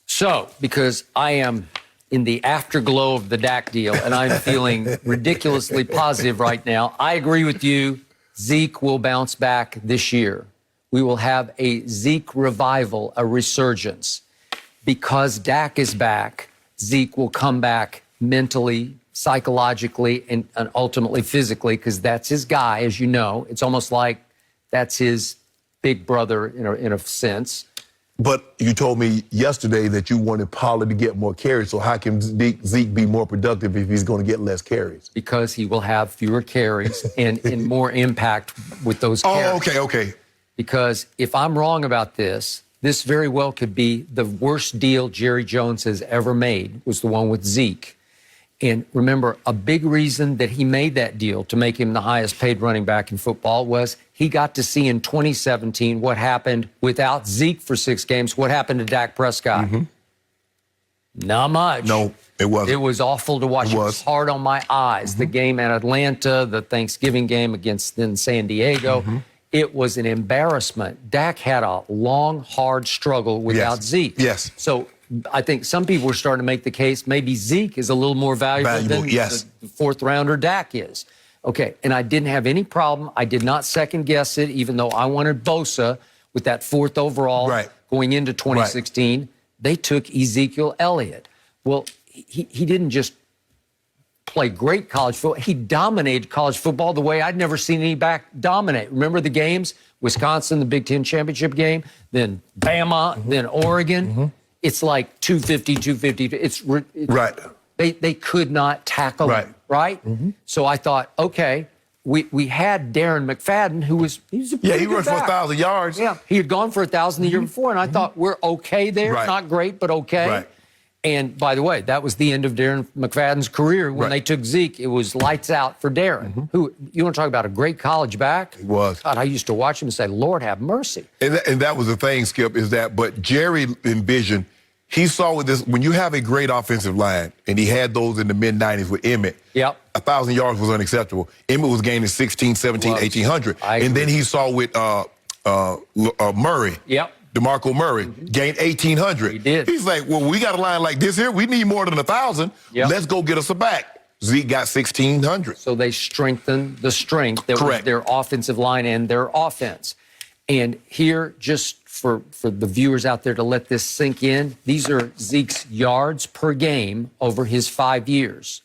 So, because I am in the afterglow of the Dak deal and I'm feeling ridiculously positive right now, I agree with you. Zeke will bounce back this year. We will have a Zeke revival, a resurgence. Because Dak is back, Zeke will come back mentally, psychologically, and ultimately physically, because that's his guy, as you know. It's almost like that's his big brother in a sense. But you told me yesterday that you wanted Pollard to get more carries, so how can Zeke be more productive if he's going to get less carries? Because he will have fewer carries and more impact with those carries. Oh, okay. Because if I'm wrong about this very well could be the worst deal Jerry Jones has ever made, was the one with Zeke. And remember, a big reason that he made that deal to make him the highest paid running back in football was he got to see in 2017 what happened without Zeke for 6 games, what happened to Dak Prescott. Not much. No, it wasn't. It was awful to watch. It was hard on my eyes. The game at Atlanta, the Thanksgiving game against then San Diego. It was an embarrassment. Dak had a long, hard struggle without Zeke. Yes. So I think some people were starting to make the case maybe Zeke is a little more valuable than the 4th rounder Dak is. Okay, and I didn't have any problem. I did not second guess it, even though I wanted Bosa with that 4th overall going into 2016. They took Ezekiel Elliott. Well, he didn't just play great college football. He dominated college football the way I'd never seen any back dominate. Remember the games? Wisconsin, the Big Ten championship game, then Bama, then Oregon. It's like 250, 250. It's right. They could not tackle him, right? So I thought, okay, we had Darren McFadden, who was he ran for 1,000 yards. Yeah, he had gone for 1,000 the year before, and I thought we're okay there. Not great, but okay. Right. And by the way, that was the end of Darren McFadden's career. When they took Zeke, it was lights out for Darren, who, you want to talk about a great college back? He was. God, I used to watch him and say, Lord have mercy. And that was the thing, Skip, is that, but Jerry envisioned, he saw with this, when you have a great offensive line, and he had those in the mid-90s with Emmett, 1,000 yards was unacceptable. Emmett was gaining 16, 17, 1,800. And then he saw with Murray. DeMarco Murray gained 1,800. He did. He's like, well, we got a line like this here. We need more than 1,000. Let's go get us a back. Zeke got 1,600. So they strengthened the strength that was their offensive line and their offense. And here, just for the viewers out there to let this sink in, these are Zeke's yards per game over his 5 years.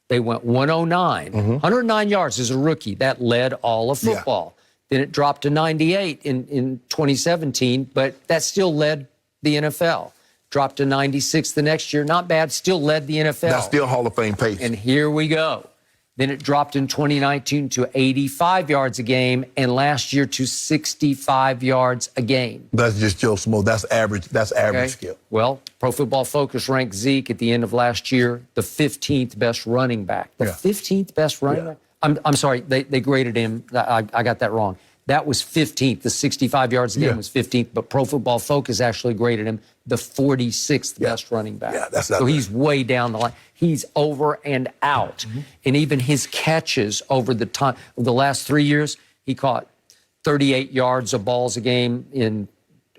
They went 109. 109 yards as a rookie. That led all of football. Then it dropped to 98 in 2017, but that still led the NFL. Dropped to 96 the next year. Not bad. Still led the NFL. That's still Hall of Fame pace. And here we go. Then it dropped in 2019 to 85 yards a game, and last year to 65 yards a game. That's just Joe Smo. That's average. That's average skill. Well, Pro Football Focus ranked Zeke at the end of last year the 15th best running back. The 15th best running back? I'm sorry, they graded him. I got that wrong. That was 15th. The 65 yards a game was 15th, but Pro Football Focus actually graded him the 46th best running back. Yeah, that's not so bad. he's way down the line. He's over and out. And even his catches over the time of the last 3 years, he caught 38 yards of balls a game in,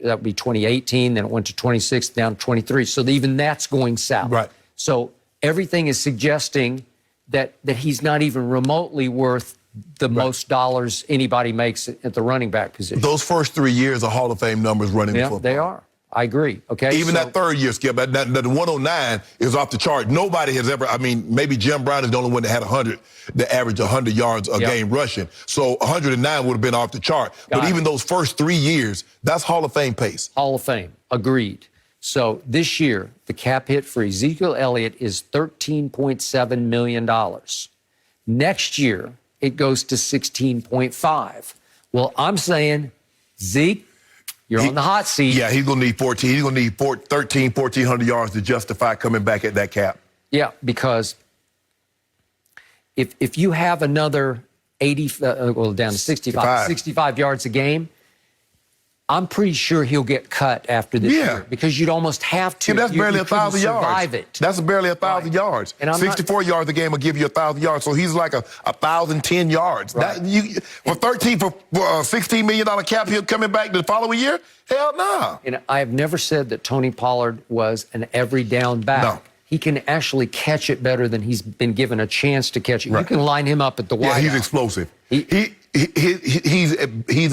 that would be 2018, then it went to 26, down to 23. So even that's going south. Right. So everything is suggesting that he's not even remotely worth the most dollars anybody makes at the running back position. Those first 3 years are Hall of Fame numbers running the football. They are. I agree. Okay. Even that third year, Skip, the 109 is off the chart. Nobody has ever, I mean, maybe Jim Brown is the only one that had 100, that averaged 100 yards a game rushing. So 109 would have been off the chart. But even those first 3 years, that's Hall of Fame pace. Hall of Fame. Agreed. So this year, the cap hit for Ezekiel Elliott is $13.7 million. Next year, it goes to 16.5. Well, I'm saying, Zeke, you're on the hot seat. Yeah, he's going to need 14. He's going to need 1,400 yards to justify coming back at that cap. Yeah, because if you have another 80, down to 65 yards a game, I'm pretty sure he'll get cut after this year because you'd almost have to. Yeah, that's barely 1,000 yards. Survive it. That's barely 1,000 yards. And 64 yards a game will give you 1,000 yards. So he's like 1,010 yards. Right. For $16 million cap hit coming back the following year? Hell no. And I have never said that Tony Pollard was an every down back. No. He can actually catch it better than he's been given a chance to catch it. Right. You can line him up at the wide. Yeah, he's explosive. He's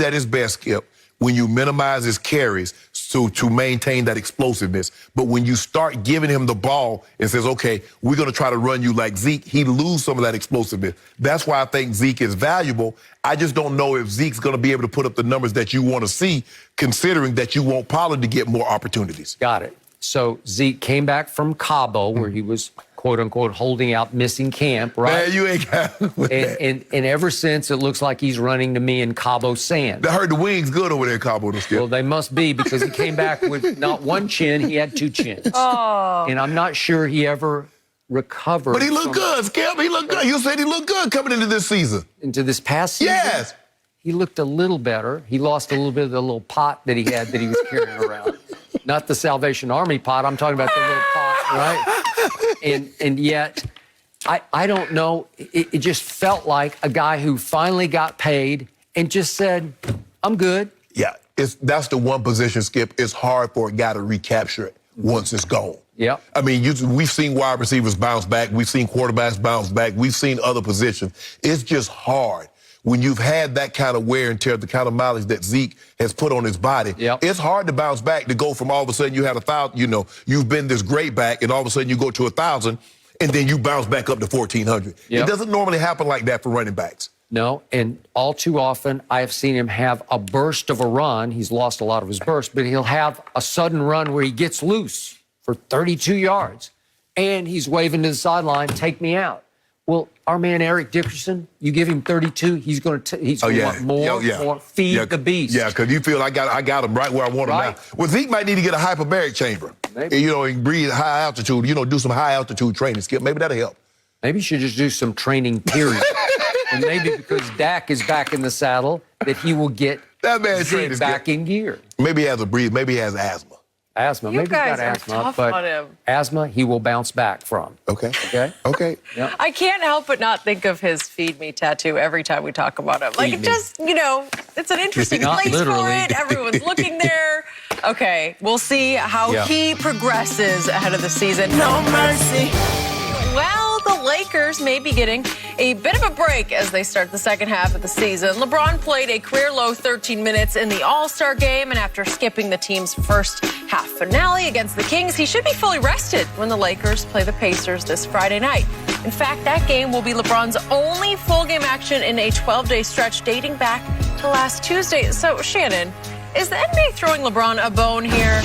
at his best, Skip, when you minimize his carries to maintain that explosiveness. But when you start giving him the ball and says, okay, we're going to try to run you like Zeke, he lose some of that explosiveness. That's why I think Zeke is valuable. I just don't know if Zeke's going to be able to put up the numbers that you want to see, considering that you want Pollard to get more opportunities. Got it. So Zeke came back from Cabo, where he was, quote unquote, holding out, missing camp, right? Man, you ain't got with that. And ever since, it looks like he's running to me in Cabo Sands. I heard the wings good over there in Cabo. Well, they must be, because he came back with not one chin, he had two chins. Oh. And I'm not sure he ever recovered. But he looked good, Skip. He looked good. You said he looked good coming into this season. Into this past season? Yes. He looked a little better. He lost a little bit of the little pot that he had that he was carrying around. Not the Salvation Army pot. I'm talking about the little pot, right? And yet, I don't know. It just felt like a guy who finally got paid and just said, I'm good. Yeah, that's the one position, Skip. It's hard for a guy to recapture it once it's gone. Yeah. I mean, we've seen wide receivers bounce back. We've seen quarterbacks bounce back. We've seen other positions. It's just hard. When you've had that kind of wear and tear, the kind of mileage that Zeke has put on his body, it's hard to bounce back, to go from all of a sudden you had 1,000, you've been this great back, and all of a sudden you go to 1,000, and then you bounce back up to 1,400. It doesn't normally happen like that for running backs. No, and all too often I have seen him have a burst of a run. He's lost a lot of his burst, but he'll have a sudden run where he gets loose for 32 yards, and he's waving to the sideline, take me out. Well, our man Eric Dickerson, you give him 32, he's going to want more. Feed the beast. Yeah, because you feel I got him right where I want him now. Well, Zeke might need to get a hyperbaric chamber. Maybe. And breathe high altitude. Do some high altitude training, Skip. Maybe that'll help. Maybe you should just do some training, period. And maybe because Dak is back in the saddle, that he will get that man Zeke back in gear. Maybe he has maybe he has asthma. Maybe he's got asthma, but asthma he will bounce back from. Okay. Yep. I can't help but not think of his "Feed Me" tattoo every time we talk about him. Like, it's an interesting place for it. Everyone's looking there. Okay, we'll see how he progresses ahead of the season. No mercy. Well, the Lakers may be getting a bit of a break as they start the second half of the season. LeBron played a career-low 13 minutes in the All-Star game, and after skipping the team's first half finale against the Kings, he should be fully rested when the Lakers play the Pacers this Friday night. In fact, that game will be LeBron's only full game action in a 12-day stretch dating back to last Tuesday. So, Shannon, is the NBA throwing LeBron a bone here?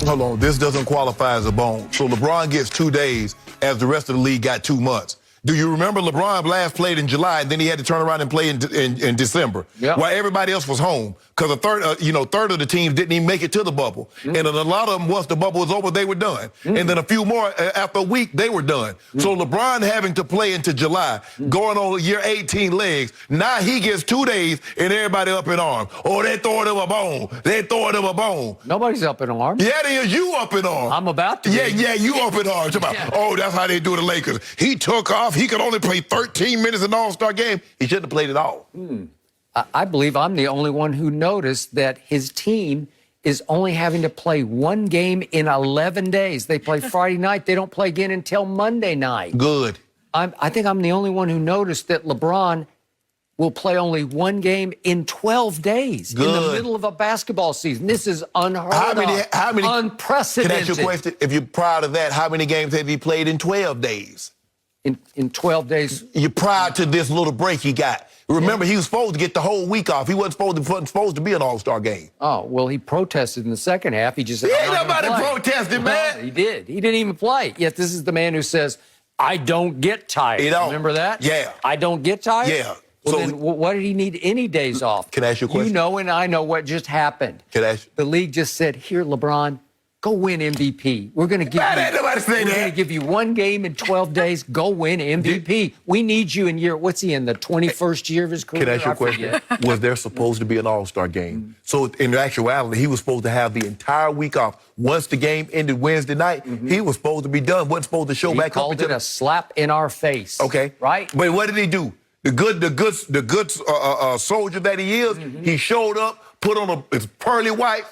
Hold on, this doesn't qualify as a bone. So LeBron gets 2 days as the rest of the league got 2 months. Do you remember LeBron last played in July, and then he had to turn around and play in December, while everybody else was home because a third of the teams didn't even make it to the bubble, and a lot of them, once the bubble was over, they were done, and then a few more after a week they were done. So LeBron having to play into July, going on year 18 legs, now he gets 2 days and everybody up in arms. Oh, they throwing him a bone. They throwing him a bone. Nobody's up in arms. Yeah, it is. You up in arms. I'm about to. Yeah, you up in arms. Oh, that's how they do the Lakers. He took off. He could only play 13 minutes in the All-Star game. He shouldn't have played it all. I believe I'm the only one who noticed that his team is only having to play 1 game in 11 days. They play Friday night. They don't play again until Monday night. Good. I think I'm the only one who noticed that LeBron will play only 1 game in 12 days in the middle of a basketball season. This is unheard of. How many? Unprecedented. Can I ask you a question? If you're proud of that, how many games have he played in 12 days? In 12 days. You're proud to this little break he got. Remember, he was supposed to get the whole week off. He wasn't supposed to be an All-Star game. Oh, well, he protested in the second half. He just said, ain't nobody protested, man. He did. He didn't even play. Yet this is the man who says, I don't get tired. Remember that? Yeah. I don't get tired? Yeah. Well, then why did he need any days off? Can I ask you a question? You know and I know what just happened. Can I ask you? The league just said, here, LeBron, go win MVP. We're going to give give you 1 game in 12 days. Go win MVP. We need you in what's he in, the 21st year of his career? Can I ask you a question? Was there supposed to be an All-Star game? So in actuality, he was supposed to have the entire week off. Once the game ended Wednesday night, he was supposed to be done. Wasn't supposed to show back up. He called it a slap in our face. Okay. Right? But what did he do? The good soldier that he is, he showed up, put on his pearly white,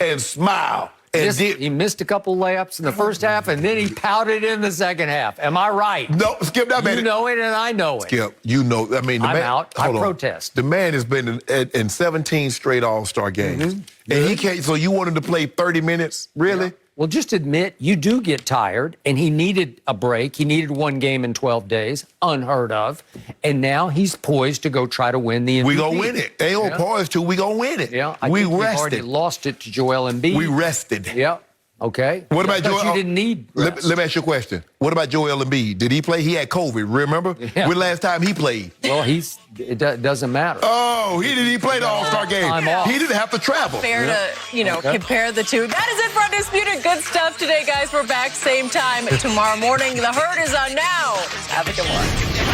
and smile. He missed a couple layups in the first half, and then he pouted in the second half. Am I right? No, Skip, that man. You know it, and I know it. Skip, you know. I mean, I'm out. I protest. The man has been in 17 straight All-Star games, and he can't. So you want him to play 30 minutes, really? Yeah. Well, just admit you do get tired, and he needed a break. He needed 1 game in 12 days, unheard of. And now he's poised to go try to win the MVP. We gonna win it. Ain't no poised to. We gonna win it. Yeah, we think rested. We've already lost it to Joel Embiid. We rested. Yeah. Okay. What about Joel? You didn't need rest. Let me ask you a question. What about Joel Embiid? Did he play? He had COVID. Remember? Yeah. When last time he played? Well, it doesn't matter. Oh, he didn't even play the All-Star game. He didn't have to travel. Fair to, compare the two. That is it for Undisputed. Good stuff today, guys. We're back same time tomorrow morning. The Herd is on now. Have a good one.